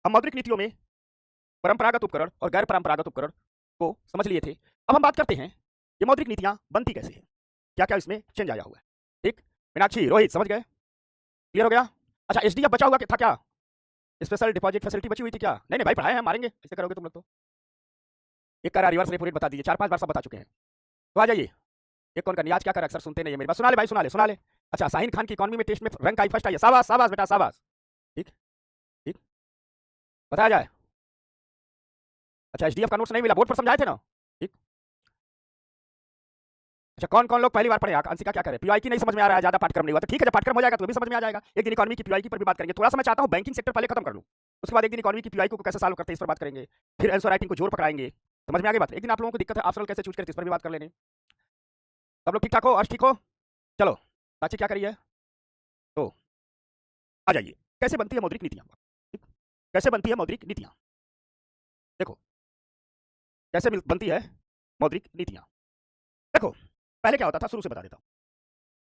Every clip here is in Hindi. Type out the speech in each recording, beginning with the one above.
हम मौद्रिक नीतियों में परंपरागत उपकरण और गैर परंपरागत उपकरण को समझ लिए थे। अब हम बात करते हैं ये मौद्रिक नीतियां बनती कैसे हैं, क्या क्या इसमें चेंज आया हुआ है। ठीक, मीनाक्षी रोहित समझ गए, क्लियर हो गया। अच्छा, एसडीएफ बचा हुआ था क्या, स्पेशल डिपॉजिट फैसिलिटी बची हुई थी क्या? नहीं नहीं भाई, पढ़ाए हैं, मारेंगे ऐसे करोगे तुम लोग तो। एक करा रिवर्स रेपो रेट बता दीजिए, 4-5 बार सब बता चुके हैं, तो आ जाइए। एक कौन का नियाज क्या कर, अक्सर सुनते नहीं है मेरी बात, सुना ले भाई, सुना ले सुना ले। अच्छा, शाहीन खान की इकोनॉमी में टेस्ट में रैंक आई, फर्स्ट आई है, शाबाश शाबाश बेटा शाबाश। ठीक ठीक, बताया जाए। अच्छा, एसडीएफ का नोट्स नहीं मिला, बोर्ड पर समझाए थे ना। ठीक, अच्छा कौन कौन लोग पहली बार पढ़े, अंशिका क्या करे, पीवाई की नहीं समझ में आ रहा है, ज्यादा पाठ्यक्रम नहीं हुआ तो ठीक है, जब पाठ्यक्रम हो जाएगा तो भी समझ में आ जाएगा। एक दिन इकोनॉमी की पीवाई की पर भी बात करेंगे, थोड़ा सा मैं चाहता हूं बैंकिंग सेक्टर पहले खत्म कर लूं, उसके बाद एक दिन इकोनॉमी की पीवाई को कैसे सॉल्व करते हैं इस पर बात करेंगे, फिर आंसर राइटिंग को जोर पकड़ाएंगे। समझ में आ गई बात। एक दिन आप लोगों को दिक्कत है ऑप्शनल कैसे चूज करते इस पर भी बात कर लेंगे। सब लोग ठीक ठाक हो, अर्श ठीक हो, चलो साक्षी क्या करिए, तो आ जाइए। कैसे बनती है मौद्रिक नीतियां, कैसे बनती है मौद्रिक नीतियां, देखो कैसे बनती है मौद्रिक नीतियां। देखो पहले क्या होता था, शुरू से बता देता हूं।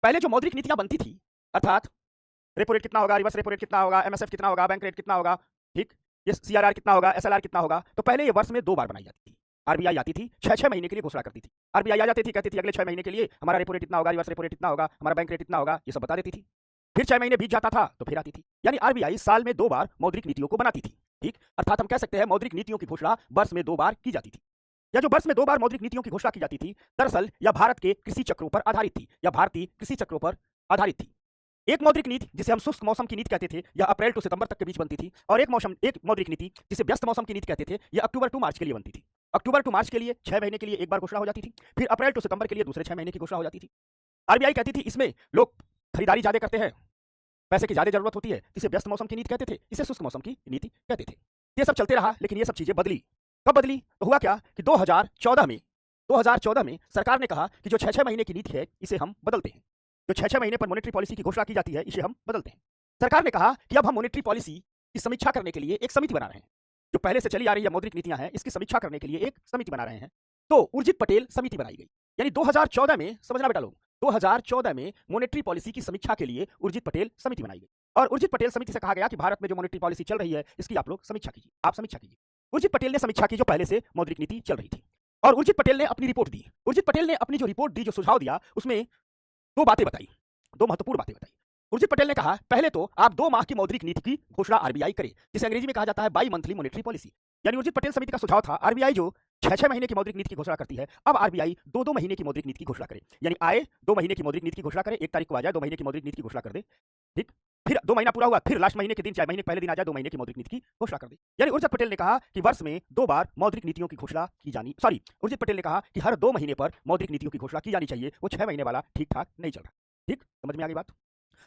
पहले जो मौद्रिक नीतियां बनती थी, अर्थात रेपो रेट कितना होगा, रिवर्स रेपो रेट कितना होगा, एमएसएफ कितना होगा, बैंक रेट कितना होगा, ठीक, ये सीआरआर कितना होगा, एसएलआर कितना होगा, तो पहले ये वर्ष में 2 बार बनाई जाती थी। आरबीआई आती थी 6-6 महीने के लिए घोषणा करती थी। आरबीआई आ जाती थी, कहती थी अगले 6 महीने के लिए हमारा रेपो रेट इतना होगा, रिवर्स रेपो रेट इतना होगा, हमारा बैंक रेट इतना होगा, ये सब बता देती थी। फिर 6 महीने बीत जाता था तो फिर आती थी। यानी आरबीआई साल में 2 बार मौद्रिक नीतियों को बनाती थी। ठीक, अर्थात हम कह सकते हैं मौद्रिक नीतियों की घोषणा वर्ष में 2 बार की जाती थी। या जो वर्ष में 2 बार मौद्रिक नीतियों की घोषणा की जाती थी, दरअसल यह भारत के कृषि चक्रों पर आधारित थी, या भारतीय कृषि चक्रों पर आधारित थी। एक मौद्रिक नीति जिसे हम शुष्क मौसम की नीति कहते थे, यह अप्रैल टू सितंबर तक के बीच बनती थी, और एक मौद्रिक नीति जिसे व्यस्त मौसम की नीति कहते थे, यह अक्टूबर टू मार्च के लिए बनती थी। अक्टूबर टू मार्च के लिए 6 महीने के लिए एक बार घोषणा हो जाती थी, फिर अप्रैल टू सितंबर के लिए दूसरे 6 महीने की घोषणा हो जाती थी। आरबीआई कहती थी इसमें लोग खरीदारी ज्यादा करते हैं, पैसे की ज्यादा जरूरत होती है, इसे व्यस्त मौसम की नीति कहते थे, इसे शुष्क मौसम की नीति कहते थे। ये सब चलते रहा, लेकिन ये सब चीजें बदली। कब बदली, तो हुआ क्या कि 2014 में सरकार ने कहा कि जो 6-6 महीने की नीति है इसे हम बदलते हैं। जो 6-6 महीने पर मॉनेटरी पॉलिसी की घोषणा की जाती है इसे हम बदलते हैं। सरकार ने कहा कि अब हम मॉनेटरी पॉलिसी की समीक्षा करने के लिए एक समिति बना रहे हैं। जो पहले से चली आ रही है मौद्रिक नीतियां हैं, इसकी समीक्षा करने के लिए एक समिति बना रहे हैं। तो उर्जित पटेल समिति बनाई गई। यानी 2014 में, समझना बेटा लोग, 2014 में मॉनेटरी पॉलिसी की समीक्षा के लिए उर्जित पटेल समिति बनाई गई, और उर्जित पटेल समिति से कहा गया कि भारत में जो मॉनेटरी पॉलिसी चल रही है इसकी आप लोग समीक्षा कीजिए, आप समीक्षा कीजिए। उर्जित पटेल ने समीक्षा की जो पहले से मौद्रिक नीति चल रही थी, और उर्जित पटेल ने अपनी रिपोर्ट दी। उर्जित पटेल ने अपनी जो रिपोर्ट दी, जो सुझाव दिया, उसमें 2 बातें बताई, 2 महत्वपूर्ण बातें बताई। उर्जित पटेल ने कहा पहले तो आप 2 माह की मौद्रिक नीति की घोषणा आरबीआई करे, जिसे अंग्रेजी में कहा जाता है बाई मंथली मॉनेटरी पॉलिसी। यानी उर्जित पटेल समिति का सुझाव था आरबीआई जो 6-6 महीने की मौद्रिक नीति की घोषणा करती है, अब आरबीआई 2-2 महीने की मौद्रिक नीति की घोषणा करे। यानी आए 2 महीने की मौद्रिक नीति की घोषणा करे, 1 तारीख को आ जाए 2 महीने की मौद्रिक नीति की घोषणा कर दे, ठीक, फिर 2 महीना पूरा हुआ, फिर लास्ट महीने के दिन, 4 महीने पहले दिन आ जाए 2 महीने की मौद्रिक नीति की घोषणा कर दे। यानी उर्जित पटेल ने कहा कि वर्ष में 2 बार मौद्रिक नीतियों की घोषणा की जानी, सॉरी, उर्जित पटेल ने कहा कि हर 2 महीने पर मौद्रिक नीतियों की घोषणा की जानी चाहिए, वो 6 महीने वाला ठीक ठाक नहीं चल रहा। ठीक, समझ में आ गई बात।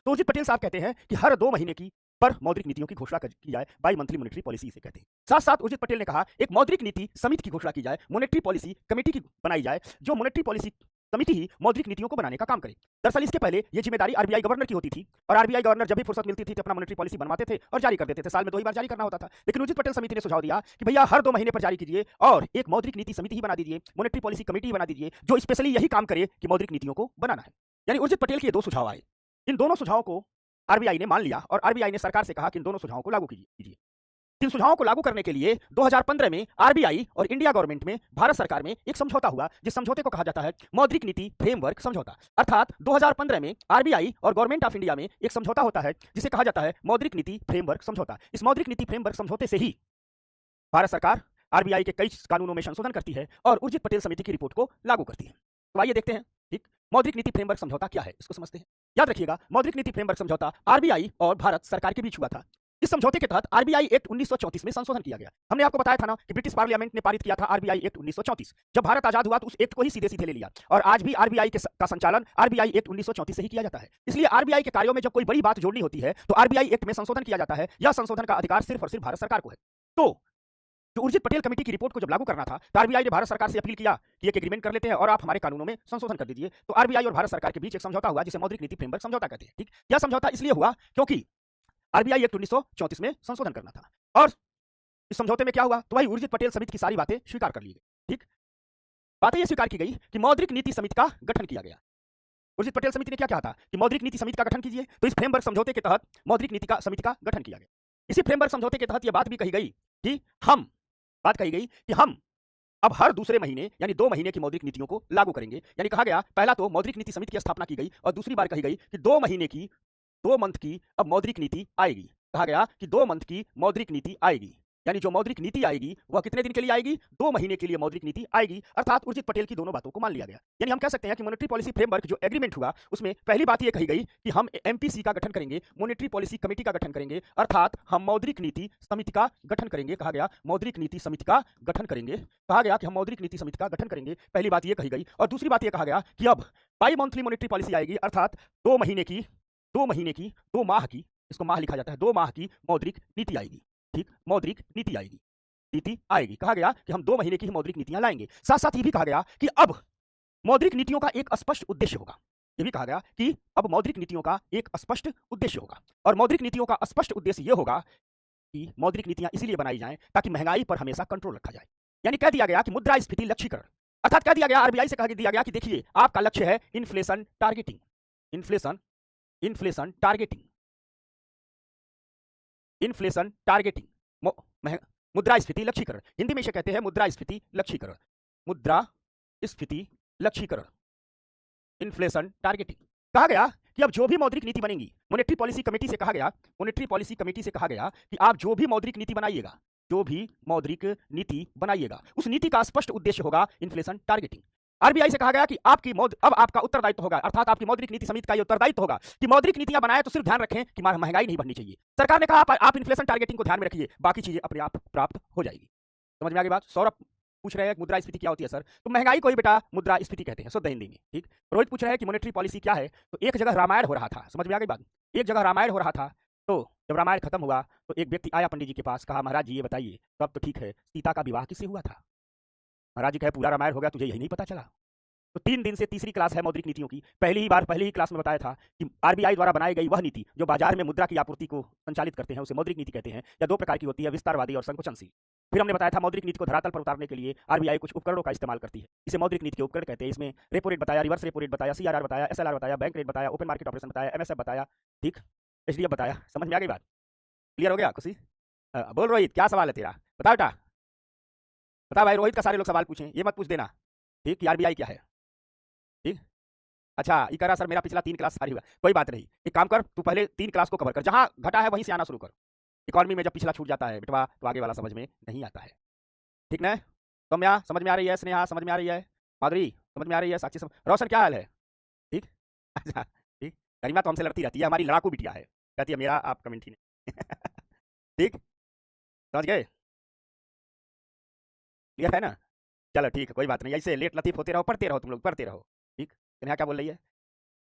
तो उर्जित पटेल साहब कहते हैं कि हर 2 महीने की पर मौद्रिक नीतियों की घोषणा की जाए, बाई मंथली मॉनेटरी पॉलिसी इसे कहते हैं। साथ साथ उर्जित पटेल ने कहा एक मौद्रिक नीति समिति की घोषणा की जाए, मॉनेटरी पॉलिसी कमेटी की बनाई जाए, जो मॉनेटरी पॉलिसी समिति ही मौद्रिक नीतियों को बनाने का काम करे। दरअसल इसके पहले ये जिम्मेदारी आरबीआई गवर्नर की होती थी, और आरबीआई गवर्नर जब भी फुर्सत मिलती थी तो अपना मॉनेटरी पॉलिसी बनवाते थे और जारी कर देते थे, साल में 2 ही बार जारी करना होता था। लेकिन उर्जित पटेल समिति ने सुझाव दिया कि भैया हर 2 महीने पर जारी कीजिए, और एक मौद्रिक नीति समिति ही बना दीजिए, मॉनेटरी पॉलिसी कमेटी ही बना दीजिए, जो स्पेशली यही काम करे कि मौद्रिक नीतियों को बनाना है। यानी उर्जित पटेल के 2 सुझाव आए, इन दोनों सुझावों को आरबीआई ने मान लिया, और आरबीआई ने सरकार से कहा कि इन दोनों सुझावों को लागू कीजिए। इन सुझावों को लागू करने के लिए 2015 में आरबीआई और इंडिया गवर्नमेंट में, भारत सरकार में एक समझौता हुआ, जिस समझौते को कहा जाता है मौद्रिक नीति फ्रेमवर्क समझौता। अर्थात 2015 में आरबीआई और गवर्नमेंट ऑफ इंडिया में एक समझौता होता है जिसे कहा जाता है मौद्रिक नीति फ्रेमवर्क समझौता। इस मौद्रिक नीति फ्रेमवर्क समझौते से ही भारत सरकार आरबीआई के कई कानूनों में संशोधन करती है और उर्जित पटेल समिति की रिपोर्ट को लागू करती है। तो आइए देखते हैं, ठीक, मौद्रिक नीति फ्रेमवर्क समझौता क्या है, इसको समझते हैं। याद रखिएगा, मौद्रिक नीति फ्रेमवर्क समझौता आरबीआई और भारत सरकार के बीच हुआ था। इस समझौते के तहत आरबीआई एक्ट 1934 में संशोधन किया गया। हमने आपको बताया था ना कि ब्रिटिश पार्लियामेंट ने पारित किया था आरबीआई एक्ट 1934। जब भारत आजाद हुआ तो उस एक्ट को ही सीधे सीधे ले लिया, और आज भी आरबीआई का संचालन आरबीआई एक्ट 1934 से ही किया जाता है। इसलिए आरबीआई के कार्यों में जब कोई बड़ी बात जोड़नी होती है तो आरबीआई एक्ट में संशोधन किया जाता है। यह संशोधन का अधिकार सिर्फ और सिर्फ भारत सरकार को है। तो जो उर्जित पटेल कमेटी की रिपोर्ट को जब लागू करना था तो आरबीआई ने भारत सरकार से अपील किया कि एक एग्रीमेंट कर लेते हैं और आप हमारे कानूनों में संशोधन कर दीजिए। तो आरबीआई और भारत सरकार के बीच एक समझौता हुआ जिसे मौद्रिक नीति फ्रेमवर्क समझौता कहते हैं। ठीक, यह समझौता इसलिए हुआ क्योंकि आरबीआई एक्ट 1934 में संशोधन करना था, और इस समझौते में क्या हुआ, तो वही उर्जित पटेल समिति की सारी बातें स्वीकार कर ली गई। ठीक, बातें यह स्वीकार की गई कि मौद्रिक नीति समिति का गठन किया गया। उर्जित पटेल समिति ने क्या कहा था कि मौद्रिक नीति समिति का गठन कीजिए, तो इस फ्रेमवर्क समझौते के तहत मौद्रिक नीति का समिति का गठन किया गया। इसी फ्रेमवर्क समझौते के तहत यह बात भी कही गई कि हम अब हर दूसरे महीने यानी 2 महीने की मौद्रिक नीतियों को लागू करेंगे। यानी कहा गया, पहला तो मौद्रिक नीति समिति की स्थापना की गई और दूसरी बार कही गई कि 2 मंथ की अब मौद्रिक नीति आएगी। कहा गया कि 2 मंथ की मौद्रिक नीति आएगी, यानी जो मौद्रिक नीति आएगी वह कितने दिन के लिए आएगी? 2 महीने के लिए मौद्रिक नीति आएगी। अर्थात उर्जित पटेल की दोनों बातों को मान लिया गया। यानी हम कह सकते हैं कि मॉनेटरी पॉलिसी फ्रेमवर्क जो एग्रीमेंट हुआ उसमें पहली बात यह कही गई कि हम एमपीसी का गठन करेंगे, मॉनेटरी पॉलिसी कमेटी का गठन करेंगे, अर्थात हम मौद्रिक नीति समिति का गठन करेंगे। कहा गया मौद्रिक नीति समिति का गठन करेंगे। कहा गया कि हम मौद्रिक नीति समिति का गठन करेंगे, पहली बात यह कही गई। और दूसरी बात यह कहा गया कि अब बाई मंथली मॉनेटरी पॉलिसी आएगी, अर्थात 2 महीने की 2 माह की, इसको माह लिखा जाता है, 2 माह की मौद्रिक नीति आएगी। ठीक, मौद्रिक नीति आएगी। कहा गया कि हम 2 महीने की ही मौद्रिक नीतियां लाएंगे। साथ साथ ये भी कहा गया कि अब मौद्रिक नीतियों का एक स्पष्ट उद्देश्य होगा। ये भी कहा गया कि अब मौद्रिक नीतियों का एक स्पष्ट उद्देश्य होगा, और मौद्रिक नीतियों का स्पष्ट उद्देश्य यह होगा कि मौद्रिक नीतियां इसीलिए बनाई जाएं ताकि महंगाई पर हमेशा कंट्रोल रखा जाए। यानी कह दिया गया कि मुद्रास्फीति लक्ष्यीकरण, अर्थात कह दिया गया, आरबीआई से कह दिया गया कि देखिए आपका लक्ष्य है इन्फ्लेशन टारगेटिंग, इन्फ्लेशन टारगेटिंग, मुद्रास्फीति लक्ष्यीकरण, हिंदी में इसे कहते हैं मुद्रास्फीति लक्ष्यीकरण, इन्फ्लेशन टारगेटिंग। कहा गया कि अब जो भी मौद्रिक नीति बनेगी, मॉनेटरी पॉलिसी कमेटी से कहा गया कि आप जो भी मौद्रिक नीति बनाइएगा, उस नीति का स्पष्ट उद्देश्य होगा इन्फ्लेशन टारगेटिंग। आरबीआई से कहा गया कि अब आपका उत्तरदायित्व होगा, अर्थात आपकी मौद्रिक नीति समिति का यह उत्तरदायित्व होगा कि मौद्रिक नीतियां बनाए तो सिर्फ ध्यान रखें कि महंगाई नहीं बढ़नी चाहिए। सरकार ने कहा आप इन्फ्लेशन टारगेटिंग को ध्यान में रखिए, बाकी चीजें अपने आप प्राप्त हो जाएगी। समझ में आ गई बात? सौरभ पूछ रहे हैं मुद्रास्फीति क्या होती है सर? तो महंगाई को ही बेटा मुद्रास्फीति कहते हैं शुद्ध हिंदी में। ठीक, रोहित पूछ रहे हैं कि मॉनेटरी पॉलिसी क्या है? तो एक जगह रामायण हो रहा था, समझ में आ गई बात? एक जगह रामायण हो रहा था, तो जब रामायण खत्म हुआ तो एक व्यक्ति आया पंडित जी के पास, कहा महाराज जी ये बताइए, सब तो ठीक है, सीता का विवाह किससे हुआ था? महाराज जी कहे पूरा रामायण हो गया, तुझे यही नहीं पता चला? तो 3 दिन से तीसरी क्लास है मौद्रिक नीतियों की। पहली ही क्लास में बताया था कि आरबीआई द्वारा बनाई गई वह नीति जो बाजार में मुद्रा की आपूर्ति को संचालित करते हैं उसे मौद्रिक नीति कहते हैं, या 2 प्रकार की होती है, विस्तारवादी और संकुचनशील। फिर हमने बताया था मौद्रिक नीति को धरातल पर उतारने के लिए आरबीआई कुछ उपकरणों का इस्तेमाल करती है, इसे मौद्रिक नीति के उपकरण कहते हैं। इसमें रेपो रेट बताया, रिवर्स रेपो रेट बताया, सीआरआर बताया, एसएलआर बताया, बैंक रेट बताया, ओपन मार्केट ऑपरेशन बताया, एमएसएफ बताया, ठीक, एचडीएफ बताया। समझ में आ गई बात? क्लियर हो गया? खुशी बोल रोहित, क्या सवाल है तेरा? बता बेटा, बता भाई। रोहित का सारे लोग सवाल पूछें, ये मत पूछ देना, ठीक, कि आरबीआई क्या है। ठीक, अच्छा ये कह रहा सर मेरा पिछला 3 क्लास सारी हुआ। कोई बात नहीं, एक काम कर, तू पहले 3 क्लास को कवर कर, जहां घटा है वहीं से आना शुरू कर। इकोनॉमी में जब पिछला छूट जाता है बेटवा तो आगे वाला समझ में नहीं आता है। ठीक ना? सौम्या समझ में आ रही है? स्नेहा समझ में आ रही है? माधुरी समझ में आ रही है? साक्षी रोशन क्या हाल है? ठीक, अच्छा ठीक। गरिमा तो हमसे लड़ती रहती है, हमारी लड़ाकू बिटिया है, कहती है मेरा आप कमेंट ही नहीं। ठीक, समझ गए? क्लियर है ना? चलो ठीक है, कोई बात नहीं, ऐसे लेट लतीफ होते रहो, पढ़ते रहो, तुम लोग पढ़ते रहो। ठीक, स्नेहा क्या बोल रही है?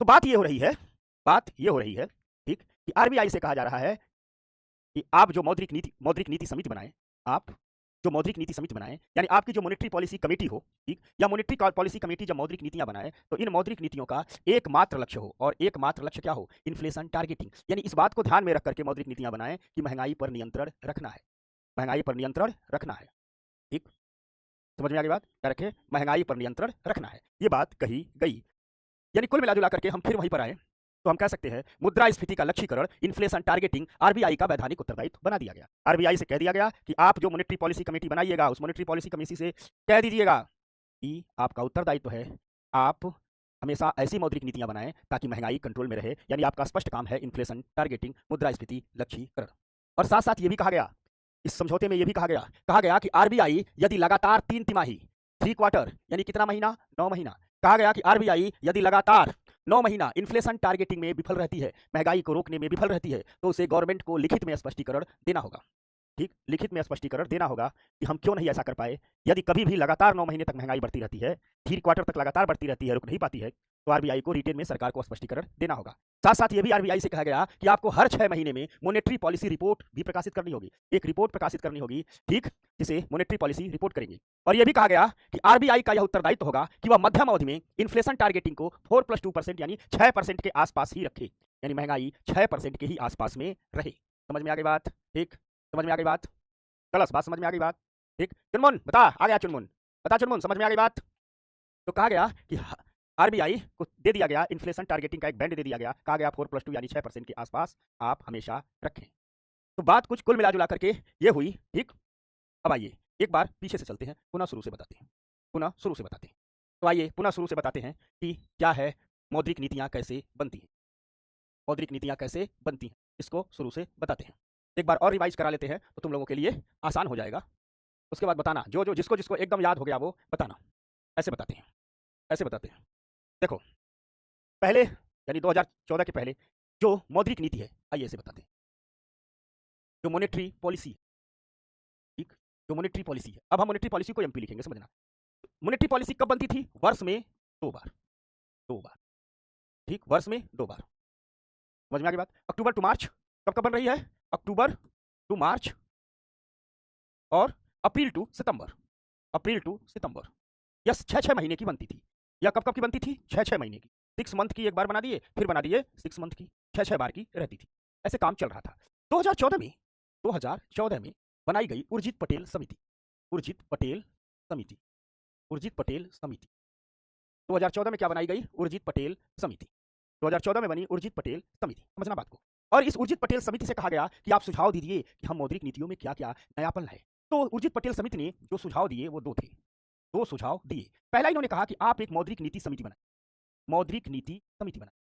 तो बात ये हो रही है, ठीक, कि आरबीआई से कहा जा रहा है कि आप जो मौद्रिक नीति समिति बनाएं, आप जो मौद्रिक नीति समिति बनाएं, यानी आपकी जो मॉनेटरी पॉलिसी कमेटी हो, ठीक, या मॉनेटरी पॉलिसी कमेटी जब मौद्रिक नीतियां बनाए तो इन मौद्रिक नीतियों का एकमात्र लक्ष्य हो, और एकमात्र लक्ष्य क्या हो? Inflation targeting. यानी इस बात को ध्यान में रख करके मौद्रिक नीतियां बनाएं कि महंगाई पर नियंत्रण रखना है। ठीक, समझ में आ गई बात? क्या रखे? महंगाई पर नियंत्रण रखना है, ये बात कही गई। यानी कुल मिलाजुला करके हम फिर वहीं पर आए तो हम कह सकते हैं मुद्रास्फीति का लक्ष्यीकरण, इन्फ्लेशन टारगेटिंग आरबीआई का वैधानिक उत्तरदायित्व बना दिया गया। आरबीआई से कह दिया गया कि आप जो मॉनेटरी पॉलिसी कमेटी बनाइएगा उस मॉनेटरी पॉलिसी कमेटी से कह दीजिएगा कि आपका उत्तरदायित्व है, आप हमेशा ऐसी मौद्रिक नीतियां बनाएं ताकि महंगाई कंट्रोल में रहे। यानी आपका स्पष्ट काम है इन्फ्लेशन टारगेटिंग, मुद्रास्फीति लक्ष्यीकरण। और साथ साथ ये भी कहा गया, इस समझौते में यह भी कहा गया कि आरबीआई यदि लगातार 3 तिमाही, 3 क्वार्टर, यानी कितना महीना? 9 महीना। कहा गया कि आरबीआई यदि लगातार 9 महीना इन्फ्लेशन टारगेटिंग में विफल रहती है, महंगाई को रोकने में विफल रहती है, तो उसे गवर्नमेंट को लिखित में स्पष्टीकरण देना होगा। ठीक, लिखित में स्पष्टीकरण देना होगा कि हम क्यों नहीं ऐसा कर पाए। यदि कभी भी लगातार 9 महीने तक महंगाई बढ़ती रहती है, 3 क्वार्टर तक लगातार बढ़ती रहती है, रुक नहीं पाती है, तो आरबीआई को रिटेन में सरकार को स्पष्टीकरण देना होगा। साथ साथ ये भी आरबीआई से कहा गया कि आपको हर 6 महीने में मॉनेटरी पॉलिसी रिपोर्ट भी प्रकाशित करनी होगी, एक रिपोर्ट प्रकाशित करनी होगी, ठीक, जिसे मॉनेटरी पॉलिसी रिपोर्ट करेंगे। और यह भी कहा गया कि आरबीआई का यह उत्तरदायित्व होगा कि वह मध्यम अवधि में इन्फ्लेशन टारगेटिंग को 4+2% यानी 6% के आसपास ही रखे, यानी महंगाई 6% के ही आसपास में रहे। समझ में आ गई बात? ठीक, समझ में आ गई बात? कलश बात समझ में आ गई बात? ठीक, चुनमुन बता, आ गया चुनमुन, बता चुनमुन, समझ में आ गई बात? तो कहा गया कि आरबीआई को दे दिया गया इन्फ्लेशन टारगेटिंग का एक बैंड दे दिया गया, कहा गया 4+2 यानी 6% के आसपास आप हमेशा रखें। तो बात कुछ कुल मिला जुला करके ये हुई, ठीक। अब आइए एक बार पीछे से चलते हैं, पुनः शुरू से बताते हैं, पुनः शुरू से बताते हैं। तो आइए पुनः शुरू से बताते हैं कि क्या है, मौद्रिक नीतियां कैसे बनती हैं, मौद्रिक नीतियां कैसे बनती हैं, इसको शुरू से बताते हैं। एक बार और रिवाइज करा लेते हैं तो तुम लोगों के लिए आसान हो जाएगा। उसके बाद बताना, जो जो जिसको जिसको एकदम याद हो गया वो बताना। ऐसे बताते हैं, ऐसे बताते हैं। देखो, पहले यानी 2014 के पहले जो मौद्रिक नीति है, आइए ऐसे बताते हैं। जो मॉनेटरी पॉलिसी, ठीक, जो मॉनेटरी पॉलिसी है, अब हम मॉनेटरी पॉलिसी को एमपी लिखेंगे, समझना। मॉनेटरी पॉलिसी कब बनती थी? वर्ष में 2 बार, 2 बार, ठीक, वर्ष में 2 बार। समझ में आ गई बात? October to March. कब कब बन रही है? अक्टूबर टू मार्च और April to September, April to September. Yes, 6-6 महीने की बनती थी। या कब कब की बनती थी? 6-6 महीने की। 6 मंथ की एक बार बना दिए, फिर बना दिए 6 मंथ की, 6-6 बार की रहती थी। ऐसे काम चल रहा था। 2014 में, 2014 में बनाई गई उर्जित पटेल समिति, उर्जित पटेल समिति, उर्जित पटेल समिति। 2014 में क्या बनाई गई? उर्जित पटेल समिति। 2014 में बनी उर्जित पटेल समिति, समझना बात को। और इस उर्जित पटेल समिति से कहा गया कि आप सुझाव दीजिए कि हम मौद्रिक नीतियों में क्या क्या नयापन लाए। तो उर्जित पटेल समिति ने जो सुझाव दिए वो 2 थे, 2 सुझाव दिए। पहला इन्होंने कहा कि आप एक मौद्रिक नीति समिति बनाइए, मौद्रिक नीति समिति बनाइए।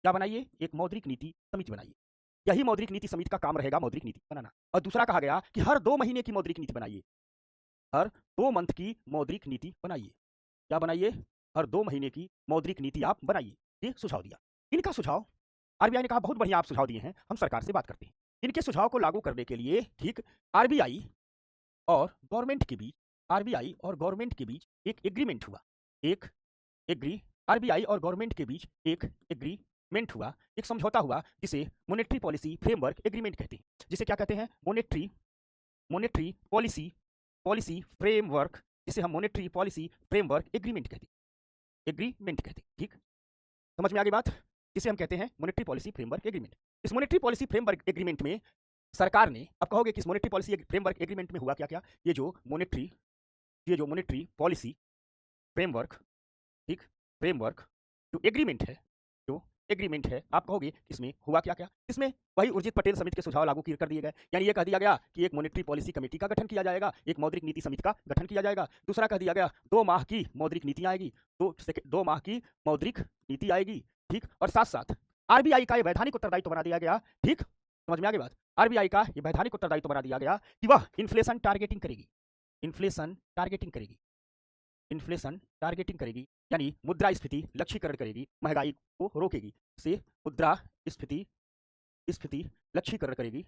क्या बनाइए? एक मौद्रिक नीति समिति बनाइए। यही मौद्रिक नीति समिति का काम रहेगा, मौद्रिक नीति बनाना। और दूसरा कहा गया कि हर 2 महीने की मौद्रिक नीति बनाइए, हर 2 मंथ की मौद्रिक नीति बनाइए। क्या बनाइए? हर 2 महीने की मौद्रिक नीति आप बनाइए। ये सुझाव दिया। इनका सुझाव, आरबीआई ने कहा बहुत बढ़िया आप सुझाव दिए हैं, हम सरकार से बात करते हैं। इनके सुझाव को लागू करने के लिए, ठीक, आरबीआई और गवर्नमेंट के बीच, आरबीआई और गवर्नमेंट के बीच एक एग्रीमेंट हुआ, एक आरबीआई और गवर्नमेंट के बीच एक एग्रीमेंट हुआ, एक समझौता हुआ, जिसे मॉनेटरी पॉलिसी फ्रेमवर्क एग्रीमेंट कहते हैं। जिसे क्या कहते हैं? मॉनेटरी पॉलिसी फ्रेमवर्क, जिसे हम मॉनेटरी पॉलिसी फ्रेमवर्क एग्रीमेंट कहते हैं, एग्रीमेंट कहते हैं, ठीक। समझ में आ गई बात? जिसे हम कहते हैं मॉनेटरी पॉलिसी फ्रेमवर्क एग्रीमेंट। इस मॉनेटरी पॉलिसी फ्रेमवर्क एग्रीमेंट में सरकार ने, अब कहोगे कि इस मॉनेटरी पॉलिसी फ्रेमवर्क एग्रीमेंट में हुआ क्या क्या? ये जो मॉनेटरी पॉलिसी फ्रेमवर्क, ठीक, फ्रेमवर्क जो एग्रीमेंट है, जो एग्रीमेंट है, आप कहोगे इसमें हुआ क्या क्या? इसमें वही उर्जित पटेल समिति के सुझाव लागू कर दिए गए। यानी ये कह दिया गया कि एक मॉनेटरी पॉलिसी कमेटी का गठन किया जाएगा, एक मौद्रिक नीति समिति का गठन किया जाएगा। दूसरा कह दिया गया 2 माह की मौद्रिक नीति आएगी, 2 माह की मौद्रिक नीति आएगी, ठीक। और साथ साथ आरबीआई का ये वैधानिक उत्तरदायित्व बना दिया गया, ठीक। समझ में आ गई बात? आरबीआई का ये वैधानिक उत्तरदायित्व बना दिया गया कि वह इन्फ्लेशन टारगेटिंग करेगी, इन्फ्लेशन टारगेटिंग करेगी, इन्फ्लेशन टारगेटिंग करेगी, यानी मुद्रास्फीति लक्ष्यीकरण करेगी, महंगाई को रोकेगी। से मुद्रास्फीति स्फीति लक्ष्यीकरण करेगी,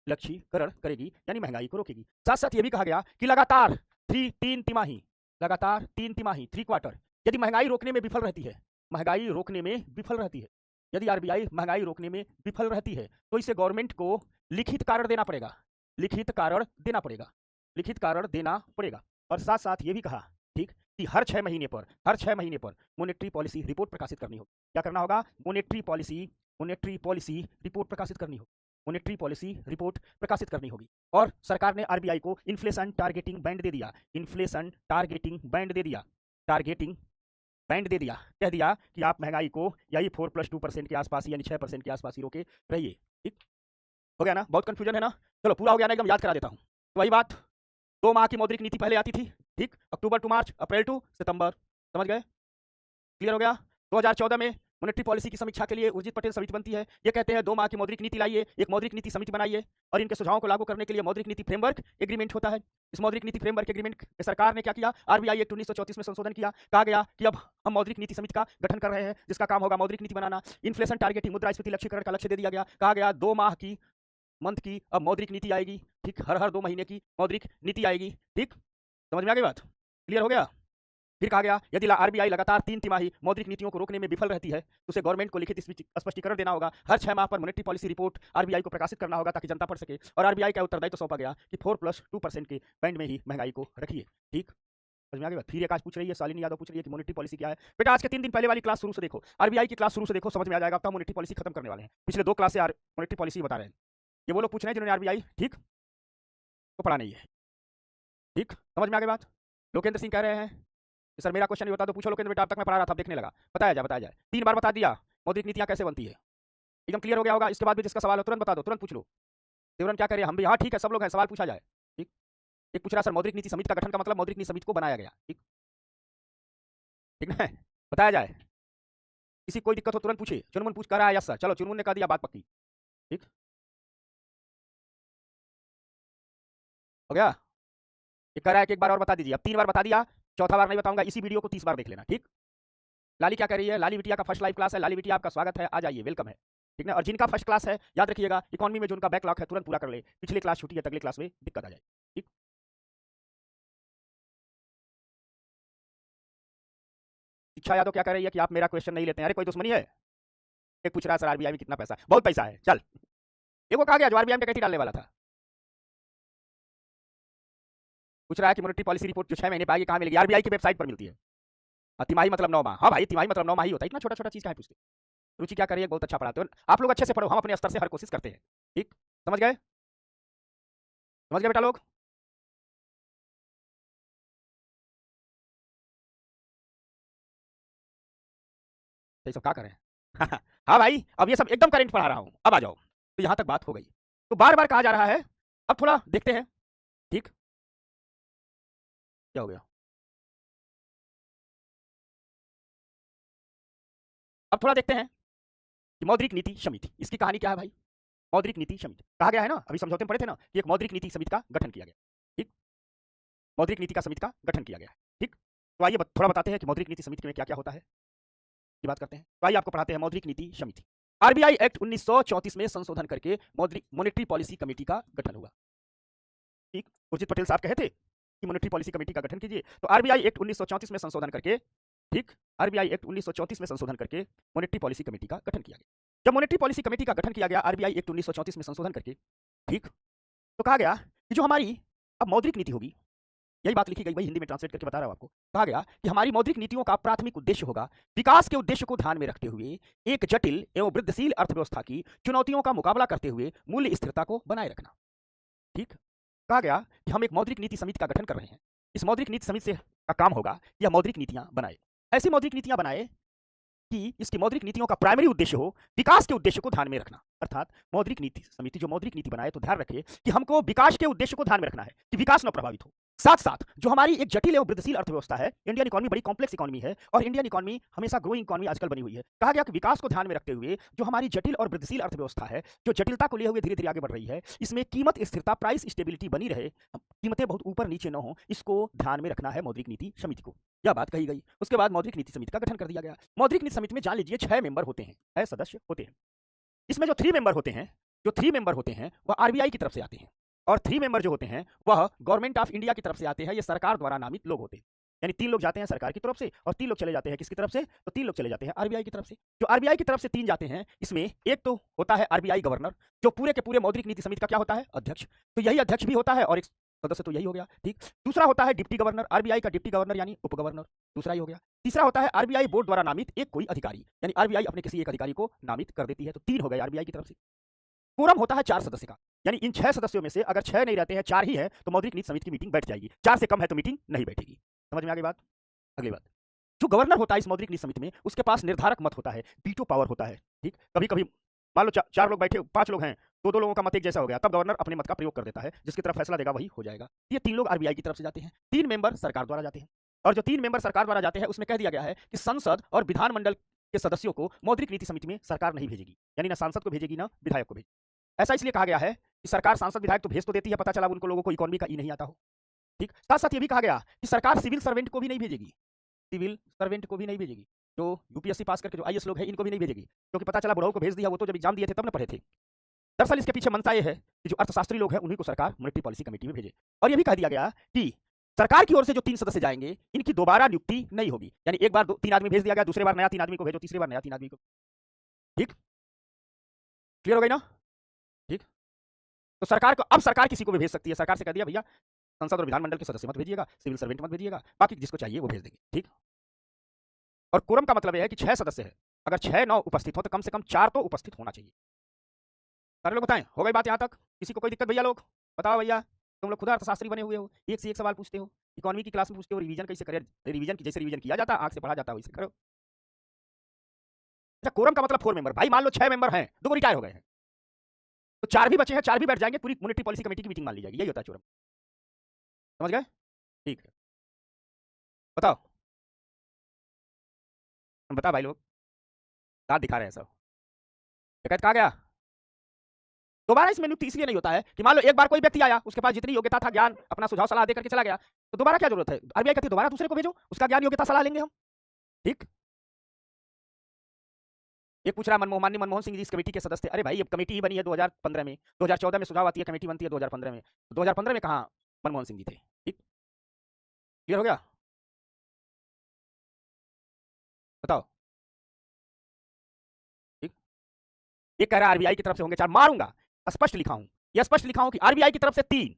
लक्ष्यीकरण करेगी, यानी महंगाई को रोकेगी। साथ साथ ये भी कहा गया कि लगातार 3 तिमाही, लगातार 3 तिमाही, 3 क्वार्टर, यदि महंगाई रोकने में विफल रहती है, महंगाई रोकने में विफल रहती है, यदि आरबीआई महंगाई रोकने में विफल रहती है, तो इसे गवर्नमेंट को लिखित कारण देना पड़ेगा, लिखित कारण देना पड़ेगा, लिखित कारण देना पड़ेगा। और साथ साथ ये भी कहा, ठीक, कि हर 6 महीने पर, हर 6 महीने पर मॉनेटरी पॉलिसी रिपोर्ट प्रकाशित करनी होगी। क्या करना होगा? मॉनेटरी पॉलिसी रिपोर्ट प्रकाशित करनी होगी, मॉनेटरी पॉलिसी रिपोर्ट प्रकाशित करनी होगी। और सरकार ने आरबीआई को इन्फ्लेशन टारगेटिंग बैंड दे दिया, इन्फ्लेशन टारगेटिंग बैंड दे दिया, टारगेटिंग बैंड दे दिया, कह दिया कि आप महंगाई को यही 4+2% के आसपास, यानी 6% के आसपास ही रोके रहिए, ठीक। हो गया ना? बहुत कंफ्यूजन है ना? चलो पूरा हो गया ना, एकदम याद करा देता हूँ। तो वही बात, 2 माह की मौद्रिक नीति पहले आती थी, ठीक, अक्टूबर टू मार्च, अप्रैल टू सितंबर, समझ गए? क्लियर हो गया? 2014 में मॉनेटरी पॉलिसी की समीक्षा के लिए उर्जित पटेल समिति बनती है। ये कहते हैं 2 माह की मौद्रिक नीति लाइए, एक मौद्रिक नीति समिति बनाइए, और इनके सुझावों को लागू करने के लिए मौद्रिक नीति फ्रेमवर्क एग्रीमेंट होता है। इस मौद्रिक नीति फ्रेमवर्क एग्रीमेंट में सरकार ने क्या किया? आरबीआई एक्ट 1934 में संशोधन किया। कहा गया कि अब हम मौद्रिक नीति समिति का गठन कर रहे हैं, जिसका काम होगा मौद्रिक नीति बनाना। इन्फ्लेशन टारगेटिंग, मुद्रास्फीति लक्ष्यीकरण का लक्ष्य दे दिया गया। कहा गया 2 माह की, मंथ की अब मौद्रिक नीति आएगी, ठीक, हर 2 महीने की मौद्रिक नीति आएगी, ठीक। समझ में आ गई बात? क्लियर हो गया? फिर कहा गया यदि आरबीआई लगातार 3 तिमाही मौद्रिक नीतियों को रोकने में विफल रहती है, तो उसे गवर्नमेंट को लिखित स्पष्टीकरण देना होगा। हर 6 माह पर मॉनेटरी पॉलिसी रिपोर्ट आरबीआई को प्रकाशित करना होगा, ताकि जनता पढ़ सके। और आरबीआई का उत्तरदायित्व सौंपा गया कि 4+2% के बैंड में ही महंगाई को रखिए, ठीक। समझ में आ गई बात? फिर एक आज पूछ रही है, शालिनी यादव पूछ रही है कि मॉनेटरी पॉलिसी क्या है। बेटा आज के 3 दिन पहले वाली क्लास शुरू से देखो, आरबीआई की क्लास शुरू से देखो, समझ में आ जाएगा। अब मॉनेटरी पॉलिसी खत्म करने वाले हैं, पिछले 2 क्लास से मॉनेटरी पॉलिसी बता रहे हैं। ये वो लोग पूछ रहे हैं जिन्होंने आरबीआई, ठीक, को पढ़ा नहीं है, ठीक। समझ में आ गई बात? लोकेंद्र सिंह कह रहे हैं कि सर मेरा क्वेश्चन नहीं होता तो पूछो लोकेंद्र बेटा, अब तक मैं पढ़ा रहा था, देखने लगा। बताया जाए, बताया जाए। 3 बार बता दिया मौद्रिक नीतियां कैसे बनती है, एकदम क्लियर हो गया होगा। इसके बाद भी जिसका सवाल हो तुरंत बता दो, तुरंत पूछ लो, देवरन क्या करे, हम भी हाँ ठीक है, सब लोग हैं, सवाल पूछा जाए। ठीक। एक पूछ रहा सर मौद्रिक नीति समिति का गठन का मतलब मौद्रिक नीति समिति को बनाया गया। ठीक। ठीक ना, बताया जाए। किसी कोई दिक्कत हो तुरंत पूछिए। चुनमुन पूछ कर रहा है यस सर, चलो चुनमुन ने कह दिया, बात पक्की। ठीक हो गया। ये कह रहा है कि एक बार और बता दीजिए, अब 3 बार बता दिया, चौथा बार नहीं बताऊंगा, इसी वीडियो को 30 बार देख लेना। ठीक। लाली क्या कह रही है, लाली बिटिया का फर्स्ट लाइव क्लास है, लाली बिटिया आपका स्वागत है, आ जाइए, वेलकम है। ठीक ना, और जिनका फर्स्ट क्लास है याद रखिएगा, इकोनॉमी में जो उनका बैकलॉग है तुरंत पूरा कर ले, पिछली क्लास छूटी है, अगले क्लास में दिक्कत आ जाए। ठीक। शिक्षा यादव क्या कह रही है कि आप मेरा क्वेश्चन नहीं लेते हैं, अरे कोई दुश्मनी है। एक पूछ रहा है सर आरबीआई में कितना पैसा है, बहुत पैसा है, चल एक वो कहा गया जो आरबीआई में कैसे डालने वाला था। पूछ रहा है कि मॉनेटरी पॉलिसी रिपोर्ट जो 6 महीने पाएगी कहां मिलेगी, आरबीआई की वेबसाइट पर मिलती है। तिमाही मतलब 9 माह, हाँ भाई तिमाही मतलब 9 माह ही होता है, इतना छोटा छोटा चीज कहां पूछते। रुचि क्या करिए, बहुत अच्छा पढ़ाते हो आप लोग, अच्छे से पढ़ो, हम अपने स्तर से हर कोशिश करते हैं। ठीक। समझ गए, समझ गए बेटा लोग। ये सब क्या करें। हाँ भाई, अब ये सब एकदम करेंट पढ़ा रहा हूं, अब आ जाओ। तो यहां तक बात हो गई, तो बार बार कहा जा रहा है, अब थोड़ा देखते हैं। ठीक। क्या हो गया, अब थोड़ा देखते हैं कि मौद्रिक नीति समिति इसकी कहानी क्या है भाई। मौद्रिक नीति समिति कहा गया है ना, अभी समझौते में पढ़े थे ना कि एक मौद्रिक नीति समिति का गठन किया गया। ठीक। मौद्रिक नीति का समिति का गठन किया गया है। ठीक। तो आइए थोड़ा बताते हैं कि मौद्रिक नीति समिति में क्या क्या होता है, की बात करते हैं। तो आइए आपको पढ़ाते हैं मौद्रिक नीति समिति। आरबीआई एक्ट 1934 में संशोधन करके मौद्रिक मॉनेटरी पॉलिसी कमेटी का गठन हुआ। ठीक। उर्जित पटेल साहब कहे थे कि मॉनेटरी पॉलिसी कमेटी का गठन कीजिए, तो आरबीआई एक्ट 1934 में संशोधन करके, ठीक, आरबीआई एक्ट 1934 में संशोधन करके मॉनेटरी पॉलिसी कमेटी का गठन किया गया। जब मॉनेटरी पॉलिसी कमेटी का गठन किया गया आरबीआई एक्ट 1934 में संशोधन करके, ठीक, तो कहा गया कि जो हमारी अब मौद्रिक नीति होगी, यही बात लिखी गई, वही हिंदी में ट्रांसलेट करके बता रहा हूं आपको। कहा गया कि हमारी मौद्रिक नीतियों का प्राथमिक उद्देश्य होगा विकास के उद्देश्य को ध्यान में रखते हुए एक जटिल एवं वृद्धिशील अर्थव्यवस्था की चुनौतियों का मुकाबला करते हुए मूल्य स्थिरता को बनाए रखना। ठीक। कहा गया कि हम एक मौद्रिक नीति समिति का गठन कर रहे हैं, इस मौद्रिक नीति समिति से का काम होगा यह मौद्रिक नीतियां बनाए, ऐसी मौद्रिक नीतियां बनाए कि इसकी मौद्रिक नीतियों का प्राइमरी उद्देश्य हो विकास के उद्देश्य को ध्यान में रखना। अर्थात मौद्रिक नीति समिति जो मौद्रिक नीति बनाए तो ध्यान रखिए कि हमको विकास के उद्देश्य को ध्यान में रखना है कि विकास न प्रभावित हो। साथ साथ जो हमारी एक जटिल एवं वृद्धिशील अर्थव्यवस्था है, इंडियन इकोनॉमी बड़ी कॉम्प्लेक्स इकोनॉमी है और इंडियन इकोनॉमी हमेशा ग्रोइंग इकोनॉमी आजकल बनी हुई है। कहा गया कि विकास को ध्यान में रखते हुए जो हमारी जटिल और वृद्धिशील अर्थव्यवस्था है, जो जटिलता को लिए हुए धीरे धीरे आगे बढ़ रही है, इसमें कीमत स्थिरता, प्राइस स्टेबिलिटी बनी रहे, कीमतें बहुत ऊपर नीचे न हो, इसको ध्यान में रखना है मौद्रिक नीति समिति को। यह बात कही गई। उसके बाद मौद्रिक नीति समिति का गठन कर दिया गया। मौद्रिक नीति समिति में जान लीजिए 6 मेंबर होते हैं, 6 सदस्य होते हैं। इसमें जो 3 मेंबर होते हैं, जो 3 मेंबर होते हैं वह आरबीआई की तरफ से आते हैं, और 3 मेंबर जो होते हैं वह गवर्नमेंट ऑफ इंडिया की तरफ से आते हैं। ये सरकार द्वारा नामित लोग होते हैं, यानी 3 लोग जाते हैं सरकार की तरफ से और 3 लोग चले जाते हैं किसकी तरफ से, तो 3 लोग चले जाते हैं आरबीआई की तरफ से। जो आरबीआई की तरफ से 3 जाते हैं, इसमें एक तो होता है आरबीआई गवर्नर, जो पूरे के पूरे मौद्रिक नीति समिति का क्या होता है, अध्यक्ष। तो यही अध्यक्ष भी होता है और एक सदस्य तो यही हो गया। ठीक। दूसरा होता है डिप्टी गवर्नर, आरबीआई का डिप्टी गवर्नर यानी उप गवर्नर, दूसरा ही हो गया। तीसरा होता है आरबीआई बोर्ड द्वारा नामित एक कोई अधिकारी, यानी आरबीआई अपने किसी एक अधिकारी को नामित कर देती है। तो 3 हो गए आरबीआई की तरफ से। कोरम होता है 4 सदस्य का, यानी इन 6 सदस्यों में से अगर 6 नहीं रहते हैं, 4 ही है, तो मौद्रिक नीति समिति की मीटिंग बैठ जाएगी। 4 से कम है तो मीटिंग नहीं बैठेगी। समझ में आ गई बात। अगली बात, जो गवर्नर होता है इस मौद्रिक नीति समिति में, उसके पास निर्धारक मत होता है, वीटो पावर होता है। ठीक। कभी कभी मान लो 4 लोग बैठे, 5 लोग हैं, 2 लोगों का मत एक जैसा हो गया, तब गवर्नर अपने मत का प्रयोग कर देता है, जिसकी तरफ फैसला देगा वही हो जाएगा। ये 3 लोग आरबीआई की तरफ से जाते हैं, 3 मेंबर सरकार द्वारा जाते हैं, और जो 3 मेंबर सरकार द्वारा जाते हैं उसमें कह दिया गया है कि संसद और विधानमंडल के सदस्यों को मौद्रिक नीति समिति में सरकार नहीं भेजेगी, यानी ना सांसद को भेजेगी ना विधायक को भेजेगी। ऐसा इसलिए कहा गया है कि सरकार सांसद विधायक तो भेज तो देती है, पता चला उनको लोगों को इकोनॉमी का ई नहीं आता हो। ठीक। साथ साथ ये भी कहा गया कि सरकार सिविल सर्वेंट को भी नहीं भेजेगी, सिविल सर्वेंट को भी नहीं भेजेगी, जो यूपीएससी पास करके जो आईएएस लोग हैं इनको भी नहीं भेजेगी, क्योंकि पता चला बुढ़ाऊ को भेज दिया, वो तो जब एग्जाम दिए थे तब न पढ़े थे। दरअसल इसके पीछे मंशा ये है कि जो अर्थशास्त्री लोग हैं उन्हीं को सरकार मॉनेटरी पॉलिसी कमेटी में भेजे। और ये भी कह दिया गया कि सरकार की ओर से जो 3 सदस्य जाएंगे इनकी दोबारा नियुक्ति नहीं होगी, यानी एक बार 3 आदमी भेज दिया गया, दूसरे बार नया 3 आदमी को भेजो, तीसरी बार नया 3 आदमी को। ठीक। क्लियर हो गई ना। ठीक। तो सरकार को, अब सरकार किसी को भी भेज सकती है, सरकार से कह दिया भैया संसद और विधानमंडल के सदस्य मत भेजिएगा, सिविल सर्वेंट मत भेजिएगा, बाकी जिसको चाहिए वो भेज देंगे। ठीक। और कोरम का मतलब यह है कि 6 सदस्य है, अगर 6 9 उपस्थित हो तो कम से कम 4 तो उपस्थित होना चाहिए। सारे लोग बताएं, हो गई बात यहां तक, किसी को कोई दिक्कत भैया लोग बताओ भैया, तुम लोग खुद अर्थशास्त्री बने हुए हो, एक से एक सवाल पूछते हो, इकोनॉमी की क्लास में पूछते हो रिवीजन कैसे करें, रिवीजन की जैसे रिवीजन किया जाता है आंख से पढ़ा जाता है वैसे करो। अच्छा, कोरम का मतलब 4 मेंबर, भाई मान लो 6 मेंबर हैं, 2 रिटायर हो गए हैं, तो 4 भी बचे हैं, 4 भी बैठ जाएंगे, पूरी मॉनेटरी पॉलिसी कमेटी की मीटिंग मान ली जाएगी। यही होता है चोरम। समझ गए? ठीक है, बताओ बताओ भाई लोग, दांत दिखा रहे हैं सब। डकैत कहाँ गया? दोबारा इसमें नियुक्ति इसलिए नहीं होता है कि मान लो एक बार कोई व्यक्ति आया, उसके पास जितनी योग्यता था, ज्ञान, अपना सुझाव सलाह देकर के चला गया, तो दोबारा क्या जरूरत है? आरबीआई कहती है दोबारा दूसरे को भेजो, उसका ज्ञान योग्यता सलाह लेंगे हम। ठीक। एक पूछ रहा माननीय मनमोहन सिंह जी इस कमेटी के सदस्य। अरे भाई अब कमेटी ही बनी है 2015 में, 2014 में सुझाव आती है, कमेटी बनती है 2015 में। 2015 में कहाँ मनमोहन सिंह जी थे? ठीक, क्लियर हो गया? बताओ। ठीक, एक कह रहा है आरबीआई की तरफ से होंगे 4, मारूंगा। स्पष्ट लिखा हूं, यह स्पष्ट लिखा हूं कि आरबीआई की तरफ से 3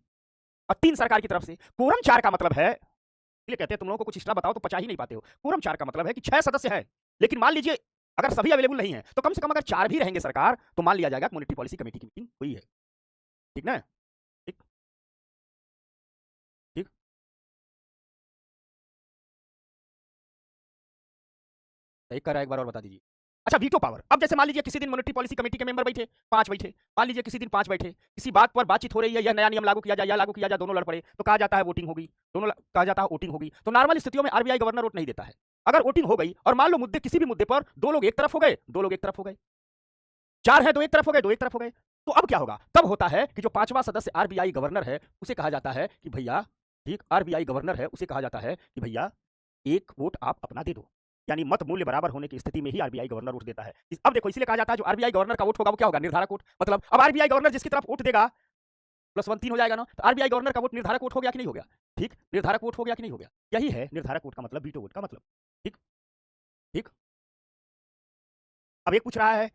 और 3 सरकार की तरफ से। कोरम 4 का मतलब है, इसलिए कहते हैं तुम लोगों को कुछ एक्स्ट्रा बताओ तो पचा ही नहीं पाते हो। कोरम 4 का मतलब है कि 6 सदस्य हैं, लेकिन मान लीजिए अगर सभी अवेलेबल नहीं है तो कम से कम अगर 4 भी रहेंगे सरकार, तो मान लिया जाएगा मॉनेटरी पॉलिसी कमेटी की मीटिंग हुई है। ठीक ना? ठीक। ठीक। सही कर रहा है, एक बार और बता दीजिए। अच्छा, वीटो पावर। अब जैसे मान लीजिए किसी दिन मॉनेटरी पॉलिसी कमेटी के मेंबर बैठे 5 बैठे, मान लीजिए किसी दिन 5 बैठे, किसी बात पर बातचीत हो रही है, यह नया नियम लागू किया जाए या लागू किया जाए, दोनों लड़ पड़े, तो कहा जाता है वोटिंग होगी। दोनों कहा जाता है वोटिंग होगी। तो नॉर्मल स्थितियों में आरबीआई गवर्नर वोट नहीं देता है। अगर वोटिंग हो गई और मान लो मुद्दे, किसी भी मुद्दे पर 2 लोग एक तरफ हो गए, 2 लोग एक तरफ हो गए, 4 है 2 एक तरफ हो गए, 2 एक तरफ हो गए, तो अब क्या होगा? तब होता है कि जो 5वां सदस्य आरबीआई गवर्नर है, उसे कहा जाता है कि भैया, ठीक, आरबीआई गवर्नर है, उसे कहा जाता है कि भैया एक वोट आप अपना दे दो। यानी मत मूल्य बराबर होने की स्थिति में ही आरबीआई गवर्नर वोट देता है। अब देखो, इसलिए कहा जाता है जो आरबीआई गवर्नर का वोट होगा वो क्या होगा? निर्धारक वोट। मतलब अब आरबीआई गवर्नर जिसकी तरफ वोट देगा, +1 3 हो जाएगा ना, तो आरबीआई गवर्नर का वोट निर्धारक वोट हो गया कि नहीं हो गया? ठीक, निर्धारक वोट हो गया कि नहीं हो गया? यही है निर्धारक वोट का मतलब, वीटो वोट का मतलब। ठीक। ठीक। अब एक पूछ रहा है,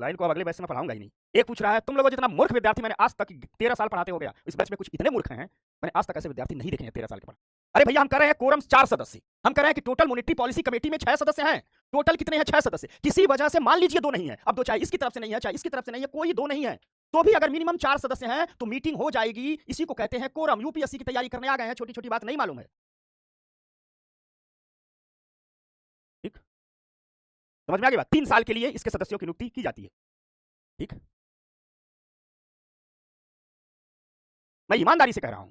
लाइन को अब अगले बैच से मैं पढ़ाऊंगा ही नहीं। एक पूछ रहा है, तुम लोगों जितना मूर्ख विद्यार्थी मैंने आज तक 13 साल पढ़ाते हो गया, इस बैच में कुछ इतने मूर्ख हैं, मैंने आज तक ऐसे विद्यार्थी नहीं देखे हैं 13 साल के पढ़। अरे भैया, हम कर रहे हैं कोरम 4 सदस्य, हम कर रहे हैं कि टोटल मॉनेटरी पॉलिसी कमेटी में 6 सदस्य हैं। टोटल कितने हैं? 6 सदस्य। किसी वजह से मान लीजिए 2 नहीं है, अब 2 चाहे इसकी तरफ से नहीं है, चाहे इसकी तरफ से नहीं है, कोई 2 नहीं है, तो भी अगर मिनिमम 4 सदस्य हैं तो मीटिंग हो जाएगी। इसी को कहते हैं कोरम। यूपीएससी की तैयारी करने आ गए हैं, छोटी छोटी बात नहीं मालूम है। ठीक, समझ में आ गई बात? 3 साल के लिए इसके सदस्यों की नियुक्ति की जाती है। ठीक, मैं ईमानदारी से कह रहा हूं।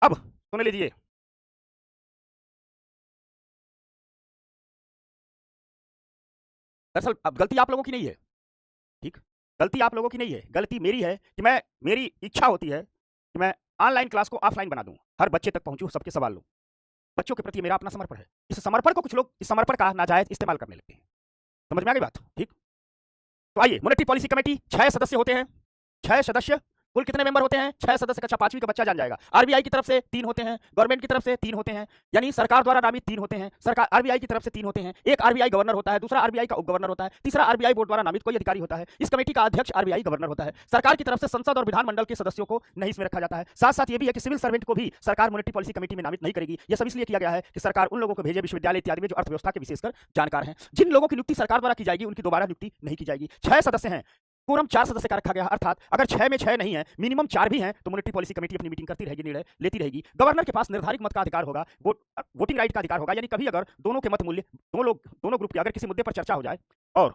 अब सुन लीजिए, दरअसल अब गलती आप लोगों की नहीं है। ठीक, गलती आप लोगों की नहीं है, गलती मेरी है कि मेरी इच्छा होती है कि मैं ऑनलाइन क्लास को ऑफलाइन बना दूं, हर बच्चे तक पहुंचूं, सबके सवाल लूं। बच्चों के प्रति मेरा अपना समर्पण है। इस समर्पण को कुछ लोग इस समर्पण का नाजायज इस्तेमाल करने लगते हैं। समझ में आ गई बात? ठीक, तो आइए, मॉनेटरी पॉलिसी कमेटी 6 सदस्य होते हैं। 6 सदस्य। कुल कितने मेंबर होते हैं? 6 सदस्य। अच्छा, 5वीं का बच्चा जान जाएगा। आरबीआई की तरफ से 3 होते हैं, गवर्नमेंट की तरफ से 3 होते हैं, यानी सरकार द्वारा नामित 3 होते हैं। सरकार आरबीआई की तरफ से 3 होते हैं। एक आरबीआई गवर्नर होता है, दूसरा आरबीआई का उप गवर्नर होता है, तीसरा आरबीआई बोर्ड द्वारा नामित कोई अधिकारी होता है। इस कमेटी का अध्यक्ष आरबीआई गवर्नर होता है। सरकार की तरफ से संसद और विधानमंडल के सदस्यों को नहीं इसमें रखा जाता है। साथ साथ ये भी है कि सिविल सर्वेंट को भी सरकार मॉनेटरी पॉलिसी कमेटी में नामित नहीं करेगी। यह सब इसलिए किया गया है कि सरकार उन लोगों को भेजे विश्वविद्यालय इत्यादि में जो अर्थव्यवस्था के विशेषकर जानकार हैं। जिन लोगों की नियुक्ति सरकार द्वारा की जाएगी उनकी दोबारा नियुक्ति नहीं की जाएगी। 6 सदस्य हैं, कोरम 4 सदस्य का रखा गया, अर्थात अगर 6 में 6 नहीं है, मिनिमम 4 भी हैं, तो मॉनेटरी पॉलिसी कमेटी अपनी मीटिंग करती रहेगी, निर्णय लेती रहेगी। गवर्नर के पास निर्धारित मत का अधिकार होगा, वोटिंग राइट का अधिकार होगा, यानी कभी अगर दोनों के मत मूल्य, दोनों ग्रुप की अगर किसी मुद्दे पर चर्चा हो जाए और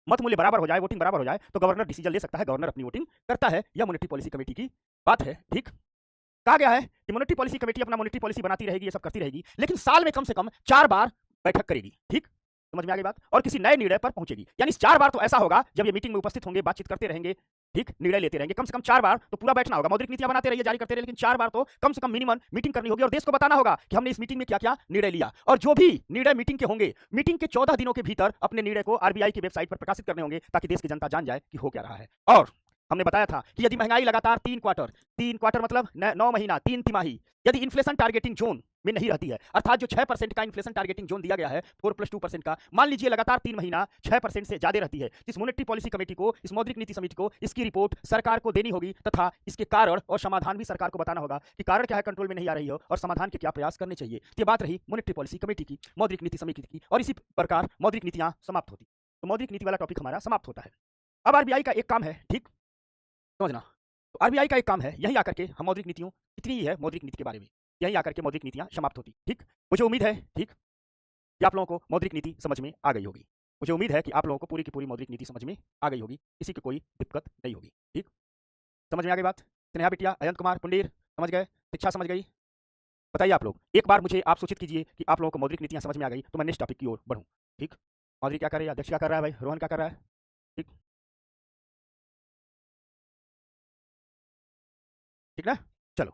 मत मूल्य बराबर हो जाए, वोटिंग बराबर हो जाए, तो गवर्नर डिसीजन ले सकता है, गवर्नर अपनी वोटिंग करता है। यह मॉनेटरी पॉलिसी कमेटी की बात है। ठीक, कहा गया है कि मॉनेटरी पॉलिसी कमेटी अपना मॉनेटरी पॉलिसी बनाती रहेगी, ये सब करती रहेगी, लेकिन साल में कम से कम 4 बार बैठक करेगी। ठीक, समझ में आ गई बात? और किसी नए निर्णय पर पहुंचेगी, यानी 4 बार तो ऐसा होगा जब ये मीटिंग में उपस्थित होंगे, बातचीत करते रहेंगे, ठीक, निर्णय लेते रहेंगे। कम से कम 4 बार तो पूरा बैठना होगा। मौद्रिक नीतियां बनाते रहिए, जारी करते रहिए, लेकिन 4 बार तो कम से कम मिनिमम मीटिंग करनी होगी और देश को बताना होगा कि हमने इस मीटिंग में क्या क्या निर्णय लिया। और जो भी निर्णय मीटिंग के होंगे, मीटिंग के 14 दिनों के भीतर अपने निर्णय को आरबीआई की वेबसाइट पर प्रकाशित करने होंगे, ताकि देश की जनता जान जाए कि हो क्या रहा है। और हमने बताया था कि यदि महंगाई लगातार 3 क्वार्टर मतलब 9 महीना, 3 तिमाही, यदि इन्फ्लेशन टारगेटिंग जोन में नहीं रहती है, अर्थात जो 6% का इन्फ्लेशन टारगेटिंग जोन दिया गया है 4+2% का, मान लीजिए लगातार 3 महीना 6% से ज्यादा रहती है, इस मॉनेटरी पॉलिसी कमेटी को, इस मौद्रिक नीति समिति को इसकी रिपोर्ट सरकार को देनी होगी, तथा इसके कारण और समाधान भी सरकार को बताना होगा कि कारण क्या है कंट्रोल में नहीं आ रही हो और समाधान के क्या प्रयास करने चाहिए। ये बात रही मॉनेटरी पॉलिसी कमेटी की, मौद्रिक नीति समिति की, और इसी प्रकार मौद्रिक नीतियां समाप्त होती। तो मौद्रिक नीति वाला टॉपिक हमारा समाप्त होता है। अब आरबीआई का एक काम है, ठीक समझना, तो आरबीआई का एक काम है, यही आकर के हम मौद्रिक नीतियों, इतनी ही है मौद्रिक नीति के बारे में, यही आकर के मौद्रिक नीतियां समाप्त होती। ठीक, मुझे उम्मीद है, ठीक, कि आप लोगों को मौद्रिक नीति समझ में आ गई होगी। मुझे उम्मीद है कि आप लोगों को पूरी की पूरी मौद्रिक नीति समझ में आ गई होगी, किसी की कोई दिक्कत नहीं होगी। ठीक, समझ में आ गई बात? स्नेहा बिटिया, अयंत कुमार, पुंडीर समझ गए? शिक्षा समझ गई? बताइए आप लोग, एक बार मुझे आप सूचित कीजिए कि आप लोगों को मौद्रिक नीतियां समझ में आ गई, तो मैं नेक्स्ट टॉपिक की ओर बढ़ूं। ठीक, मौद्रिक क्या कर रही है, अध्यक्ष क्या कर रहा है, भाई रोहन क्या कर रहा है? ठीक, ठीक ना? चलो,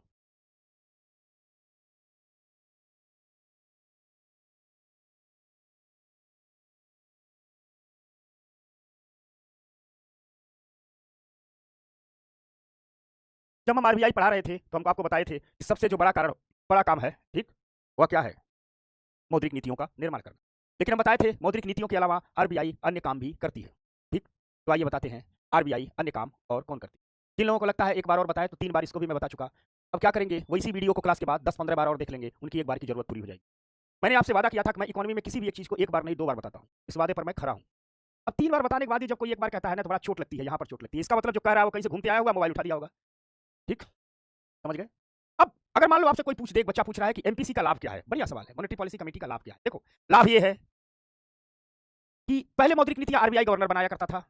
जब हम आरबीआई पढ़ा रहे थे तो हमको आपको बताए थे कि सबसे जो बड़ा काम है, ठीक, वह क्या है? मौद्रिक नीतियों का निर्माण करना। लेकिन हम बताए थे मौद्रिक नीतियों के अलावा आरबीआई अन्य काम भी करती है। ठीक, तो आइए बताते हैं आरबीआई अन्य काम और कौन करती है। जिन लोगों को लगता है एक बार और बताए तो 3 बार इसको भी मैं बता चुका। अब क्या करेंगे, वो इसी वीडियो को क्लास के बाद 10-15 बार और देख लेंगे, उनकी एक बार की जरूरत पूरी हो जाएगी। मैंने आपसे वादा किया था कि मैं इकोनॉमी में किसी भी एक चीज को एक बार नहीं 2 बार बताता हूँ। इस वादे पर मैं खरा हूँ। अब 3 बार बताने के बाद ही जब कोई एक बार कहता है ना तो बड़ा चोट लगती है, यहाँ पर चोट लगती है। इसका मतलब जो कह रहा है वो कहीं से घूमते आया होगा, मोबाइल उठा दिया होगा। ठीक, समझ गए? अब अगर मान लो आपसे कोई पूछ दे, एक बच्चा पूछ रहा है कि एमपीसी का लाभ क्या है, बढ़िया सवाल है, मॉनेटरी पॉलिसी कमेटी का लाभ क्या है? देखो, लाभ ये है कि पहले मौद्रिक नीतियां आरबीआई गवर्नर बनाया करता था,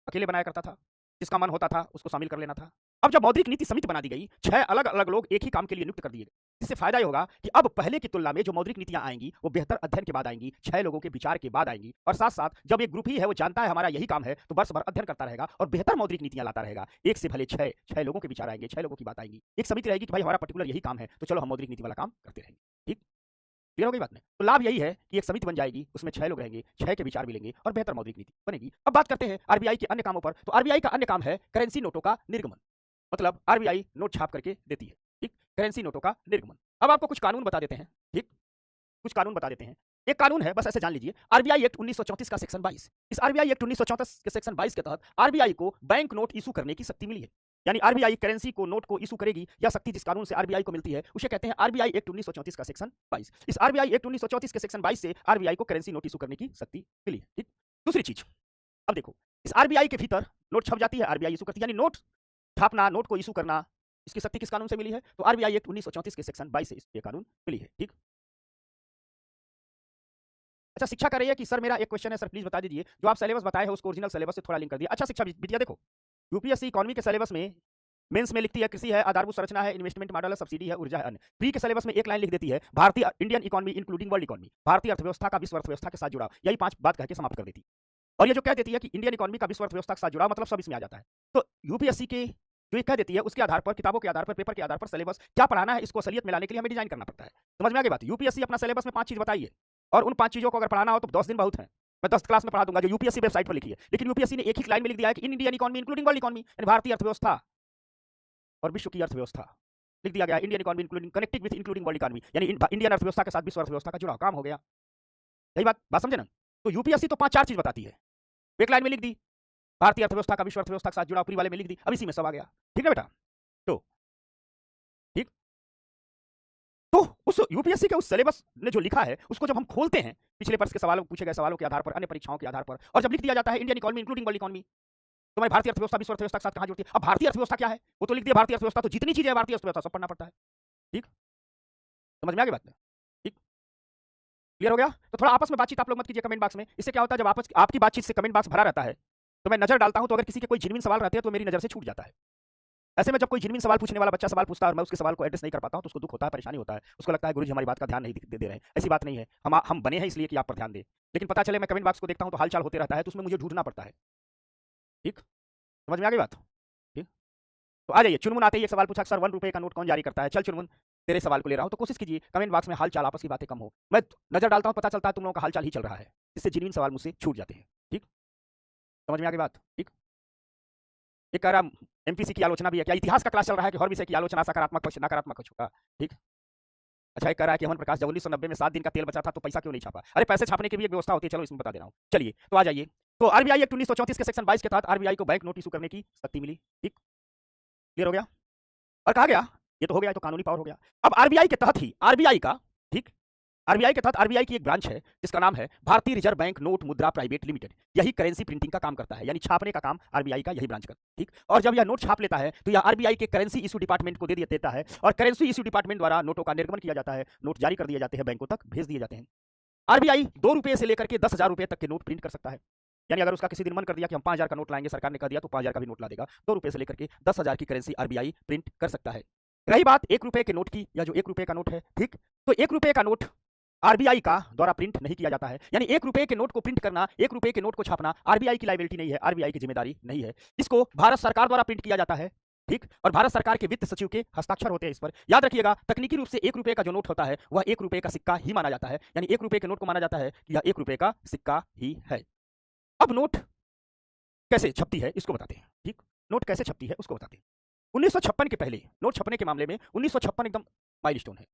अकेले बनाया करता था, जिसका मन होता था उसको शामिल कर लेना था। अब जब मौद्रिक नीति समिति बना दी गई, 6 अलग-अलग लोग एक ही काम के लिए नियुक्त कर दिए गए। इससे फायदा ये होगा कि अब पहले की तुलना में जो मौद्रिक नीतियां आएंगी, वो बेहतर अध्ययन के बाद आएंगी, 6 लोगों के विचार के बाद आएंगी और साथ-साथ जब एक ग्रुप ही है वो जानता है हमारा यही काम है, तो वर्ष भर अध्ययन करता रहेगा और बेहतर मौद्रिक नीतियां लाता रहेगा। एक से भले 6 लोगों के विचार आएंगे, 6 लोगों की बात आएगी। एक समिति रहेगी कि भाई हमारा पर्टिकुलर यही काम है, तो चलो हम मौद्रिक नीति वाला काम करते रहेंगे। ठीक? क्लियर हो गई बात में? तो लाभ यही है कि एक समिति बन जाएगी, उसमें 6 लोग रहेंगे, 6 के विचार मिलेंगे और बेहतर मौद्रिक नीति बनेगी। अब बात करते हैं आरबीआई के अन्य कामों पर। तो आरबीआई का अन्य काम है करेंसी नोटों का निर्गमन। मतलब आरबीआई नोट छाप करके देती है। ठीक? करेंसी नोटों का निर्गमन। अब आपको कुछ कानून बता देते हैं। ठीक? कुछ कानून बता देते हैं। एक कानून है, बस ऐसे जान लीजिए, आरबीआई एक्ट 1934 का सेक्शन 22। इस आरबीआई एक्ट 1934 के सेक्शन 22 के तहत आरबीआई को बैंक नोट इशू करने की शक्ति मिली है। यानी आरबीआई करेंसी को, नोट को इशू करेगी, या शक्ति जिस कानून से आरबीआई को मिलती है उसे कहते हैं आरबीआई एक्ट 1934 का सेक्शन 22। इस आरबीआई एक्ट 1934 के सेक्शन 22 से आरबीआई को करेंसी नोट इशू करने की शक्ति मिली है। ठीक? दूसरी चीज, अब देखो, इस आरबीआई के भीतर नोट छप जाती है, आरबीआई इशू करती है, यानी नोट छापना, नोट को इशू करना, इसकी शक्ति किस कानून से मिली है? तो आरबीआई एक्ट 1934 के सेक्शन 22 से ये कानून मिली है। ठीक? अच्छा, शिक्षा कर रही है कि सर मेरा एक क्वेश्चन है सर, प्लीज बता दीजिए, जो आप सिलेबस बताए हैं उसको ओरिजिनल सिलेबस से थोड़ा लिंक कर दिया। अच्छा शिक्षा बिटिया, देखो, यूपीएससी इकोनॉमी के सिलेबस में मेंस में लिखती है कृषि है, आधारभूत संरचना है, इन्वेस्टमेंट मॉडल है, सब्सिडी है, ऊर्जा है, अन्य। प्री के सिलेबस में एक लाइन लिख देती है भारतीय Indian economy including world economy, भारतीय अर्थव्यवस्था का विश्व अर्थव्यवस्था के साथ जुड़ाव। यही 5 बात कह के समाप्त कर देती है। और ये जो कह देती है कि इंडियन इकोनॉमी का विश्व अर्थव्यवस्था के साथ जुड़ाव, मतलब सब इसमें आ जाता है। तो यूपीएससी के जो ये कह देती है उसके आधार पर, किताबों के आधार पर, पेपर के आधार पर सिलेबस क्या पढ़ाना है, इसको असलियत में लाने के लिए हमें डिजाइन करना पड़ता है। समझ में आ गई बात? यूपीएससी अपना सिलेबस में 5 चीज बताइए और उन 5 चीजों को अगर पढ़ाना हो तो 10 दिन बहुत है। मैं 10 क्लास में पढ़ा दूंगा जो यूपीएससी वेबसाइट पर लिखी है। लेकिन यूपीएससी ने एक ही लाइन में लिख दिया है कि Indian economy including world economy, यानी भारतीय अर्थव्यवस्था और विश्व की अर्थव्यवस्था लिख दिया गया। Indian economy including connecting with including world economy, यानी इंडियन अर्थव्यवस्था के साथ विश्व अर्थव्यवस्था का जुड़ाव, काम हो गया। यही बात समझे ना? तो यूपीएससी तो 5-4 चीज बताती है, एक लाइन में लिख दी भारतीय अर्थव्यवस्था का विश्व अर्थव्यवस्था के साथ जुड़ाव, पूरी वाले में लिख दी, अब इसी में सब आ गया। ठीक है बेटा? तो ठीक, तो उस यूपीएससी के उस सिलेबस ने जो लिखा है उसको जब हम खोलते हैं पिछले वर्ष के सवालों, पूछे गए सवालों के आधार पर, अन्य परीक्षाओं के आधार पर, और जब लिख दिया जाता है Indian economy including world economy, तो मैं भारतीय अर्थव्यवस्था विश्व अर्थव्यवस्था के साथ कहां जुड़ती है? अब भारतीय अर्थव्यवस्था क्या है वो तो लिख दिया, भारतीय अर्थव्यवस्था, तो जितनी चीजें भारतीय अर्थव्यवस्था सब पढ़ना पड़ता है। ठीक, समझ में आ गई बात? ठीक, क्लियर हो गया? तो थोड़ा आपस में बातचीत आप लोग मत कीजिए कमेंट बॉक्स में। इससे क्या होता है, जब आपस आपकी बातचीत से कमेंट बॉक्स भरा रहता है तो मैं नजर डालता हूं, तो अगर किसी के कोई जेन्युइन सवाल रहते हैं तो मेरी नजर से छूट जाता है। ऐसे में जब कोई जेन्युइन सवाल पूछने वाला बच्चा सवाल पूछता है और मैं उसके सवाल को एड्रेस नहीं कर पाता हूं तो उसको दुख होता है, परेशानी होता है, उसको लगता है गुरुजी हमारी बात का ध्यान नहीं दे रहे हैं। ऐसी बात नहीं है, हम बने हैं इसलिए कि आप पर ध्यान दें। लेकिन पता चले मैं कमेंट बॉक्स को देखता हूं तो हालचाल होते रहता है, तो उसमें मुझे ढूंढना पड़ता है। ठीक, समझ में आ गई बात? ठीक, तो आ जाइए। चुनमुन आते ही एक सवाल पूछा, सर 1 रुपए का नोट कौन जारी करता है? चल चुनमुन, तेरे सवाल को ले रहा हूं, तो कोशिश कीजिए कमेंट बॉक्स में हालचाल, आपस की बातें कम हो। मैं नजर डालता हूं, पता चलता है तुम लोगों का हालचाल ही चल रहा है, इससे जेन्युइन सवाल मुझसे छूट जाते हैं। ठीक, समझ में आ गई बात? ठीक, एक कह रहा एमपीसी की आलोचना भी है क्या? इतिहास का क्लास चल रहा है कि हर विषय की आलोचना, सकारात्मक पक्ष, नकारात्मक पक्ष होगा। ठीक, अच्छा एक कह रहा है कि अमन प्रकाश, जब 1990 में 7 दिन का तेल बचा था तो पैसा क्यों नहीं छापा? अरे पैसे छापने की भी एक व्यवस्था होती है, चलो इसमें बता दे रहा हूं। चलिए तो आ जाइए। तो आरबीआई एक्ट 1934 के सेक्शन 22 के तहत आरबीआई को बैंक नोट इशू करने की शक्ति मिली। ठीक, क्लियर हो गया? और कहा गया, ये तो हो गया, तो कानूनी पावर हो गया। अब आरबीआई के तहत ही आरबीआई का, ठीक, आरबीआई के तहत आरबीआई की एक ब्रांच है जिसका नाम है भारतीय रिजर्व बैंक नोट मुद्रा प्राइवेट लिमिटेड। यही करेंसी प्रिंटिंग का काम करता है, यानी छापने का काम आरबीआई का यही ब्रांच करता है। ठीक, और जब यह नोट छाप लेता है तो यह आरबीआई के करेंसी इशू डिपार्टमेंट को दे देता है और करेंसी इशू डिपार्टमेंट द्वारा नोटों का निर्गमन किया जाता है, नोट जारी कर दिए जाते हैं, बैंकों तक भेज दिए जाते हैं। आरबीआई 2 रुपए से लेकर के 10,000 रुपए तक के नोट प्रिंट कर सकता है। यानी अगर उसका किसी दिन मन कर दिया कि हम 5,000 का नोट लाएंगे, सरकार ने कह दिया तो 5,000 का भी नोट ला देगा। 2 रुपए से लेकर के 10,000 की करेंसी आरबीआई प्रिंट कर सकता है। रही बात 1 रुपए के नोट की, या जो 1 रुपए का नोट है, ठीक, तो 1 रुपए का नोट आरबीआई का द्वारा प्रिंट नहीं किया जाता है। यानी 1 रुपए के नोट को प्रिंट करना, 1 रुपए के नोट को छापना आरबीआई की लायबिलिटी नहीं है, आरबीआई की जिम्मेदारी नहीं है। इसको भारत सरकार द्वारा प्रिंट किया जाता है, ठीक, और भारत सरकार के वित्त सचिव के हस्ताक्षर होते हैं इस पर। याद रखिएगा, तकनीकी रूप से 1 रुपए का जो नोट होता है वह 1 रुपए का सिक्का ही माना जाता है। यानी 1 रुपए के नोट को माना जाता है कि यह 1 रुपए का सिक्का ही है। अब नोट कैसे छपती है इसको बताते हैं, ठीक, नोट कैसे छपती है उसको बताते हैं। 1956 के पहले नोट छपने के मामले में 1956 एकदम माइलस्टोन है।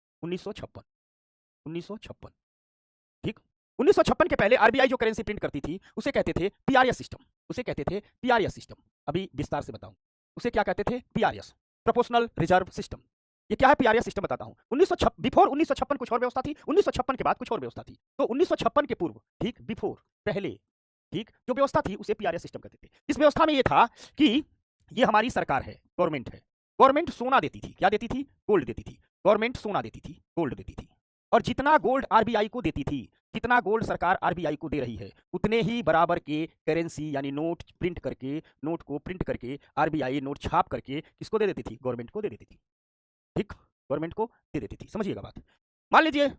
1956 ठीक, 1956 के पहले आरबीआई जो करेंसी प्रिंट करती थी उसे कहते थे पीआरएस सिस्टम, उसे कहते थे पीआरएस सिस्टम। अभी विस्तार से बताऊं, उसे क्या कहते थे? PRS, proportional reserve system. ये क्या है पीआरएस सिस्टम बताता हूं। बिफोर 1956 कुछ और व्यवस्था थी, 1956 के बाद कुछ और व्यवस्था थी। तो 1956 के पूर्व, ठीक, बिफोर, पहले, ठीक, जो व्यवस्था थी उसे पीआरएस सिस्टम कहते थे। इस व्यवस्था में यह था कि ये हमारी सरकार है, गवर्नमेंट है, गवर्नमेंट सोना देती थी। क्या देती थी? गोल्ड देती थी। गवर्नमेंट सोना देती थी, गोल्ड देती थी, और जितना गोल्ड आरबीआई को देती थी, जितना गोल्ड सरकार आरबीआई को दे रही है, उतने ही बराबर के करेंसी यानी नोट प्रिंट करके, नोट को प्रिंट करके आरबीआई नोट छाप करके किसको दे देती थी? गवर्नमेंट को दे देती थी, ठीक, गवर्नमेंट को दे देती थी। समझिएगा बात। मान लीजिए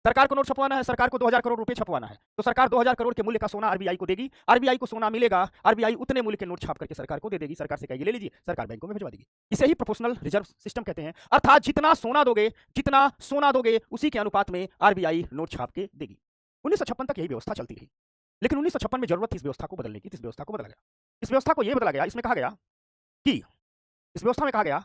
सरकार को नोट छपवाना है, सरकार को 2,000 करोड़ रुपए छपवाना है, तो सरकार 2,000 करोड़ के मूल्य का सोना आरबीआई को देगी, आरबीआई को सोना मिलेगा, आरबीआई उतने मूल्य के नोट छाप करके सरकार को दे देगी, सरकार से कहेगी ले लीजिए, सरकार बैंकों में भिजवा देगी। इसे ही प्रोपोर्शनल रिजर्व सिस्टम कहते हैं। अर्थात जितना सोना दोगे उसी के अनुपात में आरबीआई नोट छाप के देगी। 1956 तक यही व्यवस्था चलती रही, लेकिन 1956 में जरूरत थी इस व्यवस्था को बदलने की। इस व्यवस्था को बदला गया, इस व्यवस्था को यह बदला गया, इसमें कहा गया कि इस व्यवस्था में कहा गया,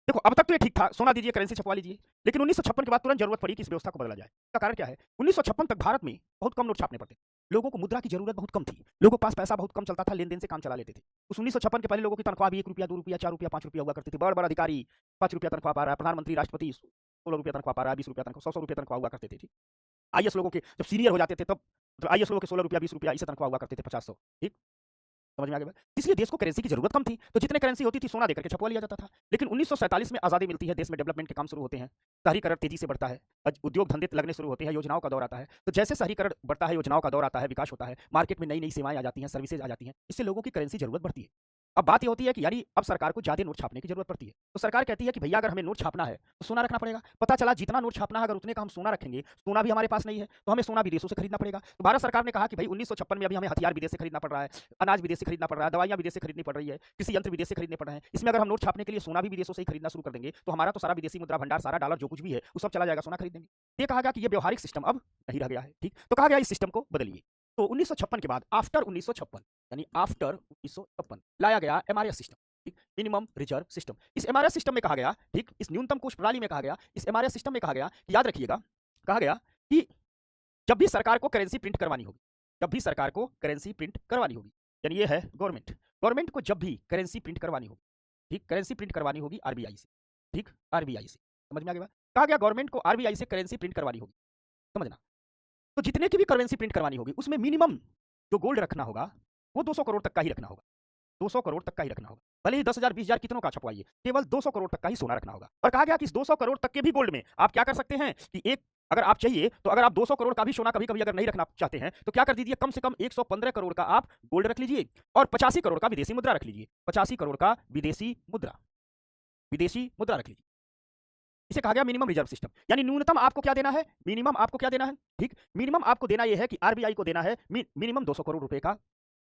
देखो अब तक तो ये ठीक था, सोना दीजिए, करेंसी छपवा लीजिए, लेकिन 1956 के बाद तुरंत जरूरत पड़ी कि इस व्यवस्था को बदला जाए। इसका कारण क्या है? 1956 तक भारत में बहुत कम नोट छापने पड़ते थे, लोगों को मुद्रा की जरूरत बहुत कम थी, लोगों के पास पैसा बहुत कम चलता था, लेन देन से काम चला लेते थे। उस 1956 के पहले लोगों की तनख्वाह भी 1 रुपया, 2 रुपया, 4 रुपया, 5 रुपया हुआ करती थी। बड़ा अधिकारी 5 रुपया तनख्वाह पा रहा है, प्रधानमंत्री, राष्ट्रपति 16 रुपया तनख्वाह पा रहा है, 20 रुपया तनख्वाह, 100 रुपया तनख्वाह हुआ करते थे, ठीक। आईएएस लोगों के जब सीनियर हो जाते थे तब आईएएस लोगों के 16 रुपया, 20 रुपया इसे तनख्वाह हुआ करते थे, 50-100, ठीक, समझ में आ गया? इसलिए देश को करेंसी की जरूरत कम थी, तो जितने करेंसी होती थी सोना देकर के छपवा लिया जाता था। लेकिन 1947 में आजादी मिलती है, देश में डेवलपमेंट के काम शुरू होते हैं, शहरीकरण तेजी से बढ़ता है, उद्योग धंधे लगने शुरू होते हैं, योजनाओं का दौर आता है। तो जैसे शहरीकरण बढ़ता है, योजनाओं का दौर आता है, विकास होता है, मार्केट में नई नई सेवाएं आ जाती हैं, सर्विसेज आ जाती हैं, इससे लोगों की करेंसी जरूरत बढ़ती है। अब बात ये होती है कि यानी अब सरकार को ज्यादा नोट छापने की जरूरत पड़ती है, तो सरकार कहती है कि भैया अगर हमें नोट छापना है तो सोना रखना पड़ेगा। पता चला जितना नोट छापना है अगर उतने का हम सोना रखेंगे, सोना भी हमारे पास नहीं है, तो हमें सोना विदेशों से खरीदना पड़ेगा। तो भारत सरकार ने कहा कि भाई 1956 में अभी हमें हथियार विदेश से खरीदना पड़ रहा है, अनाज विदेश से खरीदना पड़ रहा है, दवाइयां विदेश से खरीदनी पड़ रही है, कृषि यंत्र विदेश से खरीदने पड़ रहे हैं। इसमें अगर हम नोट छापने के लिए सोना भी विदेशों से ही खरीदना शुरू कर देंगे तो हमारा तो सारा विदेशी मुद्रा भंडार, सारा डॉलर जो कुछ भी है वो सब चला जाएगा, सोना खरीद देंगे। ये कहा गया कि ये व्यवहारिक सिस्टम अब नहीं रह गया है, ठीक, तो कहा गया इस सिस्टम को बदलिए। तो 1956 के बाद आफ्टर 1956 यानी आफ्टर 1956 लाया गया MRS system, minimum reserve system. इस एमआरएस सिस्टम में कहा गया, ठीक, इस न्यूनतम कोष प्रणाली में कहा गया, इस एमआरएस सिस्टम में कहा गया, याद रखिएगा, कहा गया कि जब भी सरकार को करेंसी प्रिंट करवानी होगी, जब भी सरकार को करेंसी प्रिंट करवानी होगी, यानी ये है गवर्नमेंट, गवर्नमेंट को जब भी करेंसी प्रिंट करवानी होगी, ठीक, करेंसी प्रिंट करवानी होगी आरबीआई से, ठीक, आरबीआई से, समझ में आ गया? कहा गया गवर्नमेंट को आरबीआई से करेंसी प्रिंट करवानी होगी, समझना। तो जितने की भी करेंसी प्रिंट करवानी होगी उसमें मिनिमम जो गोल्ड रखना होगा वो 200 करोड़ तक का ही रखना होगा, 200 करोड़ तक का ही रखना होगा। भले ही 10,000 20,000 कितनों का छपवाइए, केवल 200 करोड़ तक का ही सोना रखना होगा। और कहा गया कि इस 200 करोड़ तक के भी गोल्ड में आप क्या कर सकते हैं कि एक अगर आप चाहिए तो अगर आप 200 करोड़ का भी सोना कभी कभी अगर नहीं रखना चाहते हैं तो क्या कर दीजिए, कम से कम 115 करोड़ का आप गोल्ड रख लीजिए और 85 करोड़ का विदेशी मुद्रा रख लीजिए, 85 करोड़ का विदेशी मुद्रा रख लीजिए। इसे कहा गया मिनिमम रिजर्व सिस्टम। यानी न्यूनतम आपको क्या देना है, मिनिमम आपको क्या देना है, ठीक, मिनिमम आपको देना यह है कि आरबीआई को देना है मिनिमम 200 करोड़ रुपए का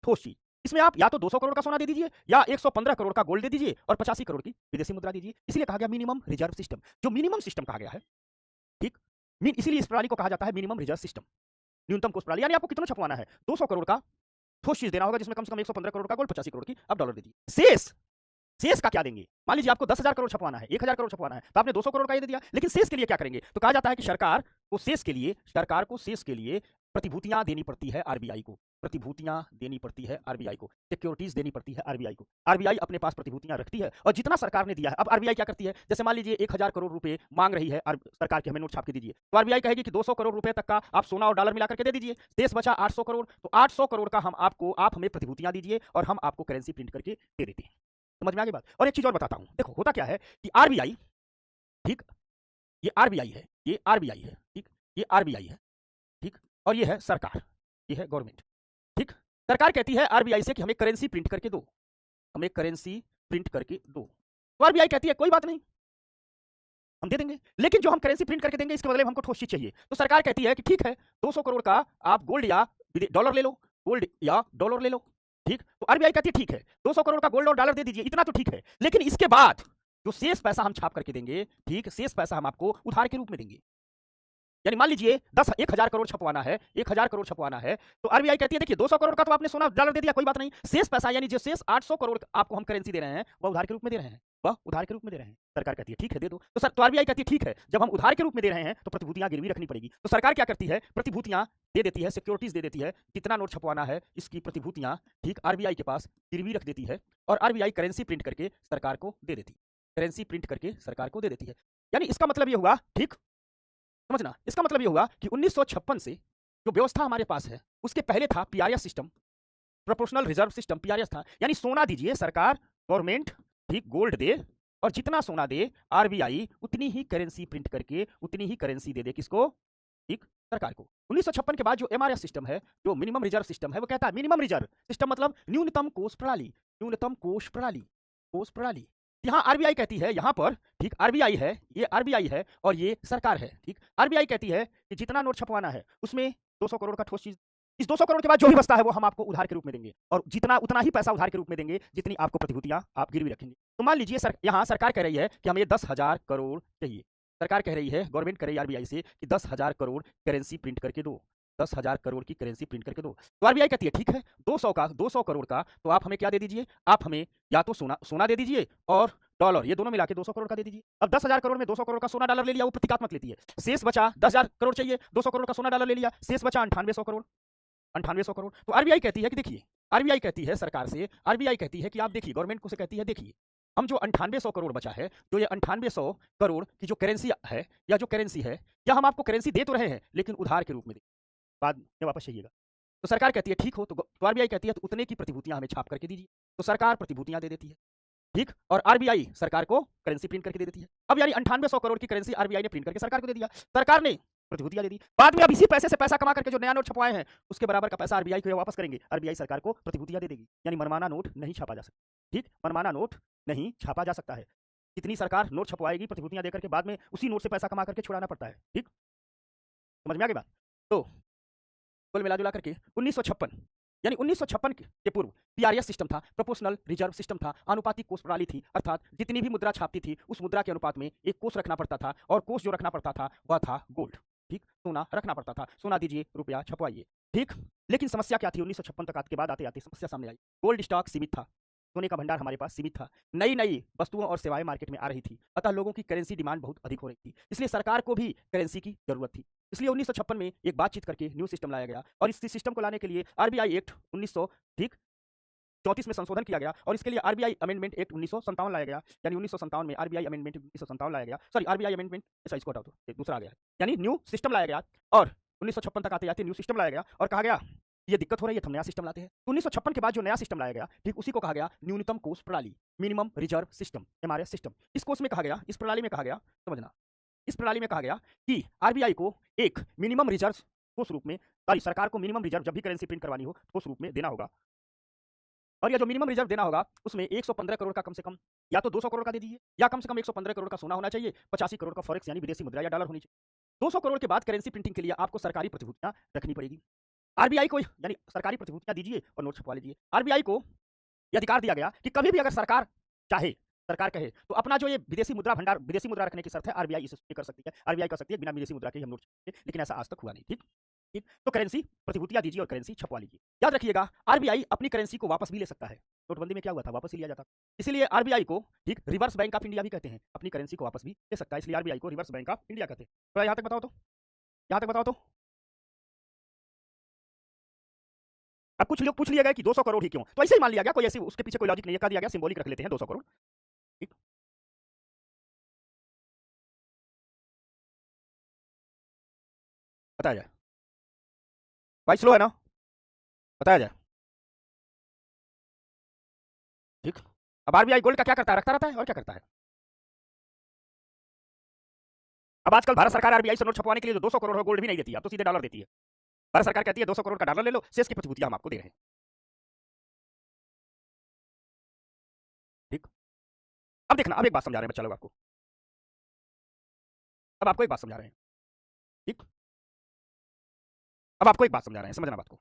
ठोस चीज। इसमें आप या तो 200 करोड़ का सोना दे दीजिए या 115 करोड़ का गोल्ड दे दीजिए और 85 करोड़ की विदेशी मुद्रा दीजिए। इसलिए कहा गया मिनिमम रिजर्व सिस्टम, जो मिनिमम सिस्टम कहा गया है, ठीक, इसीलिए इस प्रणाली को कहा जाता है मिनिमम रिजर्व सिस्टम, न्यूनतम कोष प्रणाली। यानी आपको कितना छपवाना है, 200 करोड़ का ठोस चीज देना होगा जिसमें कम से कम 115 करोड़ का गोल्ड, 85 करोड़ की आप डॉलर दे दीजिए। शेष का क्या देंगे? मान लीजिए आपको 10,000 करोड़ छपवाना है, 1,000 करोड़ छपवाना है, तो आपने 200 करोड़ का ये दे दिया, लेकिन शेष के लिए क्या करेंगे? तो कहा जाता है कि सरकार को शेष के लिए प्रतिभूतियां देनी पड़ती है आरबीआई को, प्रतिभूतियां देनी पड़ती है आरबीआई को, सिक्योरिटीज देनी पड़ती है आरबीआई को। आरबीआई अपने पास प्रतिभूतियां रखती है और जितना सरकार ने दिया है, अब आरबीआई क्या करती है, जैसे मान लीजिए 1,000 करोड़ रुपए मांग रही है सरकार की, हमें नोट छाप के दीजिए, तो आरबीआई कहेगी कि 200 करोड़ रुपए तक का आप सोना और डॉलर मिलाकर के दे दीजिए, शेष बचा 800 करोड़, तो 800 करोड़ का आप हमें प्रतिभूतियां दीजिए और हम आपको करेंसी प्रिंट करके दे देते हैं। समझ में आ गई बात? और एक चीज और बताता हूं, देखो होता क्या है कि आरबीआई, ठीक, ये आरबीआई है, ठीक, ये आरबीआई है, और ये है सरकार, ये है गवर्नमेंट। ठीक, सरकार कहती है आरबीआई से कि हमें करेंसी प्रिंट करके दो, हमें करेंसी प्रिंट करके दो। तो आरबीआई कहती है कोई बात नहीं, हम दे देंगे, लेकिन जो हम करेंसी प्रिंट करके देंगे इसके बदले में हमको ठोस चीज चाहिए। तो सरकार कहती है कि ठीक है 200 करोड़ का आप गोल्ड या डॉलर ले लो, गोल्ड या डॉलर ले लो। ठीक, तो आरबीआई कहती है ठीक है 200 करोड़ का गोल्ड और डॉलर दे दीजिए, इतना तो ठीक है, लेकिन इसके बाद जो शेष पैसा हम छाप करके देंगे, ठीक, शेष पैसा हम आपको उधार के रूप में देंगे। यानी मान लीजिए 10,000 करोड़ छपवाना है, 1,000 करोड़ छपवाना है, तो आरबीआई कहती है देखिए 200 करोड़ का तो आपने सोना डॉलर दे दिया, कोई बात नहीं, शेष पैसा यानी जो शेष 800 करोड़ आपको हम करेंसी दे रहे हैं वह उधार के रूप में दे रहे हैं, वह उधार के रूप में दे रहे हैं। सरकार कहती है ठीक है दे दो। तो सर, तो आरबीआई कहती है ठीक है जब हम उधार के रूप में दे रहे हैं तो प्रतिभूतियां गिरवी रखनी पड़ेगी। तो सरकार क्या करती है, प्रतिभूतियां दे देती है, सिक्योरिटीज दे देती है, कितना नोट छपवाना है इसकी प्रतिभूतियां, ठीक, आरबीआई के पास गिरवी रख देती है, और आरबीआई करेंसी प्रिंट करके सरकार को दे देती है, करेंसी प्रिंट करके सरकार को दे देती है। यानी इसका मतलब ये हुआ, ठीक समझना, इसका मतलब ये हुआ कि 1956 से जो व्यवस्था हमारे पास है उसके पहले था PRS system, proportional reserve system, PRS था, यानी सोना दीजिए सरकार, गवर्नमेंट, ठीक, गोल्ड दे, और जितना सोना दे आरबीआई उतनी ही करेंसी प्रिंट करके उतनी ही करेंसी दे दे किसको, ठीक, सरकार को। 1956 के बाद जो एमआरएस सिस्टम है, जो मिनिमम रिजर्व सिस्टम है, वो कहता है मिनिमम रिजर्व सिस्टम मतलब न्यूनतम कोष प्रणाली, न्यूनतम कोष प्रणाली, कोष प्रणाली। यहाँ आरबीआई कहती है, यहाँ पर, ठीक, आरबीआई है, ये आरबीआई है और ये सरकार है। ठीक, आरबीआई कहती है कि जितना नोट छपवाना है उसमें 200 करोड़ का ठोस चीज, इस 200 करोड़ के बाद जो भी बचता है वो हम आपको उधार के रूप में देंगे, और जितना उतना ही पैसा उधार के रूप में देंगे जितनी आपको प्रतिभूतियां आप गिरवी रखेंगे। तो मान लीजिए यहाँ सरकार कह रही है कि हमें 10,000 करोड़ चाहिए, सरकार कह रही है, गवर्नमेंट कह रही है आरबीआई से कि 10,000 करोड़ करेंसी प्रिंट करके दो, 10,000 करोड़ की करेंसी प्रिंट करके दो। तो आरबीआई कहती है ठीक है 200 करोड़ का तो आप हमें क्या दे दीजिए, आप हमें या तो सोना दे दीजिए और डॉलर, ये दोनों मिला के 200 करोड़ का दे दीजिए। अब 10,000 करोड़ में 200 करोड़ का सोना डॉलर ले लिया, वो प्रतीकात्मक लेती है, शेष बचा 10,000 करोड़ चाहिए, 200 करोड़ का सोना डॉलर ले लिया, शेष बचा 9800 करोड़, 9800 करोड़। तो आरबीआई कहती है कि देखिए, आरबीआई कहती है सरकार से, आरबीआई कहती है कि आप देखिए, गवर्नमेंट को से कहती है देखिए हम जो 9800 करोड़ बचा है, जो ये 9800 करोड़ की जो करेंसी है, या जो करेंसी है, या हम आपको करेंसी दे तो रहे हैं लेकिन उधार के रूप में, बाद में वापस चाहिएगा। तो सरकार कहती है ठीक हो, तो आरबीआई कहती है तो उतने की प्रतिभूतियां हमें छाप करके दीजिए, तो सरकार प्रतिभूतियां दे देती है, ठीक, और आरबीआई सरकार को करेंसी प्रिंट करके दे देती है। अब यानी 9800 करोड़ की करेंसी आरबीआई ने प्रिंट करके सरकार को दे दिया, सरकार ने प्रतिभूतियां दे दी, बाद में अब इसी पैसे से पैसा कमा करके जो नया नोट छपवाए हैं उसके बराबर का पैसा आरबीआई को वापस करेंगे, आरबीआई सरकार को प्रतिभूतियां दे देगी, यानी मनमाना नोट नहीं छापा जा सकता। ठीक, मनमाना नोट नहीं छापा जा सकता है, कितनी सरकार नोट छपवाएगी प्रतिभूतियां देकर के, बाद में उसी नोट से पैसा कमा करके छुड़ाना पड़ता है। ठीक, समझ में आ गई बात। तो कुल मिला जुला करके 1956, यानी 1956 के पूर्व पीआरएस सिस्टम था, प्रोपोर्शनल रिजर्व सिस्टम था, आनुपातिक कोष प्रणाली थी, अर्थात जितनी भी मुद्रा छापती थी उस मुद्रा के अनुपात में एक कोष रखना पड़ता था, और कोष जो रखना पड़ता था वह था गोल्ड। ठीक, सोना रखना पड़ता था, सोना दीजिए रुपया छपवाइए। ठीक, लेकिन समस्या क्या थी, 1956 तक के बाद आते आते समस्या सामने आई, गोल्ड स्टॉक सीमित था, सोने का भंडार हमारे पास सीमित था, नई नई वस्तुओं और सेवाएं मार्केट में आ रही थी, अतः लोगों की करेंसी डिमांड बहुत अधिक हो रही थी, इसलिए सरकार को भी करेंसी की जरूरत थी। इसलिए 1956 में एक बातचीत करके न्यू सिस्टम लाया गया, और इस सिस्टम को लाने के लिए आरबीआई एक्ट 1934 में संशोधन किया गया, और इसके लिए आरबीआई अमेंडमेंट एक्ट 1957 लाया गया, यानी 1957 में आरबीआई अमेंडमेंट 1957 लाया गया, सॉरी आरबीआई अमेंडमेंट, ऐसा इसको हटा दो, दूसरा आ गया, यानी न्यू सिस्टम लाया गया, और 1956 तक आते आते न्यू सिस्टम लाया गया, और कहा गया ये दिक्कत हो रही है तो हम नया सिस्टम लाते हैं। 1956 के बाद जो नया सिस्टम लाया गया, ठीक, उसी को कहा गया न्यूनतम कोष प्रणाली, minimum reserve system, MRS system. इस कोष में कहा गया, इस प्रणाली में कहा गया, समझना, इस प्रणाली में कहा गया कि आरबीआई को एक मिनिमम रिजर्व ठोस रूप में, सॉरी सरकार को मिनिमम रिजर्व जब भी करेंसी प्रिंट करवानी हो ठोस रूप में देना होगा, और यह जो मिनिमम रिजर्व देना होगा उसमें 115 करोड़ का कम से कम, या तो 200 करोड़ का दे दीजिए, या कम से कम 115 करोड़ का सोना होना चाहिए, 85 करोड़ का फॉरेक्स यानी विदेशी मुद्रा या डॉलर होनी चाहिए। 200 करोड़ के बाद करेंसी प्रिंटिंग के लिए आपको सरकारी प्रतिभूतियां रखनी पड़ेगी, आरबीआई को, यानी सरकारी प्रतिभूतियां दीजिए और नोट छपवा लीजिए। आरबीआई को यह अधिकार दिया गया कि कभी भी अगर सरकार चाहे, सरकार कहे तो अपना जो ये विदेशी मुद्रा भंडार, विदेशी मुद्रा रखने की शर्त है, आरबीआई इसे कर सकती है, आरबीआई कर सकती है बिना विदेशी मुद्रा के हम नोट छपवाएंगे, लेकिन ऐसा आज तक हुआ नहीं। ठीक, ठीक, तो करेंसी प्रतिभूतियां दीजिए और करेंसी छपवा लीजिए। याद रखिएगा आरबीआई अपनी करेंसी को वापस भी ले सकता है, नोटबंदी में क्या हुआ था, वापस ही लिया जाता, इसीलिए आरबीआई को, ठीक, रिवर्स बैंक ऑफ इंडिया भी कहते हैं, अपनी करेंसी को वापस भी ले सकता है, इसलिए आरबीआई को रिवर्स बैंक ऑफ इंडिया कहते हैं। तो यहाँ तक बताओ, तो यहाँ तक बताओ, तो अब कुछ लोग पूछ लिया गया कि 200 करोड़ ही क्यों, तो ऐसे ही मान लिया गया, कोई ऐसी उसके पीछे कोई लॉजिक नहीं है, कह दिया गया सिंबॉलिक रख लेते हैं 200 करोड़। ठीक, बताया जाए, भाई स्लो है ना, बताया जाए। ठीक, अब आरबीआई गोल्ड का क्या करता है, रखता रहता है, और क्या करता है। अब आजकल भारत सरकार आरबीआई से नोट छपवाने के लिए जो 200 करोड़ है गोल्ड भी नहीं देती है, अब तो सीधे डॉलर देती है। भारत सरकार कहती है 200 करोड़ का डॉलर ले लो, शेष की प्रतिभूतियां हम आपको दे रहे हैं। ठीक। अब देखना, अब एक बात समझा रहे हैं बच्चा लोग आपको, अब आपको एक बात समझा रहे हैं। ठीक। अब आपको एक बात समझा रहे हैं, समझना बात को।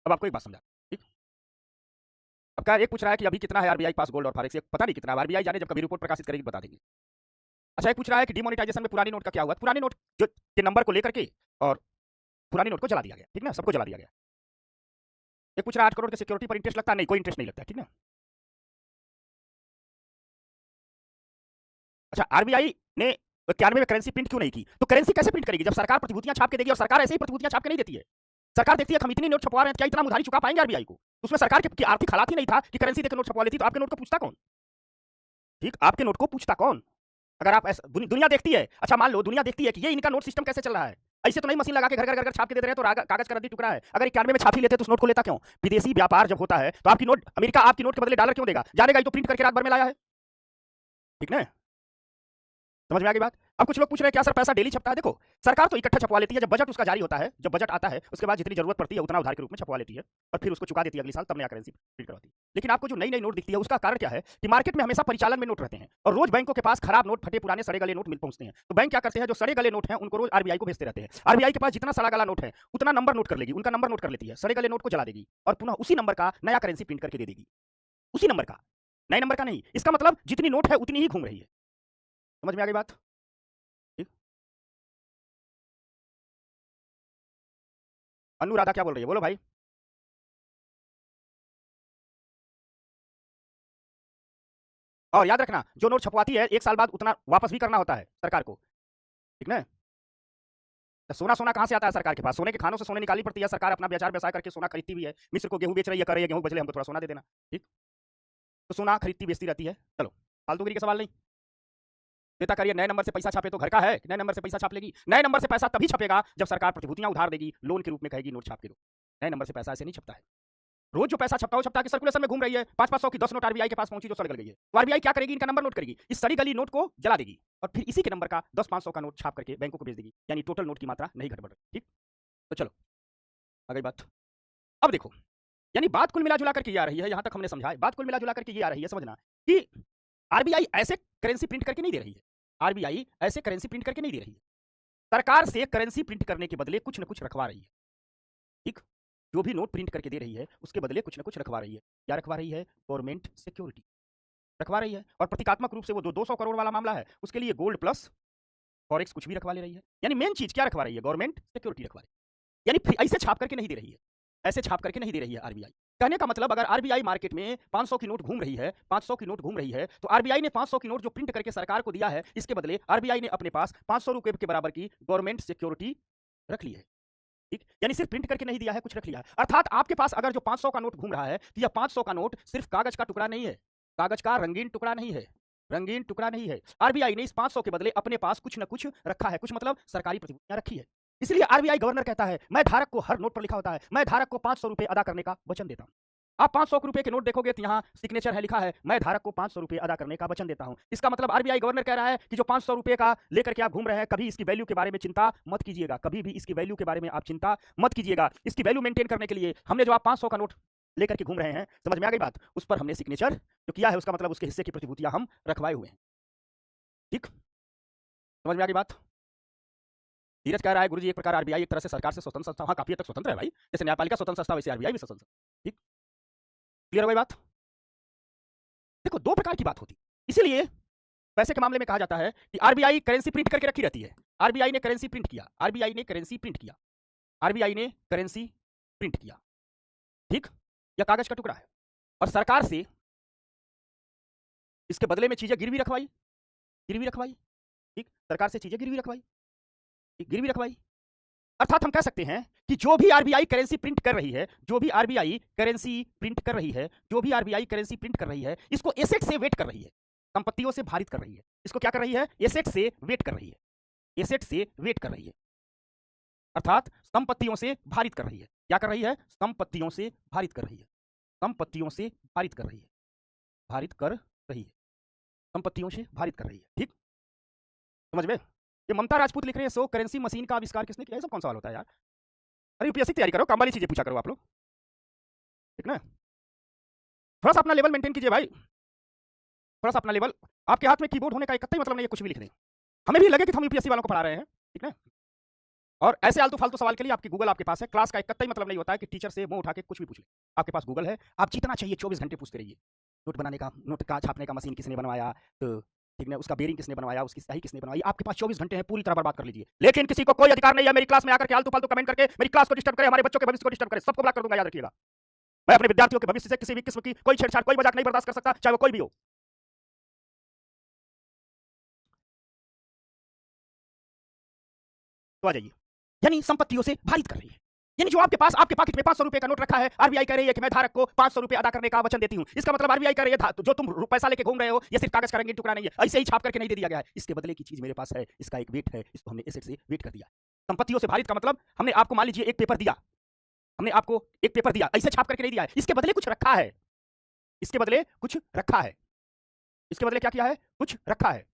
अब आपको एक बात समझा, ठीक। अब क्या एक पूछ रहा है कि अभी कितना है आरबीआई पास गोल्ड और फॉरेक्स, पता नहीं कितना, आरबीआई जाने, जब कभी रिपोर्ट प्रकाशित करेगी बता देंगे। अच्छा, एक पूछ रहा है कि डिमोनेटाइजेशन में पुरानी नोट का क्या हुआ। पुराने नोट जो के नंबर को लेकर के और पुरानी नोट को जला दिया गया, ठीक ना, सबको जला दिया गया। एक पूछ रहा है 8 करोड़ के सिक्योरिटी पर इंटरेस्ट लगता है, नहीं कोई इंटरेस्ट नहीं लगता, ठीक ना। अच्छा, आरबीआई ने 91 में करेंसी प्रिंट क्यों नहीं की, तो करेंसी कैसे प्रिंट करेगी जब सरकार प्रतिभूतियां छाप के देगी, और सरकार ऐसे ही प्रतिभूतियां छाप के नहीं देती है। सरकार देखती है हम इतनी नोट छपवा रहे हैं, क्या इतना उधारी चुका पाएंगे आरबीआई को, उसमें सरकार की आर्थिक हालात ही नहीं था कि करेंसी देकर नोट छपवा लेती, तो आपके नोट को पूछता कौन। ठीक, आपके नोट को पूछता कौन। अगर आप ऐसा दुनिया देखती है, अच्छा मान लो दुनिया देखती है कि ये इनका नोट सिस्टम कैसे चल रहा है, ऐसे तो नहीं मशीन लगा के घर घर घर छाप के दे रहे हैं तो कागज का रद्दी टुकड़ा है। अगर 91 में छाप ही लेते तो उस नोट को लेता क्यों। विदेशी व्यापार जब होता है तो आपकी नोट, अमेरिका आपकी नोट के बदले डॉलर क्यों देगा, जानेगा ही तो प्रिंट करके रात भर में लाया है, ठीक ना। समझ में आ गई बात। अब कुछ लोग पूछ रहे हैं क्या सर पैसा डेली छपता है, देखो सरकार तो इकट्ठा छपवा लेती है, जब बजट उसका जारी होता है, जब बजट आता है उसके बाद जितनी जरूरत पड़ती है उतना उधार के रूप में छपवा लेती है और फिर उसको चुका देती है अगले साल, तब नया करेंसी प्रिंट करवाती है। लेकिन आपको जो नई नई नोट दिखती है उसका कारण क्या है कि मार्केट में हमेशा परिचालन में नोट रहते हैं और रोज बैंकों के पास खराब नोट, फटे पुराने सड़े गले नोट मिल पहुंचते हैं, तो बैंक क्या करते हैं, जो सड़े गले नोट हैं उनको रोज आरबीआई को भेजते रहते हैं। आरबीआई के पास जितना सड़ा गला नोट है उतना नंबर नोट कर लेगी, उनका नंबर नोट कर लेती है, सड़े गले नोट को जला देगी और पुनः उसी नंबर का नया करेंसी प्रिंट करके दे देगी, उसी नंबर का, नए नंबर का नहीं। इसका मतलब जितनी नोट है उतनी ही घूम रही है। समझ में आ गई बात। अनुराधा क्या बोल रही है, बोलो भाई। और याद रखना, जो नोट छपवाती है 1 साल बाद उतना वापस भी करना होता है सरकार को, ठीक ना। तो सोना सोना कहां से आता है सरकार के पास, सोने के खानों से सोने निकाली पड़ती है, सरकार अपना बेचार व्यवसाय करके सोना खरीदती भी है। मिस्र को गेहूं बेच रही है, कर रही है गेहूं बचले हमको थोड़ा सोना दे देना, ठीक। तो सोना खरीदती बेचती रहती है। चलो, फालतूगिरी का सवाल नहीं। देता करिए, नए नंबर से पैसा छापे तो घर का है, नए नंबर से पैसा छाप लेगी। नए नंबर से पैसा तभी छपेगा जब सरकार प्रतिभूतियां उधार देगी, लोन के रूप में कहेगी नोट छाप के दो। नए नंबर से पैसा ऐसे नहीं छपता है। रोज जो पैसा छपता हो छपता कि सर्कुलेशन में घूम रही है, 500-500 की 10 नोट आरबीआई के पास पहुंची जो सड़ गल गई है, तो आरबीआई क्या करेगी, इनका नंबर नोट करेगी, इस सड़ी गली नोट को जला देगी और फिर इसी के नंबर का 10-500 का नोट छाप करके बैंकों को भेज देगी, यानी टोटल नोट की मात्रा नहीं घट बढ़ रही, ठीक। तो चलो आ गई बात। अब देखो, यानी बात कुल मिला जुला करके ये आ रही है, यहां तक हमने समझा है, बात कुल मिला जुला करके ये आ रही है समझना कि आरबीआई ऐसे करेंसी प्रिंट करके नहीं दे रही है, आरबीआई ऐसे करेंसी प्रिंट करके नहीं दे रही है, सरकार से करेंसी प्रिंट करने के बदले कुछ न कुछ रखवा रही है, ठीक। जो भी नोट प्रिंट करके दे रही है उसके बदले कुछ न कुछ रखवा रही है। क्या रखवा रही है, गवर्नमेंट सिक्योरिटी रखवा रही है, और प्रतीकात्मक रूप से वो 200 करोड़ वाला मामला है उसके लिए गोल्ड प्लस फॉरेक्स कुछ भी रखवा ले रही है। यानी मेन चीज क्या रखवा रही है, गवर्नमेंट सिक्योरिटी रखवा रही है, यानी ऐसे छाप करके नहीं दे रही है, ऐसे छाप करके नहीं दे रही है आरबीआई। कहने का मतलब, अगर आरबीआई मार्केट में 500 की नोट घूम रही है, 500 की नोट घूम रही है, तो आरबीआई ने 500 की नोट जो प्रिंट करके सरकार को दिया है, इसके बदले आरबीआई ने अपने पास 500 रुपए के बराबर की गवर्नमेंट सिक्योरिटी रख ली है, ठीक। यानी सिर्फ प्रिंट करके नहीं दिया है, कुछ रख लिया है। अर्थात आपके पास अगर जो 500 का नोट घूम रहा है, तो यह 500 का नोट सिर्फ कागज का टुकड़ा नहीं है, कागज का रंगीन टुकड़ा नहीं है, रंगीन टुकड़ा नहीं है। आरबीआई ने इस 500 के बदले अपने पास कुछ न कुछ रखा है, कुछ मतलब सरकारी प्रतिभूतियां रखी है। इसलिए आरबीआई गवर्नर कहता है, मैं धारक को, हर नोट पर लिखा होता है, मैं धारक को 500 रुपए अदा करने का वचन देता हूं। आप 500 रुपए के नोट देखोगे तो यहाँ सिग्नेचर है, लिखा है मैं धारक को 500 रुपए अदा करने का वचन देता हूं। इसका मतलब आरबीआई गवर्नर कह रहा है कि जो 500 रुपए का लेकर के आप घूम रहे हैं, कभी इसकी वैल्यू के बारे में चिंता मत कीजिएगा, कभी भी इसकी वैल्यू के बारे में आप चिंता मत कीजिएगा। इसकी वैल्यू मेंटेन करने के लिए हमने जो आप 500 का नोट लेकर के घूम रहे हैं, समझ में आ गई बात, उस पर हमने सिग्नेचर जो किया है, उसका मतलब उसके हिस्से की प्रतिभूतियां हम रखवाए हुए हैं, ठीक। समझ में आ गई बात। धीरज कह रहा है गुरुजी एक प्रकार आरबीआई एक तरह से सरकार से स्वतंत्र संस्था, हाँ काफी हद तक स्वतंत्र है भाई, जैसे न्यायपालिका स्वतंत्र संस्था वैसे आरबीआई भी स्वतंत्र, ठीक। क्लियर हो गई बात। देखो, दो प्रकार की बात होती, इसीलिए पैसे के मामले में कहा जाता है कि आरबीआई करेंसी प्रिंट करके रखी रहती है। आरबीआई ने करेंसी प्रिंट किया, आरबीआई ने करेंसी प्रिंट किया, आरबीआई ने करेंसी प्रिंट किया, ठीक। यह कागज का टुकड़ा है और सरकार से इसके बदले में चीजें गिरवी रखवाई, गिरवी रखवाई, ठीक। सरकार से चीजें गिरवी रखवाई, गिरवी रखवाई। अर्थात हम कह सकते हैं कि जो भी आरबीआई करेंसी प्रिंट कर रही है, जो भी आरबीआई करेंसी प्रिंट कर रही है, जो भी आरबीआई करेंसी प्रिंट कर रही है, इसको एसेट से वेट कर रही है, संपत्तियों से भारित कर रही है। इसको क्या कर रही है, एसेट से वेट कर रही है, एसेट से वेट कर रही है, अर्थात संपत्तियों से भारित कर रही है। क्या कर रही है, संपत्तियों से भारित कर रही है, संपत्तियों से भारित कर रही है, भारित कर रही है, संपत्तियों से भारित कर रही है, ठीक। समझ में। ये ममता राजपूत लिख रहे हैं, सो करेंसी मशीन का आविष्कार किसने किया? ये सब कौन सवाल होता है यार? अरे यूपीएससी तैयारी करो, काम वाली चीजें पूछा करो आप लोग, ठीक ना? थोड़ा सा अपना लेवल मेंटेन कीजिए भाई, थोड़ा सा अपना लेवल। आपके हाथ में कीबोर्ड होने का एक कतई मतलब नहीं है, कुछ भी लिख दें। हमें भी लगे कि हम यूपीएससी वालों को पढ़ा रहे हैं, ठीक ना? और ऐसे आलतू फालतू सवाल के लिए आपकी गूगल आपके पास है। क्लास का एक कतई मतलब नहीं होता है कि टीचर से मुंह उठा के कुछ भी पूछ ले। आपके पास गूगल है, आप जितना चाहिए 24 घंटे पूछते रहिए। नोट बनाने का, नोट का छापने का मशीन किसने बनवाया, तो ठीक ना, उसका बेरिंग किसने बनवाया, उसकी स्याही किसने बनवाई, आपके पास 24 घंटे हैं, पूरी तरह बर्बाद कर लीजिए। लेकिन किसी को कोई अधिकार नहीं है मेरी क्लास में आकर के आलतू फालतू कमेंट करके मेरी क्लास को डिस्टर्ब करे, हमारे बच्चों के भविष्य को डिस्टर्ब करे। सबको ब्लॉक कर दूंगा, याद रखिएगा। मैं अपने विद्यार्थियों के भविष्य से किसी भी किस्म की कोई छेड़छाड़, कोई मजाक नहीं बर्दाश्त कर सकता, चाहे वो कोई भी हो। तो आ जाइए। यानी संपत्तियों से भारित कर रही है। यानी जो आपके पास, आपके पॉकेट में 500 रुपए का नोट रखा है, आरबीआई कह रही है कि मैं धारक को 500 रुपए अदा करने का वचन देती हूं। इसका मतलब आरबीआई कह रही है जो तुम पैसा लेके घूम रहे हो, ये सिर्फ कागज का रंगीन टुकड़ा नहीं है, ऐसे ही छाप करके नहीं दे दिया गया है। इसके बदले की चीज मेरे पास है, इसका एक वेट है, इसको हमने एसेट से वेट कर दिया। संपत्तियों से भारित का मतलब हमने आपको मान लीजिए एक पेपर दिया, हमने आपको एक पेपर दिया, ऐसे छाप करके नहीं दिया है, इसके बदले कुछ रखा है, इसके बदले कुछ रखा है, इसके बदले क्या किया है, कुछ रखा है,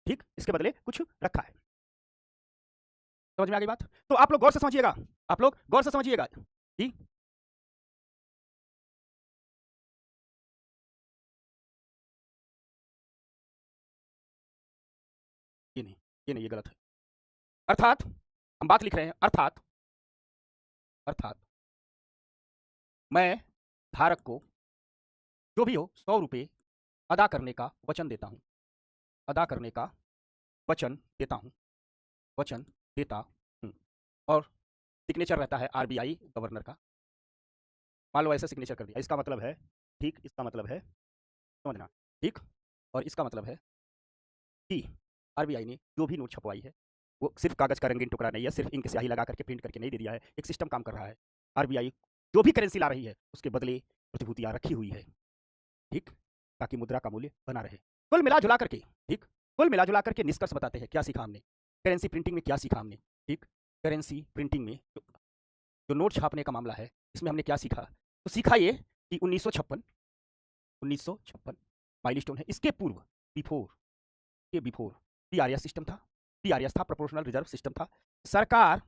ठीक, इसके बदले कुछ रखा है। समझ में आ गई बात? तो आप लोग गौर से समझिएगा, आप लोग गौर से समझिएगा जी। ये नहीं, ये नहीं, ये गलत है। अर्थात हम बात लिख रहे हैं, अर्थात अर्थात मैं धारक को जो भी हो 100 रुपए अदा करने का वचन देता हूं, अदा करने का वचन देता हूं, वचन देता हूं। और सिग्नेचर रहता है आरबीआई गवर्नर का। मान लो ऐसे सिग्नेचर कर दिया, इसका मतलब है, ठीक, इसका मतलब है, समझना, ठीक, और इसका मतलब है कि आरबीआई ने जो भी नोट छपवाई है वो सिर्फ कागज का रंगीन टुकड़ा नहीं है, सिर्फ इंक स्याही लगा करके प्रिंट करके नहीं दे दिया है। एक सिस्टम काम कर रहा है। आरबीआई जो भी करेंसी ला रही है उसके बदले प्रतिभूतियां रखी हुई है, ठीक, ताकि मुद्रा का मूल्य बना रहे। कुल मिला जुला करके, ठीक, कुल मिला जुला करके निष्कर्ष बताते हैं क्या सीखा हमने करेंसी प्रिंटिंग में, क्या सीखा हमने, ठीक, करेंसी प्रिंटिंग में जो नोट छापने का मामला है इसमें हमने क्या सीखा? तो सीखा ये कि 1956 माइलस्टोन है। इसके पूर्व, बिफोर, ये बिफोर टीआरएस सिस्टम था, टीआरएस था, प्रोपोर्शनल रिजर्व सिस्टम था। सरकार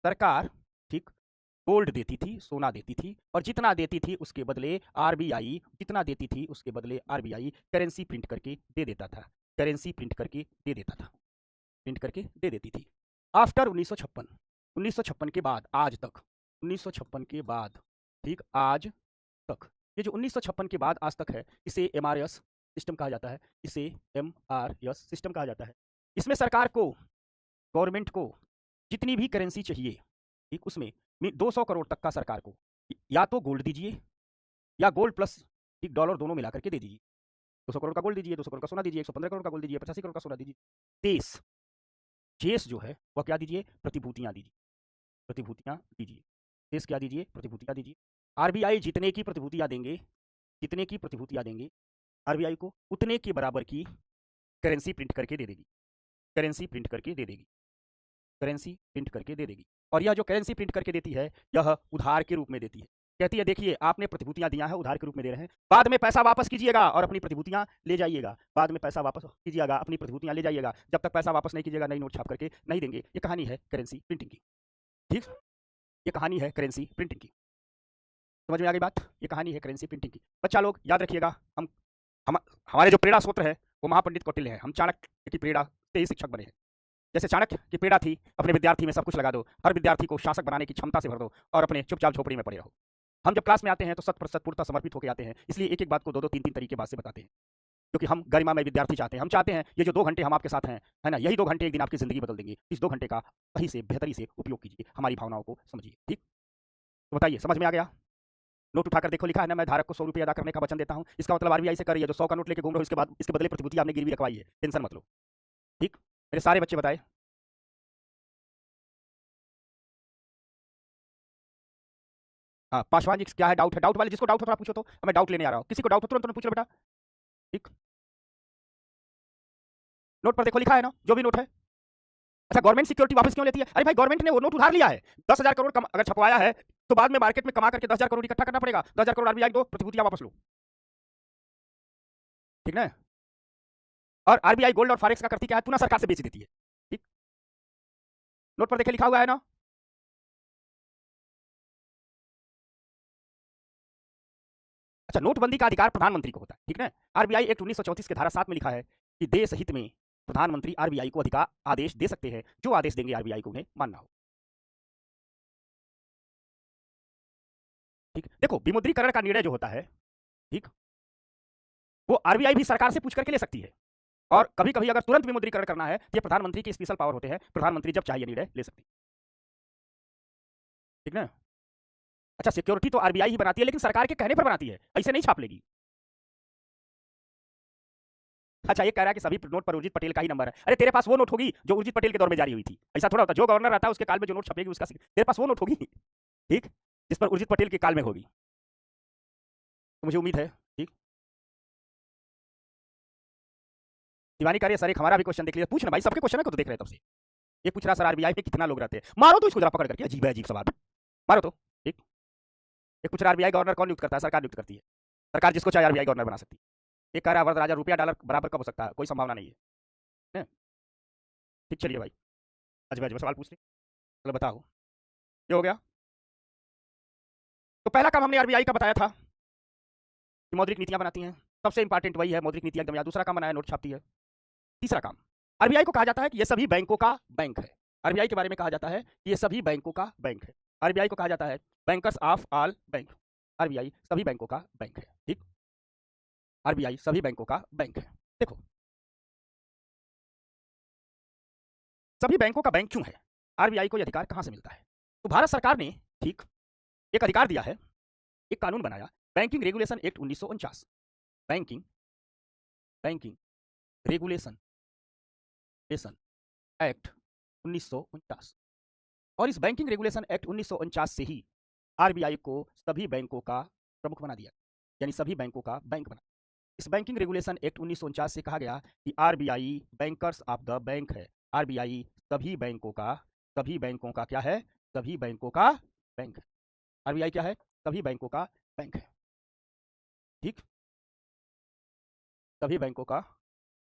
सरकार ठीक गोल्ड देती थी, सोना देती थी, और जितना देती थी उसके बदले आरबीआई, जितना देती थी उसके बदले आरबीआई करेंसी प्रिंट करके दे देता था, करेंसी प्रिंट करके दे देता था, प्रिंट करके दे देती थी। आफ्टर 1956 के बाद आज तक, 1956 के बाद, ठीक, आज तक, ये जो 1956 के बाद आज तक है, इसे एमआरएस सिस्टम कहा जाता है, इसे एमआरएस सिस्टम कहा जाता है। इसमें सरकार को, गवर्नमेंट को जितनी भी करेंसी चाहिए, ठीक, उसमें 200 करोड़ तक का सरकार को या तो गोल्ड दीजिए या गोल्ड प्लस एक डॉलर दोनों मिला करके दे दीजिए। 200 करोड़ का गोल्ड दीजिए, 200 करोड़ का सोना दीजिए, 115 करोड़ का गोल्ड दीजिए, 85 करोड़ का सोना दीजिए। देश शेष जो है वह क्या दीजिए? प्रतिभूतियां दीजिए, प्रतिभूतियां दीजिए। शेष क्या दीजिए? प्रतिभूतियां दीजिए। आरबीआई जितने की प्रतिभूतियां देंगे, जितने की प्रतिभूतियां देंगे आरबीआई को, उतने के बराबर की करेंसी प्रिंट करके दे देगी, करेंसी प्रिंट करके दे देगी, करेंसी प्रिंट करके दे देगी। और यह जो करेंसी प्रिंट करके देती है यह उधार के रूप में देती है। कहती है देखिए आपने प्रतिभूतियां दिया है, उधार के रूप में दे रहे हैं, बाद में पैसा वापस कीजिएगा और अपनी प्रतिभूतियां ले जाइएगा, बाद में पैसा वापस कीजिएगा, अपनी प्रतिभूतियां ले जाइएगा। जब तक पैसा वापस नहीं कीजिएगा नई नोट छाप करके नहीं देंगे। ये कहानी है करेंसी प्रिंटिंग की, ठीक, ये कहानी है करेंसी प्रिंटिंग की। समझ में आ गई बात? ये कहानी है करेंसी प्रिंटिंग की। बच्चा लोग याद रखिएगा, हम हमारे जो प्रेरणा सूत्र है वो महापंडित कौटिल्य है। हम चाणक्य की प्रेरणा से ही शिक्षक बने हैं। जैसे चाणक्य की प्रेरणा थी अपने विद्यार्थी में सब कुछ लगा दो, हर विद्यार्थी को शासक बनाने की क्षमता से भर दो और अपने चुपचाप झोपड़ी में पड़े रहो। हम जब क्लास में आते हैं तो 100% पूर्णतः समर्पित होकर आते हैं, इसलिए एक एक बात को दो दो तीन तीन तरीके बाद से बताते हैं, क्योंकि हम गरिमा में विद्यार्थी चाहते हैं। हम चाहते हैं ये जो 2 घंटे हम आपके साथ हैं, है ना, यही 2 घंटे एक दिन आपकी जिंदगी बदल देंगे। इस 2 घंटे का सही से बेहतरी से उपयोग कीजिए, हमारी भावनाओं को समझिए, ठीक। तो बताइए समझ में आ गया? नोट उठाकर देखो, लिखा है ना, मैं धारक को 100 रुपये अदा करने का वचन देता हूं। इसका मतलब आरबीआई से कर रही है, जो 100 का नोट लेके घूम रहे हो, इसके बाद इसके बदले प्रतिभूति आपने गिरवी रखवाई है, टेंशन मत लो, ठीक। मेरे सारे बच्चे बताए। हाँ, पासवान जी क्या है डाउट है? डाउट वाले जिसको डाउट हो थोड़ा पूछो, तो मैं डाउट लेने आ रहा हूँ। किसी को डाउट हो तुरंत पूछ लो बेटा, ठीक। नोट पर देखो लिखा है ना, जो भी नोट है। अच्छा, गवर्नमेंट सिक्योरिटी वापस क्यों लेती है? अरे भाई गवर्नमेंट ने वो नोट उधार लिया है, 10,000 करोड़ अगर छपवाया है तो बाद में मार्केट में कमा करके 10,000 करोड़ इकट्ठा करना पड़ेगा। 10,000 करोड़ आरबीआई दो, प्रतिभूतियां वापस लो, ठीक ना। और आरबीआई गोल्ड और फॉरेक्स का करती क्या है, पुनः सरकार से बेच देती है। ठीक, नोट पर देखे लिखा हुआ है ना। अच्छा, नोटबंदी का अधिकार प्रधानमंत्री को होता है, ठीक ना। आरबीआई एक्ट 1934 के धारा 7 में लिखा है कि देश हित में प्रधानमंत्री आरबीआई को अधिकार आदेश दे सकते हैं, जो आदेश देंगे आरबीआई को उन्हें मानना हो। ठीक, देखो विमुद्रीकरण का निर्णय जो होता है, ठीक, वो आरबीआई भी सरकार से पूछ करके ले सकती है। और कभी कभी अगर तुरंत विमुद्रीकरण करना है, तो ये प्रधानमंत्री के स्पेशल पावर होते हैं, प्रधानमंत्री जब चाहिए निर्णय ले सकती है। ठीक ना। अच्छा, सिक्योरिटी तो आरबीआई ही बनाती है, लेकिन सरकार के कहने पर बनाती है, ऐसे नहीं छाप लेगी। अच्छा, ये कह रहा है कि सभी नोट पर उर्जित पटेल का ही नंबर है। अरे तेरे पास वो नोट होगी जो उर्जित पटेल के दौर में जारी हुई थी। ऐसा थोड़ा होता, जो गवर्नर रहता है उसके काल में जो नोट छपेगी उसका तेरे पास वो नोट होगी, ठीक, जिस पर उर्जित पटेल के काल में होगी। तो मुझे उम्मीद है, ठीक। दीवानी कार्य सर, एक हमारा भी क्वेश्चन देख लिया, पूछना भाई, सबके क्वेश्चन है को तो देख रहे हैं तब से। ये पूछ रहा सर आरबीआई में कितना लोग रहते हैं, मारो तो इसको जरा पकड़ करके, अजीब है अजीब सवाल, मारो तो। ठीक, एक पूछ रहा आरबीआई गवर्नर कौन नियुक्त करता है, सरकार नियुक्त करती है, सरकार जिसको चाहे आरबीआई गवर्नर बना सकती है। एक कह रहा है वरद राजा रुपया डॉलर बराबर कब हो सकता है, कोई संभावना नहीं है। ठीक, चलिए भाई, अजय सवाल पूछ ले, चलो बताओ, ये हो गया। तो पहला काम हमने आरबीआई का बताया था कि मौद्रिक नीतियां बनाती हैं, सबसे इंपॉर्टेंट वही है, मौद्रिक नीतियां एकदम याद। दूसरा काम बनाया, नोट छापती है। तीसरा काम, आरबीआई को कहा जाता है कि ये सभी बैंकों का बैंक है। आरबीआई के बारे में कहा जाता है कि ये सभी बैंकों का बैंक है। आरबीआई को कहा जाता है bankers of all bank. RBI सभी बैंकों का बैंक है। ठीक, आरबीआई सभी बैंकों का बैंक है। देखो, सभी बैंकों का बैंक क्यों है, आरबीआई को यह अधिकार कहां से मिलता है। तो भारत सरकार ने, ठीक, एक अधिकार दिया है, एक कानून बनाया, banking regulation act 1949। Banking banking regulation act 1949। और इस बैंकिंग रेगुलेशन एक्ट 1949 से ही आरबीआई को सभी बैंकों का प्रमुख बना दिया, यानी सभी बैंकों का बैंक बना। इस बैंकिंग रेगुलेशन एक्ट 1949 से कहा गया कि RBI bankers of the bank है। आरबीआई सभी बैंकों का क्या है, सभी बैंकों का बैंक है। आरबीआई क्या है, सभी बैंकों का बैंक है। ठीक, सभी बैंकों का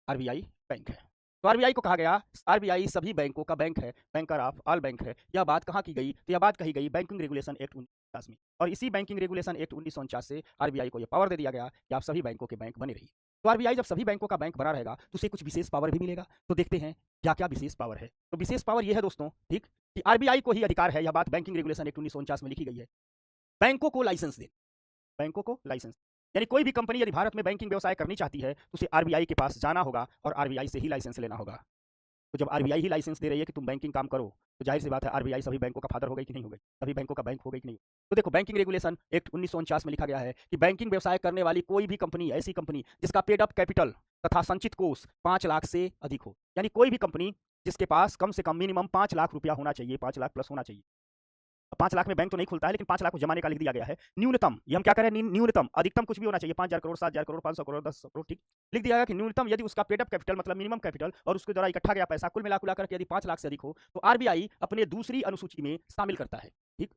आरबीआई बैंक है। तो आरबीआई को कहा गया आरबीआई सभी बैंकों का बैंक है, बैंकर ऑफ ऑल बैंक है। यह बात कहाँ की गई, तो यह बात कही गई बैंकिंग रेगुलेशन एक्ट 1949 में। और इसी बैंकिंग रेगुलेशन एक्ट 1949 से आरबीआई को यह पावर दे दिया गया कि आप सभी बैंकों के बैंक बने रहिए। तो आरबीआई जब सभी बैंकों का बैंक बना रहेगा तो उसे कुछ विशेष पावर भी मिलेगा। तो देखते हैं क्या क्या विशेष पावर है। तो विशेष पावर यह है दोस्तों, ठीक, कि आरबीआई को ही अधिकार है, यह बात बैंकिंग रेगुलेशन एक्ट 1949 में लिखी गई है, बैंकों को लाइसेंस दे, बैंकों को लाइसेंस, यानी कोई भी कंपनी यदि भारत में बैंकिंग व्यवसाय करनी चाहती है तो उसे आरबीआई के पास जाना होगा और आरबीआई से ही लाइसेंस लेना होगा। तो जब आरबीआई ही लाइसेंस दे रही है कि तुम बैंकिंग काम करो, तो जाहिर सी बात है आरबीआई सभी बैंकों का फादर हो गई कि नहीं हो गई, सभी बैंकों का बैंक हो गई कि नहीं। तो देखो, बैंकिंग रेगुलेशन एक्ट 1949 में लिखा गया है कि बैंकिंग व्यवसाय करने वाली कोई भी कंपनी, ऐसी कंपनी जिसका पेड अप कैपिटल तथा संचित कोष 5 लाख से अधिक हो, यानी कोई भी कंपनी जिसके पास कम से कम मिनिमम 5 लाख रुपया होना चाहिए, 5 लाख प्लस होना चाहिए। 5 लाख में बैंक तो नहीं खुलता है, लेकिन 5 लाख को जमाने का लिख दिया गया है। न्यूनतम, ये हम क्या करें, न्यूनतम, अधिकतम कुछ भी होना चाहिए, 5,000 करोड़, 7,000 करोड़, 500 करोड़, 10 करोड़, ठीक, लिख दिया गया कि न्यूनतम यदि उसका पेड अप कैपिटल मतलब मिनिमम कैपिटल और उसके द्वारा इकट्ठा गया पैसा कुल मिलाकर करके यदि 5 लाख से अधिक हो, तो आरबीआई अपने दूसरी अनुसूची में शामिल करता है। ठीक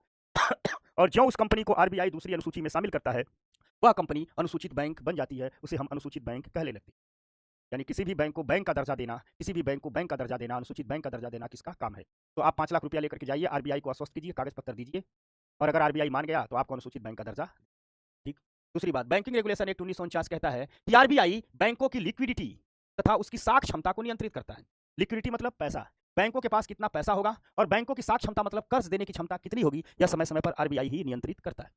और जो उस कंपनी को आरबीआई दूसरी अनुसूची में शामिल करता है, वह कंपनी अनुसूचित बैंक बन जाती है, उसे हम अनुसूचित बैंक कहने लगते हैं। यानी किसी भी बैंक को बैंक का दर्जा देना, किसी भी बैंक को बैंक का दर्जा देना, अनुसूचित बैंक का दर्जा देना किसका काम है। तो आप 5 लाख रुपया लेकर के जाइए, आरबीआई को आश्वस्त कीजिए, कागज पत्र दीजिए, और अगर आरबीआई मान गया तो आपको अनुसूचित बैंक का दर्जा। ठीक, दूसरी बात, बैंकिंग रेगुलेशन एक्ट 1949 कहता है कि आरबीआई बैंकों की लिक्विडिटी तथा उसकी साख क्षमता को नियंत्रित करता है। लिक्विडिटी मतलब पैसा, बैंकों के पास कितना पैसा होगा, और बैंकों की साख क्षमता मतलब कर्ज देने की क्षमता कितनी होगी, यह समय समय पर आरबीआई ही नियंत्रित करता है।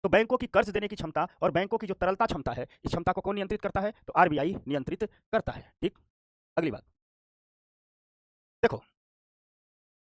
तो बैंकों की कर्ज देने की क्षमता और बैंकों की जो तरलता क्षमता है, इस क्षमता को कौन नियंत्रित करता है, तो आरबीआई नियंत्रित करता है। ठीक, अगली बात देखो,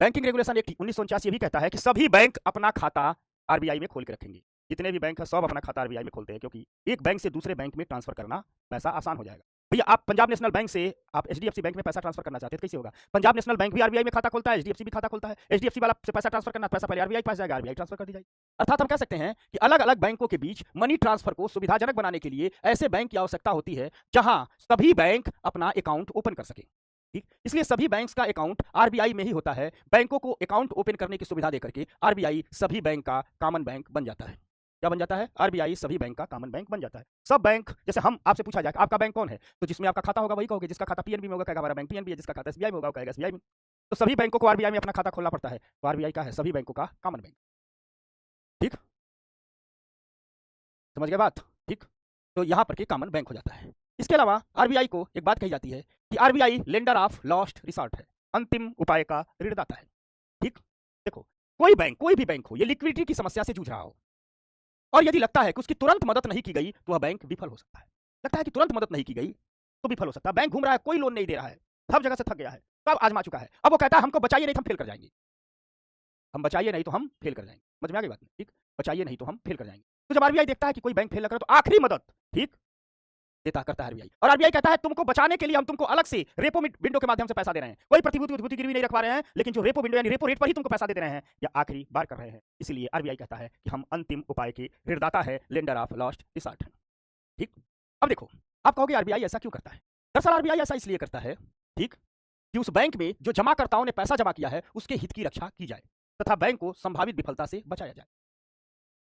बैंकिंग रेगुलेशन एक्ट 1949 ये भी कहता है कि सभी बैंक अपना खाता आरबीआई में खोल के रखेंगे। जितने भी बैंक है सब अपना खाता आरबीआई में खोलते हैं, क्योंकि एक बैंक से दूसरे बैंक में ट्रांसफर करना पैसा आसान हो जाएगा। भैया आप पंजाब नेशनल बैंक से आप एचडीएफसी बैंक में पैसा ट्रांसफर करना चाहते हैं तो कैसे होगा, पंजाब नेशनल बैंक भी आरबीआई में खाता खोलता है, एचडीएफसी भी खाता खोलता है, एचडीएफसी वाला से पैसा ट्रांसफर करना, पैसा पहले आरबीआई पास जाएगा, आरबीआई ट्रांसफर कर दी जाएगी। अर्थात हम कह सकते हैं कि अलग अलग बैंकों के बीच मनी ट्रांसफर को सुविधाजनक बनाने के लिए ऐसे बैंक की आवश्यकता होती है जहां सभी बैंक अपना अकाउंट ओपन कर सके। ठीक, इसलिए सभी बैंक्स का अकाउंट आरबीआई में ही होता है। बैंकों को अकाउंट ओपन करने की सुविधा देकर के आरबीआई सभी बैंक का कॉमन बैंक बन जाता है। क्या बन जाता है? आरबीआई सभी बैंक का कॉमन बैंक बन जाता है। सब बैंक, जैसे हम आपसे पूछा जाए आपका बैंक कौन है, तो जिसमें आपका खाता होगा वही कहोगे। जिसका खाता पीएनबी में होगा कहेगा हमारा बैंक पीएनबी है, जिसका खाता एसबीआई में होगा वो कहेगा एसबीआई में। तो सभी बैंकों को आरबीआई में अपना खाता खोलना पड़ता है, तो आरबीआई का है सभी बैंकों का कॉमन बैंक। ठीक, समझ गए बात? ठीक, तो यहां पर के कॉमन बैंक हो जाता है। इसके अलावा आरबीआई को एक बात कही जाती है कि RBI lender of last resort है, अंतिम उपाय का ऋणदाता है। ठीक, देखो कोई बैंक, कोई भी बैंक हो, ये लिक्विडिटी की समस्या से जूझ रहा हो और यदि लगता है कि उसकी तुरंत मदद नहीं की गई तो वह बैंक विफल हो सकता है। लगता है कि तुरंत मदद नहीं की गई तो विफल हो सकता है। बैंक घूम रहा है, कोई लोन नहीं दे रहा है, सब जगह से थक गया है, सब आजमा चुका है, अब वो कहता है हमको बचाइए नहीं तो हम फेल कर जाएंगे, हम बचाइए नहीं तो हम फेल कर जाएंगे। समझ में आ गई बात? ठीक, बचाइए नहीं तो हम फेल कर जाएंगे। तो जब आरबीआई देखता है कि कोई बैंक फेल ना करे तो आखिरी मदद, ठीक, देता करता है आरबीआई। और आरबीआई कहता है तुमको बचाने के लिए हम तुमको अलग से रेपो विंडो के माध्यम से पैसा दे रहे हैं, कोई प्रतिभूति गिरवी नहीं रखवा रहे हैं, लेकिन जो रेपो विंडो यानी रेपो रेट पर ही तुमको पैसा दे रहे हैं, या आखिरी बार कर रहे हैं। इसलिए आरबीआई कहता है कि हम अंतिम उपाय के ऋणदाता है, लेंडर ऑफ लास्ट रिसॉर्ट है। ठीक, अब देखो आप कहोगे आरबीआई ऐसा क्यों करता है? दरअसल आरबीआई ऐसा इसलिए करता है, ठीक, कि उस बैंक में जो जमाकर्ताओं ने पैसा जमा किया है उसके हित की रक्षा की जाए तथा बैंक को संभावित विफलता से बचाया जाए।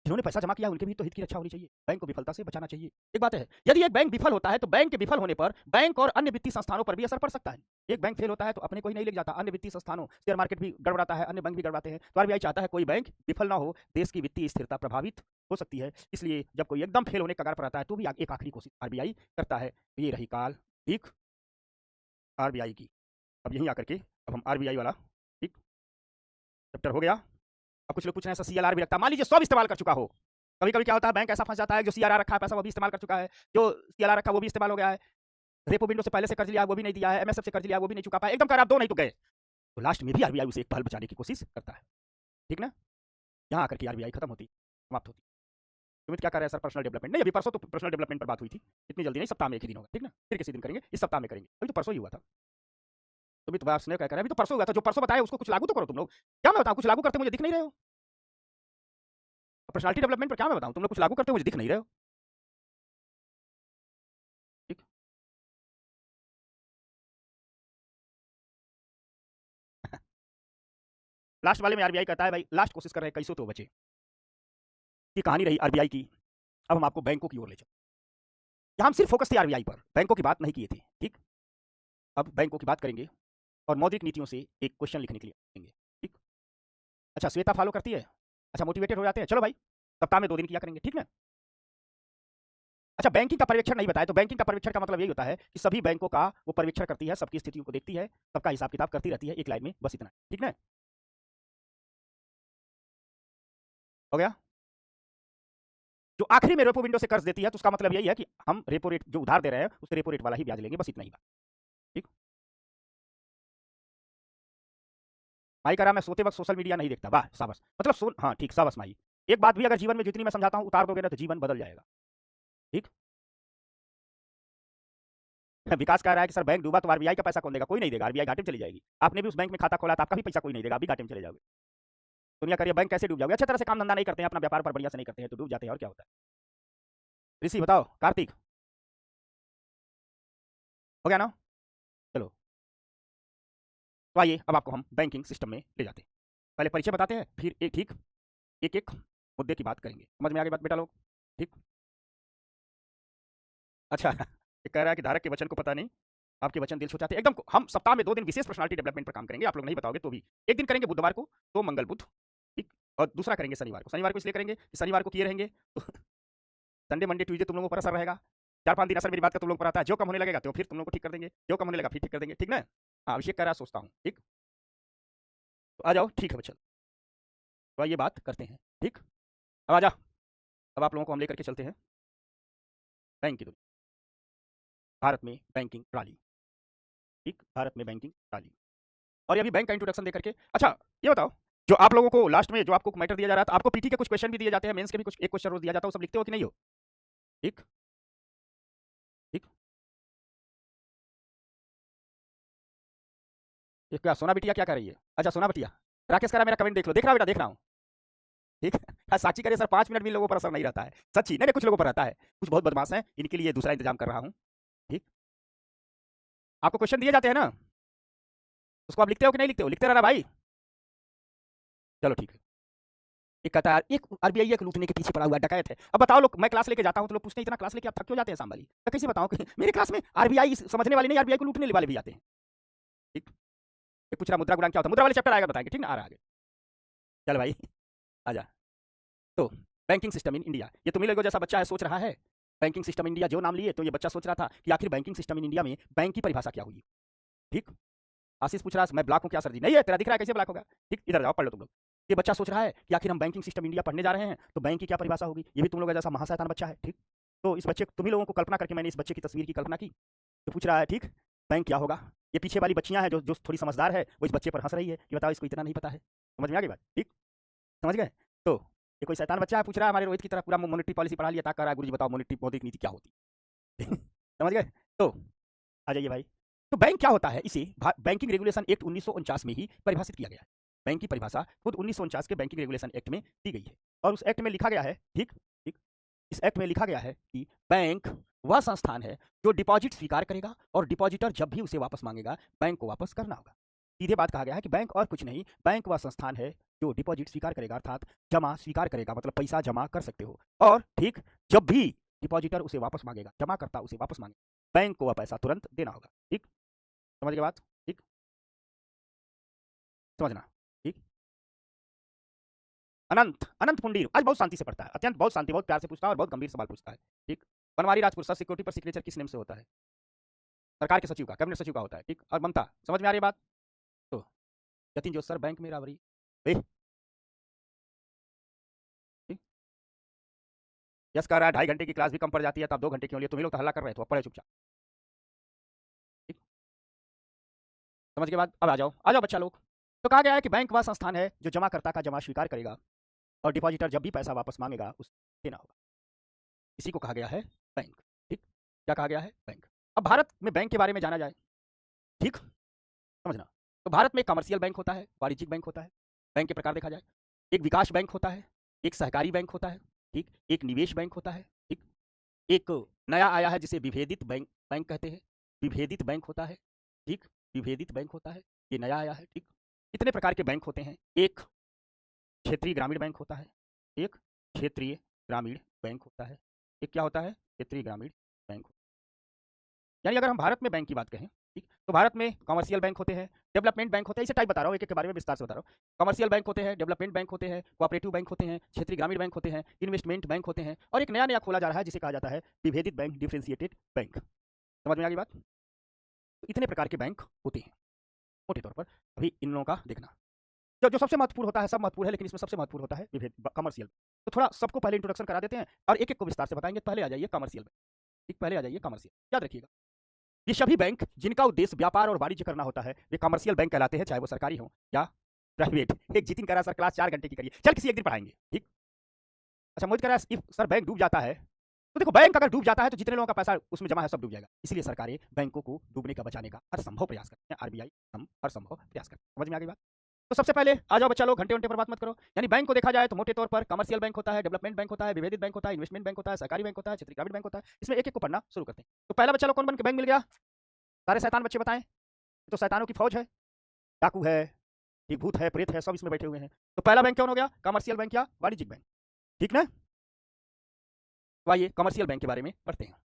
जिन्होंने पैसा जमा किया उनके भी तो हित की रक्षा होनी चाहिए, बैंक को विफलता से बचाना चाहिए। एक बात है, यदि एक बैंक विफल होता है तो बैंक के विफल होने पर बैंक और अन्य वित्तीय संस्थानों पर भी असर पड़ सकता है। एक बैंक फेल होता है तो अपने कोई नहीं ले जाता, अन्य वित्तीय संस्थानों, शेयर मार्केट भी गड़बड़ाता है, अन्य बैंक भी गड़बड़ाते हैं। तो आरबीआई चाहता है कोई बैंक विफल ना हो, देश की वित्तीय स्थिरता प्रभावित हो सकती है, इसलिए जब कोई एकदम फेल होने कगार पर आता है तो भी एक आखिरी कोशिश आरबीआई करता है। ये रही काल, ठीक, आरबीआई की। अब यहीं आकर के अब हम आरबीआई वाला, ठीक, चैप्टर हो गया। अब कुछ लोग पूछ रहे हैं सीएलआर भी रखता है, मान लीजिए सब इस्तेमाल कर चुका हो। कभी कभी क्या होता है बैंक ऐसा फंस जाता है जो सीआरआर रखा है पैसा वो भी इस्तेमाल कर चुका है, जो सीएलआर रखा वो भी इस्तेमाल हो गया है, रेपो विंडो से पहले से कर्ज लिया वो भी नहीं दिया है, एमएसएफ से कर्ज लिया वो भी नहीं चुका पाया, एकदम कर आप दो नहीं तो गए। तो लास्ट में भी आरबीआई उसे एक पहल बचाने की कोशिश करता है। ठीक ना, यहाँ आकर के आरबीआई खत्म होती, समाप्त होती। सुमित क्या कर रहे हैं सर? पर्सनल डेवलपमेंट नहीं, अभी परसों तो पर्सनल डेवलपमेंट पर बात हुई थी, इतनी जल्दी नहीं, सप्ताह में एक ही दिन होगा। ठीक ना, फिर किसी दिन करेंगे, इस सप्ताह में करेंगे, अभी तो परसों ही हुआ था। सुमित वार्ष ने क्या करा, अभी तो परसों हुआ था, जो परसों बताया उसको कुछ लागू तो करो तुम लोग। क्या मैं बताऊँ कुछ लागू करते मुझे दिख नहीं रहे हो? पर्सनालिटी डेवलपमेंट पर क्या मैं बताऊँ, तुम लोग कुछ लागू करते मुझे दिख नहीं रहे हो। ठीक, लास्ट वाले में आरबीआई कहता है भाई लास्ट कोशिश कर रहे हैं कैसे तो बचे। ये कहानी रही आरबीआई की। अब हम आपको बैंकों की ओर ले चलते, यहाँ हम सिर्फ फोकस थे आरबीआई पर, बैंकों की बात नहीं किए थे। ठीक, अब बैंकों की बात करेंगे और मौद्रिक नीतियों से एक क्वेश्चन लिखने के लिए आएंगे। ठीक, अच्छा श्वेता फॉलो करती है, अच्छा मोटिवेटेड हो जाते हैं, चलो भाई सप्ताह में 2 दिन किया करेंगे। ठीक ना, अच्छा बैंकिंग का पर्यवेक्षण नहीं बताया, तो बैंकिंग का पर्यवेक्षण का मतलब यही होता है कि सभी बैंकों का वो पर्यवेक्षण करती है, सबकी स्थितियों को देखती है, सबका हिसाब किताब करती रहती है, एक लाइन में बस इतना। ठीक ना, हो गया। जो आखिरी में रेपो विंडो से कर्ज देती है तो उसका मतलब यही है कि हम रेपो रेट जो उधार दे रहे हैं उससे रेपो रेट वाला ही ब्याज लेंगे, बस इतना ही बात। ठीक, माई करा मैं सोते वक्त सोशल मीडिया नहीं देखता, वाह शाबाश, मतलब हाँ ठीक शाबाश माई। एक बात भी अगर जीवन में जितनी मैं समझाता हूं उतार दोगे ना तो जीवन बदल जाएगा। ठीक, विकास कह रहा है कि सर बैंक डूबा तो आरबीआई का पैसा कौन देगा? कोई नहीं देगा, आरबीआई घाटे में चली जाएगी। आपने भी उस बैंक में खाता खोला था, आपका भी पैसा कोई नहीं देगा, अभी घाटे में चले जाओगे। दुनिया करिए बैंक कैसे डूब जाओगे? अच्छी तरह से काम धंधा नहीं करते हैं, अपना व्यापार पर बढ़िया से नहीं करते हैं तो डूब जाते हैं, और क्या होता है। ऋषि बताओ, कार्तिक हो गया ना? चलो तो आइए अब आपको हम बैंकिंग सिस्टम में ले जाते हैं। पहले परिचय बताते हैं, फिर एक ठीक एक एक मुद्दे की बात करेंगे। समझ में आ गई बात बेटा लोग? ठीक, अच्छा ये कह रहा है कि धारक के वचन को पता नहीं, आपके वचन दिल छू जाते हैं एकदम। हम सप्ताह में 2 दिन विशेष पर्सनालिटी डेवलपमेंट पर काम करेंगे, आप लोग नहीं बताओगे तो भी। एक दिन करेंगे बुधवार को, तो मंगल बुध, ठीक, और दूसरा करेंगे शनिवार को। शनिवार को इसलिए करेंगे कि शनिवार को किए रहेंगे तो संडे मंडे ट्यूजडे तुम लोगों पर असर रहेगा। 4-5 दिन असर मेरी बात का तुम लोगों पर आता है, जो कम होने लगेगा तो फिर तुम लोग को ठीक कर देंगे, जो कम होने लगा फिर ठीक कर देंगे। ठीक ना, हाँ अभिषेक कह रहा सोचता हूँ। ठीक, तो आ जाओ, ठीक है चलो तो ये बात करते हैं। ठीक, अब आ जा, अब आप लोगों को हम लेकर के चलते हैं बैंक की दुनिया, भारत में बैंकिंग प्रणाली। ठीक, भारत में बैंकिंग प्रणाली, और ये अभी बैंक का इंट्रोडक्शन देकर के। अच्छा ये बताओ, जो आप लोगों को लास्ट में जो आपको मैटर दिया जा रहा था, आपको पीटी के कुछ क्वेश्चन भी दिए जाते हैं, मेंस के भी कुछ एक क्वेश्चन रोज दिया जाता है, वो सब लिखते हो कि नहीं हो? ठीक, ठीक, ये क्या सोना बिटिया क्या कर रही है? अच्छा सोना बिटिया, राकेश कह रहा मेरा कमेंट देख लो, देख रहा हूँ बेटा देख रहा हूँ। ठीक है, साक्षी करे सर 5 मिनट भी लोगों पर असर नहीं रहता है, सच्ची नहीं नहीं कुछ लोगों पर रहता है, कुछ बहुत बदमाश है, इनके लिए दूसरा इंतजाम कर रहा हूँ। ठीक, आपको क्वेश्चन दिए जाते हैं ना, उसको आप लिखते हो कि नहीं लिखते हो? लिखते रहना भाई, चलो ठीक है। एक कहता है एक आरबीआई के लूटने के पीछे पड़ा हुआ डकैत है। अब बताओ लोग, मैं क्लास लेके जाता हूँ तो लोग पूछते हैं इतना क्लास लेके आप थक क्यों जाते हैं शाम वाली? मैं कैसे बताऊँ कि मेरे क्लास में आरबीआई समझने वाले नहीं, आरबीआई को लूटने वाले भी आते हैं। ठीक, एक पूछ रहा मुद्रा गुणांक क्या होता है, मुद्रा वाले चैप्टर आएगा बताएंगे, ठीक ना, आ रहा आगे। चल भाई आजा। तो बैंकिंग सिस्टम इन इंडिया, ये तुम ही लोगों जैसा बच्चा है सोच रहा है बैंकिंग सिस्टम इन इंडिया, जो नाम लिए तो ये बच्चा सोच रहा था कि आखिर बैंकिंग सिस्टम इन इंडिया में बैंक की परिभाषा क्या हुई। ठीक, आशीष पूछ रहा है मैं ब्लॉक हूँ क्या सर जी? नहीं है, तेरा दिख रहा है कैसे ब्लॉक होगा? ठीक, इधर जाओ पढ़ लो तुम लोग। ये बच्चा सोच रहा है कि आखिर हम बैंकिंग सिस्टम इंडिया पढ़ने जा रहे हैं तो बैंक की क्या परिभाषा होगी। ये भी तुम लोग जैसा महाशैतान बच्चा है। ठीक, तो इस बच्चे तुम ही लोगों को कल्पना करके मैंने इस बच्चे की तस्वीर की कल्पना की, तो पूछ रहा है ठीक बैंक क्या होगा। ये पीछे वाली बच्चियां हैं जो जो थोड़ी समझदार है वो इस बच्चे पर हंस रही है कि बताओ इसको इतना नहीं पता है। समझ में आ गई बात? ठीक, समझ गए? तो ये कोई शैतान बच्चा है पूछ रहा है हमारे रोहित की तरह पूरा मॉनेटरी पॉलिसी पढ़ा लिया, ताकि गुरुजी बताओ मॉनेटरी मौद्रिक नीति क्या होती है। समझ गए? तो आ जाइए भाई। तो बैंक क्या होता है, इसे बैंकिंग रेगुलेशन एक्ट 1949 में ही परिभाषित किया गया है। बैंक की परिभाषा खुद 1949 के बैंकिंग रेगुलेशन एक्ट में दी गई है और उस एक्ट में लिखा गया है, ठीक ठीक, इस एक्ट में लिखा गया है कि बैंक वह संस्थान है जो डिपॉजिट स्वीकार करेगा और डिपॉजिटर जब भी उसे वापस मांगेगा बैंक को वापस करना होगा। सीधे बात कहा गया है कि बैंक और कुछ नहीं, बैंक वह संस्थान है जो डिपॉजिट स्वीकार करेगा, अर्थात जमा स्वीकार करेगा, मतलब पैसा जमा कर सकते हो, और ठीक जब भी डिपॉजिटर उसे वापस मांगेगा, जमा करता उसे वापस मांगेगा, बैंक को वह पैसा तुरंत देना होगा। ठीक, समझ गए बात? ठीक, समझना। ठीक, अनंत अनंत पुंडीर आज बहुत शांति से पढ़ता है, अत्यंत बहुत शांति, बहुत प्यार से पूछता है और बहुत गंभीर सवाल पूछता है। ठीक, बनवारी राजपुर सर सिक्योरिटी पर सिग्नेचर किस नेम से होता है? सरकार के सचिव का, कैबिनेट सचिव का होता है। ठीक, और ममता, समझ में आ रही बात? तो जतिन जो सर बैंक में रावरी यस कह रहा है 2.5 घंटे की क्लास भी कम पड़ जाती है तो आप 2 घंटे क्यों लिए? तुम्हें लोग तो हल्ला कर रहे थे, पढ़े चुपचाप। ठीक, समझ के बाद अब आ जाओ, आ जाओ बच्चा लोग। तो कहा गया है कि बैंक वह संस्थान है जो जमाकर्ता का जमा स्वीकार करेगा और डिपॉजिटर जब भी पैसा वापस मांगेगा उसे देना होगा, इसी को कहा गया है बैंक। ठीक, क्या कहा गया है? बैंक। अब भारत में बैंक के बारे में जाना जाए, ठीक, समझना। तो भारत में कमर्शियल बैंक होता है, वाणिज्यिक बैंक होता है। बैंक के प्रकार देखा जाए, एक विकास बैंक होता है, एक सहकारी बैंक होता है, ठीक, एक निवेश बैंक होता है, ठीक, एक नया आया है जिसे विभेदित बैंक बैंक कहते हैं, विभेदित बैंक होता है। ठीक, विभेदित बैंक होता है, ये नया आया है। ठीक, कितने प्रकार के बैंक होते हैं? एक क्षेत्रीय ग्रामीण बैंक होता है, एक क्षेत्रीय ग्रामीण बैंक होता है, एक क्या होता है? क्षेत्रीय ग्रामीण बैंक। यानी अगर हम भारत में बैंक की बात कहें, ठीक, तो भारत में कमर्शियल बैंक होते हैं, डेवलपमेंट बैंक होते हैं, इसे टाइप बता रहा हूँ, एक एक के बारे में विस्तार से बता रहा हूँ। कमर्शियल बैंक होते हैं, डेवलपमेंट बैंक होते हैं, कोऑपरेटिव बैंक होते हैं, क्षेत्रीय ग्रामीण बैंक होते हैं, इन्वेस्टमेंट बैंक होते हैं, और एक नया नया खोला जा रहा है जिसे कहा जाता है विभेदित बैंक, डिफरेंशिएटेड बैंक। समझ में आ गई बात? तो इतने प्रकार के बैंक होते हैं मोटे तौर पर। अभी इन लोगों का देखना, जो जो सबसे महत्वपूर्ण होता है, सब महत्वपूर्ण है लेकिन इसमें सबसे महत्वपूर्ण होता है विभेद कमर्शियल। तो थोड़ा सबको पहले इंट्रोडक्शन करा देते हैं और एक एक को विस्तार से बताएंगे। पहले आ जाइए कमर्शियल बैंक। ठीक, पहले आ जाइए कमर्शियल, याद रखिएगा ये सभी बैंक जिनका उद्देश्य व्यापार और वाणिज्य करना होता है वे कमर्शियल बैंक कहलाते हैं, चाहे वो सरकारी हो या प्राइवेट। एक जितिन कह रहा सर क्लास 4 घंटे की करिए, चल किसी एक दिन पढ़ाएंगे। ठीक, अच्छा मोहित कह रहा है सर बैंक डूब जाता है, तो देखो बैंक अगर डूब जाता है तो जितने लोगों का पैसा उसमें जमा है सब डूब जाएगा, इसलिए सरकारें बैंकों को डूबने का बचाने का हर संभव प्रयास करते हैं। आरबीआई हम हर संभव प्रयास करते हैं। समझ में आ गई बात? तो सबसे पहले आ जाओ बच्चा लोग, घंटे घंटे पर बात मत करो। यानी बैंक को देखा जाए तो मोटे तौर पर कमर्शियल बैंक होता है, डेवलपमेंट बैंक होता है, विभेदित बैंक होता है, इन्वेस्टमेंट बैंक होता है, सरकारी बैंक होता है, क्षेत्रीय ग्रामीण बैंक होता है। इसमें एक एक को पढ़ना शुरू करते हैं। तो पहला बच्चा लोग कौन बन के बैंक मिल गया? सारे शैतान बच्चे बताएं। तो शैतानों की फौज है, डाकू है, ठीक, भूत है, प्रेत है, सब इसमें बैठे हुए हैं। तो पहला बैंक कौन हो गया? कमर्शियल बैंक या वाणिज्यिक बैंक। ठीक ना? तो आइए कमर्शियल बैंक के बारे में पढ़ते हैं।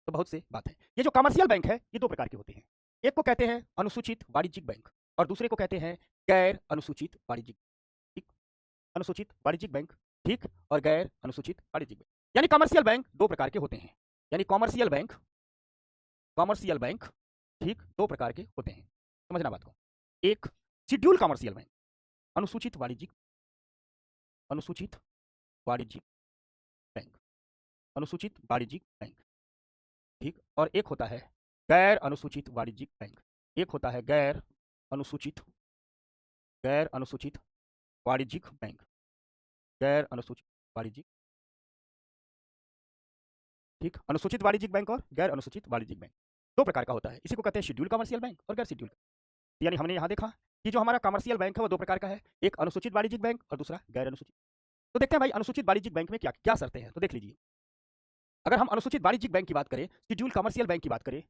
तो बहुत से बात है। ये जो कमर्शियल बैंक है ये दो प्रकार के होते हैं। एक को कहते हैं अनुसूचित वाणिज्यिक बैंक और दूसरे को कहते हैं गैर अनुसूचित वाणिज्यिक। ठीक, अनुसूचित वाणिज्यिक बैंक, ठीक, और गैर अनुसूचित वाणिज्यिक बैंक। यानी कमर्शियल बैंक दो प्रकार के होते हैं। यानी कमर्शियल बैंक ठीक दो प्रकार के होते हैं। समझना बात को। एक शेड्यूल कमर्शियल बैंक, अनुसूचित वाणिज्यिक अनुसूचित वाणिज्यिक बैंक, अनुसूचित वाणिज्यिक बैंक। ठीक, और एक होता है गैर अनुसूचित वाणिज्यिक बैंक। एक होता है गैर अनुसूचित वाणिज्यिक बैंक, गैर अनुसूचित वाणिज्यिक। ठीक, अनुसूचित वाणिज्यिक बैंक और गैर अनुसूचित वाणिज्यिक बैंक दो प्रकार का होता है। इसी को कहते हैं शेड्यूल कमर्शियल बैंक और गैर शेड्यूल। यानी हमने यहाँ देखा कि जो हमारा कमर्शियल बैंक है वो दो प्रकार का है, एक अनुसूचित वाणिज्यिक बैंक और दूसरा गैर अनुसूचित। तो देखते हैं भाई अनुसूचित वाणिज्यिक बैंक में क्या क्या शर्तें हैं। तो देख लीजिए, अगर हम अनुसूचित वाणिज्यिक बैंक की बात करें, शेड्यूल कमर्शियल बैंक की बात करें,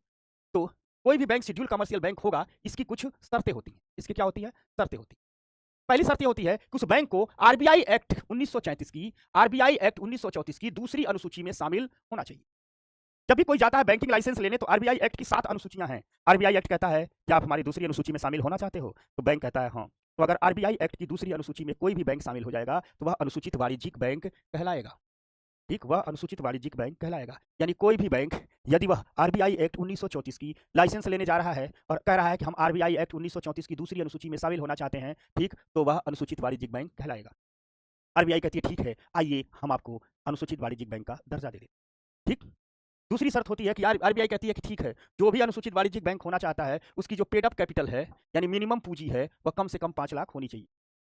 तो कोई भी बैंक शेड्यूल कमर्शियल बैंक होगा, इसकी कुछ शर्तें होती हैं। इसकी क्या होती है? शर्तें होती हैं। पहली शर्त ये होती है कि उस बैंक को आरबीआई एक्ट 1934 की आरबीआई एक्ट 1934 की दूसरी अनुसूची में शामिल होना चाहिए। जब भी कोई जाता है बैंकिंग लाइसेंस लेने तो आरबीआई एक्ट की 7 अनुसूचियां हैं। आरबीआई एक्ट कहता है कि आप हमारी दूसरी अनुसूची में शामिल होना चाहते हो, तो बैंक कहता है हाँ। तो अगर आरबीआई एक्ट की दूसरी अनुसूची में कोई भी बैंक शामिल हो जाएगा तो वह अनुसूचित वाणिज्यिक बैंक कहलाएगा। ठीक, वह अनुसूचित वाणिज्यिक बैंक कहलाएगा। यानी कोई भी बैंक यदि वह आरबीआई एक्ट 1934 की लाइसेंस लेने जा रहा है और कह रहा है कि हम आरबीआई एक्ट 1934 की दूसरी अनुसूची में शामिल होना चाहते हैं, ठीक, तो वह अनुसूचित वाणिज्यिक बैंक कहलाएगा। आरबीआई कहती है ठीक है, आइए हम आपको अनुसूचित वाणिज्यिक बैंक का दर्जा दे दें। ठीक, दूसरी शर्त होती है कि आरबीआई कहती है कि ठीक है, जो भी अनुसूचित वाणिज्यिक बैंक होना चाहता है उसकी जो पेड अप कैपिटल है यानी मिनिमम पूंजी है वह कम से कम 5 लाख होनी चाहिए।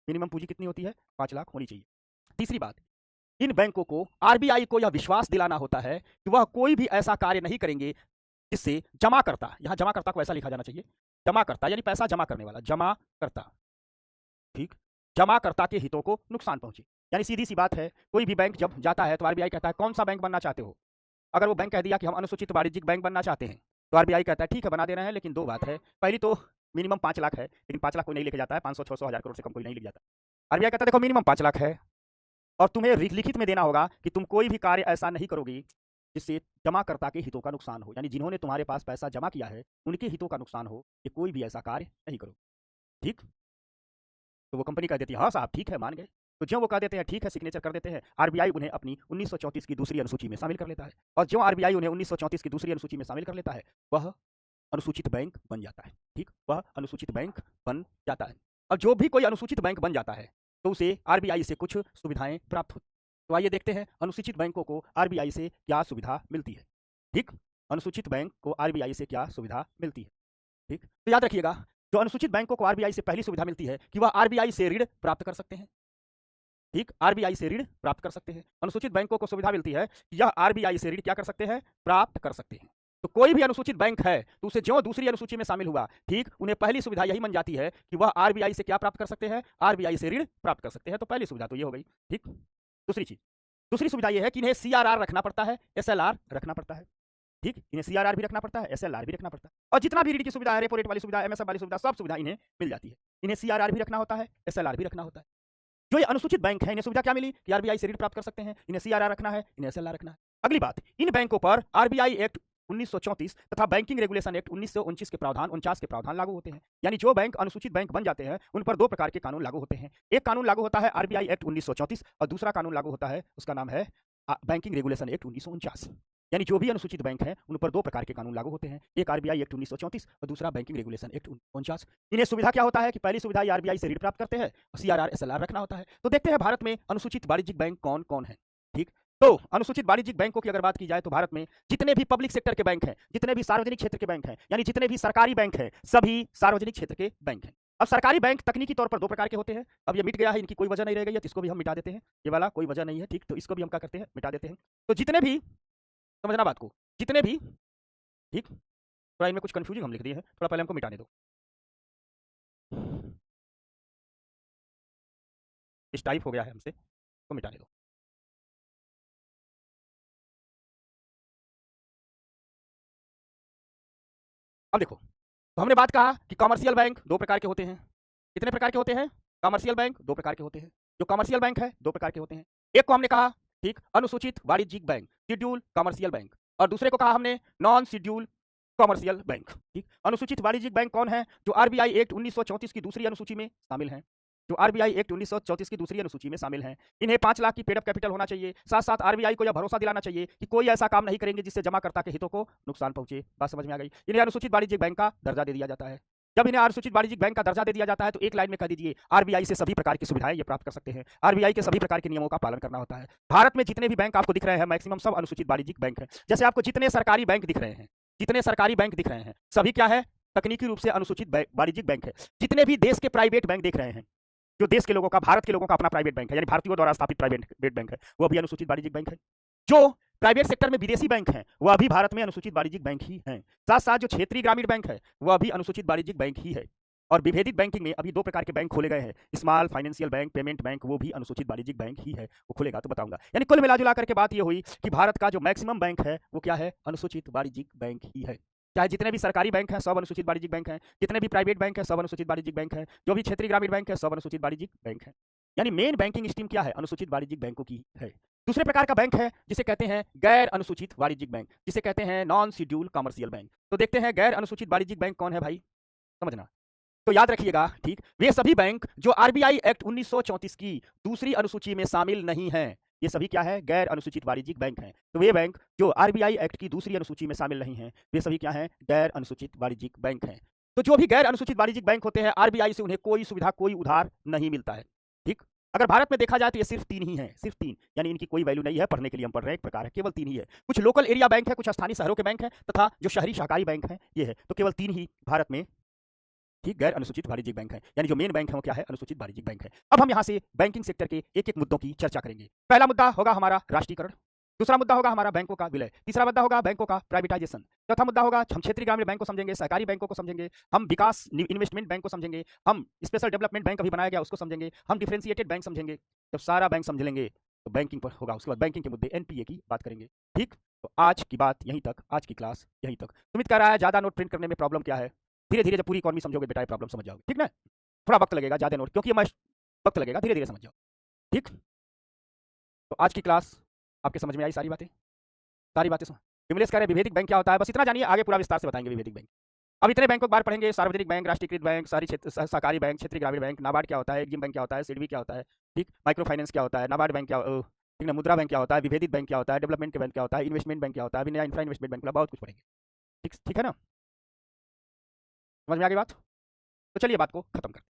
मिनिमम पूंजी कितनी होती है? 5 लाख होनी चाहिए। तीसरी बात, इन बैंकों को आरबीआई को यह विश्वास दिलाना होता है कि वह कोई भी ऐसा कार्य नहीं करेंगे जिससे जमाकर्ता, यहां जमाकर्ता को ऐसा लिखा जाना चाहिए, जमाकर्ता यानी पैसा जमा करने वाला, जमाकर्ता, ठीक, जमाकर्ता के हितों को नुकसान पहुंचे। यानी सीधी सी बात है, कोई भी बैंक जब जाता है तो आरबीआई कहता है कौन सा बैंक बनना चाहते हो। अगर वो बैंक कह दिया कि हम अनुसूचित वाणिज्यिक बैंक बनना चाहते हैं तो आरबीआई कहता है ठीक है बना दे रहे हैं, लेकिन दो बात है, पहली तो मिनिमम 5 लाख है, लेकिन 5 लाख कोई नहीं लेके जाता है, 500 600 हजार करोड़ से कम कोई नहीं लेके जाता। आरबीआई कहता है देखो मिनिमम 5 लाख है और तुम्हें लिखित में देना होगा कि तुम कोई भी कार्य ऐसा नहीं करोगी जिससे जमाकर्ता के हितों का नुकसान हो, यानी जिन्होंने तुम्हारे पास पैसा जमा किया है उनके हितों का नुकसान हो, ये कोई भी ऐसा कार्य नहीं करो। ठीक, तो वो कंपनी कह देती है हाँ साहब ठीक है मान गए। तो जो वो कह देते हैं ठीक है, सिग्नेचर कर देते हैं, आरबीआई उन्हें अपनी 1934 की दूसरी अनुसूची में शामिल कर लेता है। और जो आरबीआई उन्हें 1934 की दूसरी अनुसूची में शामिल कर लेता है वह अनुसूचित बैंक बन जाता है। ठीक, वह अनुसूचित बैंक बन जाता है। अब जो भी कोई अनुसूचित बैंक बन जाता है तो उसे आरबीआई से कुछ सुविधाएं प्राप्त होती। तो आइए देखते हैं अनुसूचित बैंकों को आरबीआई से क्या सुविधा मिलती है। ठीक, अनुसूचित बैंक को आरबीआई से क्या सुविधा मिलती है। ठीक, तो याद रखिएगा, जो अनुसूचित बैंकों को आरबीआई से पहली सुविधा मिलती है कि वह आरबीआई से ऋण प्राप्त कर सकते हैं। ठीक, आरबीआई से ऋण प्राप्त कर सकते हैं। अनुसूचित बैंकों को सुविधा मिलती है कि यह आरबीआई से ऋण क्या कर सकते हैं? प्राप्त कर सकते हैं। तो कोई भी अनुसूचित बैंक है तो उसे जो दूसरी अनुसूची में शामिल हुआ, ठीक, उन्हें पहली सुविधा यही बन जाती है कि वह आरबीआई से क्या प्राप्त कर सकते हैं? आरबीआई से ऋण प्राप्त कर सकते हैं। तो पहली सुविधा तो ये हो गई। ठीक, दूसरी चीज, दूसरी सुविधा यह है कि इन्हें सीआरआर रखना पड़ता है, एसएलआर रखना पड़ता है। ठीक, इन्हें सीआरआर भी रखना पड़ता है, एसएलआर भी रखना पड़ता है, और जितना भी ऋण की सुविधा है, रेपो रेट वाली सुविधा, एमएसएफ वाली सुविधा, सब सुविधा इन्हें मिल जाती है। इन्हें सीआरआर भी रखना होता है, एसएलआर भी रखना होता है। जो ये अनुसूचित बैंक है इन्हें सुविधा क्या मिली कि आरबीआई से ऋण प्राप्त कर सकते हैं, इन्हें सीआरआर रखना है, इन्हें एसएलआर रखना है। अगली बात, इन बैंकों पर आरबीआई एक्ट 1934 तथा बैंकिंग रेगुलेशन एक्ट 1949 के प्रावधान 49 के प्रावधान लागू होते हैं। यानी जो बैंक अनुसूचित बैंक बन जाते हैं उन पर दो प्रकार के कानून लागू होते हैं। एक कानून लागू होता है आरबीआई एक्ट 1934 और दूसरा कानून लागू होता है, उसका नाम है बैंकिंग रेगुलेशन एक्ट 1949। यानी जो भी अनुसूचित बैंक है उन पर दो प्रकार के कानून लागू होते हैं, एक आरबीआई एक्ट 1934 और दूसरा बैंकिंग रेगुलेशन एक्ट 49। इन्हें सुविधा क्या होता है कि पहली सुविधा आरबीआई से ऋण प्राप्त करते हैं और सीआरआर एसएलआर रखना होता है। तो देखते हैं भारत में अनुसूचित वाणिज्यिक बैंक कौन कौन है। ठीक, तो अनुसूचित वाणिज्यिक बैंकों की अगर बात की जाए तो भारत में जितने भी पब्लिक सेक्टर के बैंक हैं, जितने भी सार्वजनिक क्षेत्र के बैंक हैं, यानी जितने भी सरकारी बैंक हैं, सभी सार्वजनिक क्षेत्र के बैंक हैं। अब सरकारी बैंक तकनीकी तौर पर दो प्रकार के होते हैं। अब ये मिट गया है, इनकी कोई वजह नहीं रह गई है, तो इसको भी हम मिटा देते हैं। ये वाला कोई वजह नहीं है, ठीक, तो इसको भी हम क्या करते हैं? मिटा देते हैं। तो जितने भी, समझना बात को, जितने भी, ठीक, थोड़ा इनमें कुछ कंफ्यूजिंग हम लिख दिए हैं, थोड़ा पहले हमको मिटाने दो। इस टाइप हो गया है हमसे, तो मिटाने दो। अब देखो, तो हमने बात कहा कि कमर्शियल बैंक दो प्रकार के होते हैं। कितने प्रकार के होते हैं? कमर्शियल बैंक दो प्रकार के होते हैं। जो कमर्शियल बैंक है दो प्रकार के होते हैं। एक को हमने कहा, ठीक, अनुसूचित वाणिज्यिक बैंक, शेड्यूल कमर्शियल बैंक, और दूसरे को कहा हमने नॉन शेड्यूल कमर्शियल बैंक। ठीक, अनुसूचित वाणिज्यिक बैंक कौन है? जो आरबीआई एक्ट 1934 की दूसरी अनुसूची में शामिल हैं, जो आरबीआई एक्ट 1934 की दूसरी अनुसूची में शामिल हैं। इन्हें 5 लाख की पेड अप कैपिटल होना चाहिए। साथ साथ आरबीआई को यह भरोसा दिलाना चाहिए कि कोई ऐसा काम नहीं करेंगे जिससे जमाकर्ता के हितों को नुकसान पहुंचे। बात समझ में आ गई? इन्हें अनुसूचित वाणिज्यिक बैंक का दर्जा दे दिया जाता है। जब इन्हें अनुसूचित वाणिज्यिक बैंक का दर्जा दे दिया जाता है तो एक लाइन में कह दीजिए आरबीआई से सभी प्रकार की सुविधाएं ये प्राप्त कर सकते हैं। आरबीआई के सभी प्रकार के नियमों का पालन करना होता है। भारत में जितने भी बैंक आपको दिख रहे हैं मैक्सिमम सब अनुसूचित वाणिज्यिक बैंक हैं। जैसे आपको जितने सरकारी बैंक दिख रहे हैं, जितने सरकारी बैंक दिख रहे हैं, सभी क्या है? तकनीकी रूप से अनुसूचित वाणिज्यिक बैंक है। जितने भी देश के प्राइवेट बैंक देख रहे हैं, जो देश के लोगों का, भारत के लोगों का अपना प्राइवेट बैंक है, यानी भारतीयों द्वारा स्थापित प्राइवेट बैंक है, वो भी अनुसूचित वाणिज्यिक बैंक है। जो प्राइवेट सेक्टर में विदेशी बैंक हैं वह भी भारत में अनुसूचित वाणिज्यिक बैंक ही हैं। साथ साथ जो क्षेत्रीय ग्रामीण बैंक है वह भी अनुसूचित वाणिज्यिक बैंक ही है। और विभेदित बैंकिंग में अभी दो प्रकार के बैंक खोले गए हैं, small financial bank, payment bank, वो भी अनुसूचित वाणिज्यिक बैंक ही है। वो खुलेगा तो बताऊंगा। यानी कुल मिलाजुला करके बात ये हुई कि भारत का जो मैक्सिमम बैंक है वो क्या है? अनुसूचित वाणिज्यिक बैंक ही है। चाहे जितने भी सरकारी बैंक हैं सब अनुसूचित वाणिज्यिक बैंक हैं, जितने भी प्राइवेट बैंक हैं सब अनुसूचित वाणिज्यिक बैंक हैं, जो भी क्षेत्रीय ग्रामीण बैंक है सब अनुसूचित वाणिज्यिक बैंक है। यानी मेन बैंकिंग स्कीम क्या है? अनुसूचित वाणिज्यिक बैंकों की है। दूसरे प्रकार का बैंक है जिसे कहते हैं गैर अनुसूचित वाणिज्यिक बैंक, जिसे कहते हैं नॉन शेड्यूल कमर्शियल बैंक। तो देखते हैं गैर अनुसूचित वाणिज्यिक बैंक कौन है भाई, समझना। तो याद रखिएगा, ठीक, वे सभी बैंक जो आरबीआई एक्ट 1934 की दूसरी अनुसूची में शामिल नहीं हैं, ये सभी क्या है? गैर अनुसूचित वाणिज्यिक बैंक हैं। तो वे बैंक जो आरबीआई एक्ट की दूसरी अनुसूची में शामिल नहीं हैं, वे सभी क्या हैं? गैर अनुसूचित वाणिज्यिक बैंक हैं। तो जो भी गैर अनुसूचित वाणिज्यिक बैंक होते हैं, आरबीआई से उन्हें कोई सुविधा, कोई उधार नहीं मिलता है, ठीक। अगर भारत में देखा जाए तो ये सिर्फ 3 ही हैं, सिर्फ 3, यानी इनकी कोई वैल्यू नहीं है, पढ़ने के लिए हम पढ़ रहे हैं, एक प्रकार है, केवल 3 ही है। कुछ लोकल एरिया बैंक है, कुछ स्थानीय शहरों के बैंक हैं, तथा जो शहरी सहकारी बैंक हैं, ये है। तो केवल 3 ही भारत में, ठीक, गैर अनुसूचित वाणिज्यिक बैंक है। यानी जो मेन बैंक है वो क्या है? अनुसूचित वाणिज्यिक बैंक है। अब हम यहाँ से बैंकिंग सेक्टर के एक एक मुद्दों की चर्चा करेंगे। पहला मुद्दा होगा हमारा राष्ट्रीयकरण, दूसरा मुद्दा होगा हमारा बैंकों का विलय, तीसरा मुद्दा होगा बैंकों का प्राइवेटाइजेशन, चौथा मुद्दा होगा हम क्षेत्रीय ग्रामीण बैंक को समझेंगे, सहकारी बैंकों को समझेंगे, हम विकास इन्वेस्टमेंट बैंक को समझेंगे, हम स्पेशल डेवलपमेंट बैंक अभी बनाया गया उसको समझेंगे, हम डिफरेंशिएटेड बैंक समझेंगे। जब सारा बैंक समझ लेंगे तो बैंकिंग पर होगा, उसके बाद बैंकिंग के मुद्दे एनपीए की बात करेंगे, ठीक। तो आज की बात यहीं तक, आज की क्लास यहीं तक। सुमित कह रहा है ज्यादा नोट प्रिंट करने में प्रॉब्लम क्या है? धीरे धीरे जब पूरी इकोनॉमी समझोगे बेटा, प्रॉब्लम समझ जाओगे, ठीक ना। थोड़ा वक्त लगेगा, ज्यादा नोट क्योंकि मैं वक्त लगेगा, धीरे धीरे समझ जाओ, ठीक। तो आज की क्लास आपके समझ में आई सारी बातें? सारी बातें समझ? विमलेश कह रहे विभेदिक बैंक क्या होता है? बस इतना जानिए, आगे पूरा विस्तार से बताएंगे विभेदिक बैंक। अब इतने बैंकों के बारे पढ़ेंगे, सार्वजनिक बैंक, राष्ट्रीयकृत बैंक, सारी सहकारी बैंक, क्षेत्रीय ग्रामीण बैंक, नाबार्ड क्या होता है, एग्जिम बैंक क्या होता है, सिडबी क्या होता है, ठीक, माइक्रो फाइनेंस क्या होता है, नाबार्ड बैंक क्या, ठीक ना, मुद्रा बैंक क्या होता है, विभेदित बैंक क्या होता है, डेवलपमेंट बैंक क्या होता है, इन्वेस्टमेंट बैंक क्या होता है, अभी नया इंफ्रा इन्वेस्टमेंट बैंक, बहुत कुछ पढ़ेंगे, ठीक, ठीक है ना। समझ में आ गई बात? तो चलिए बात को खत्म करते हैं।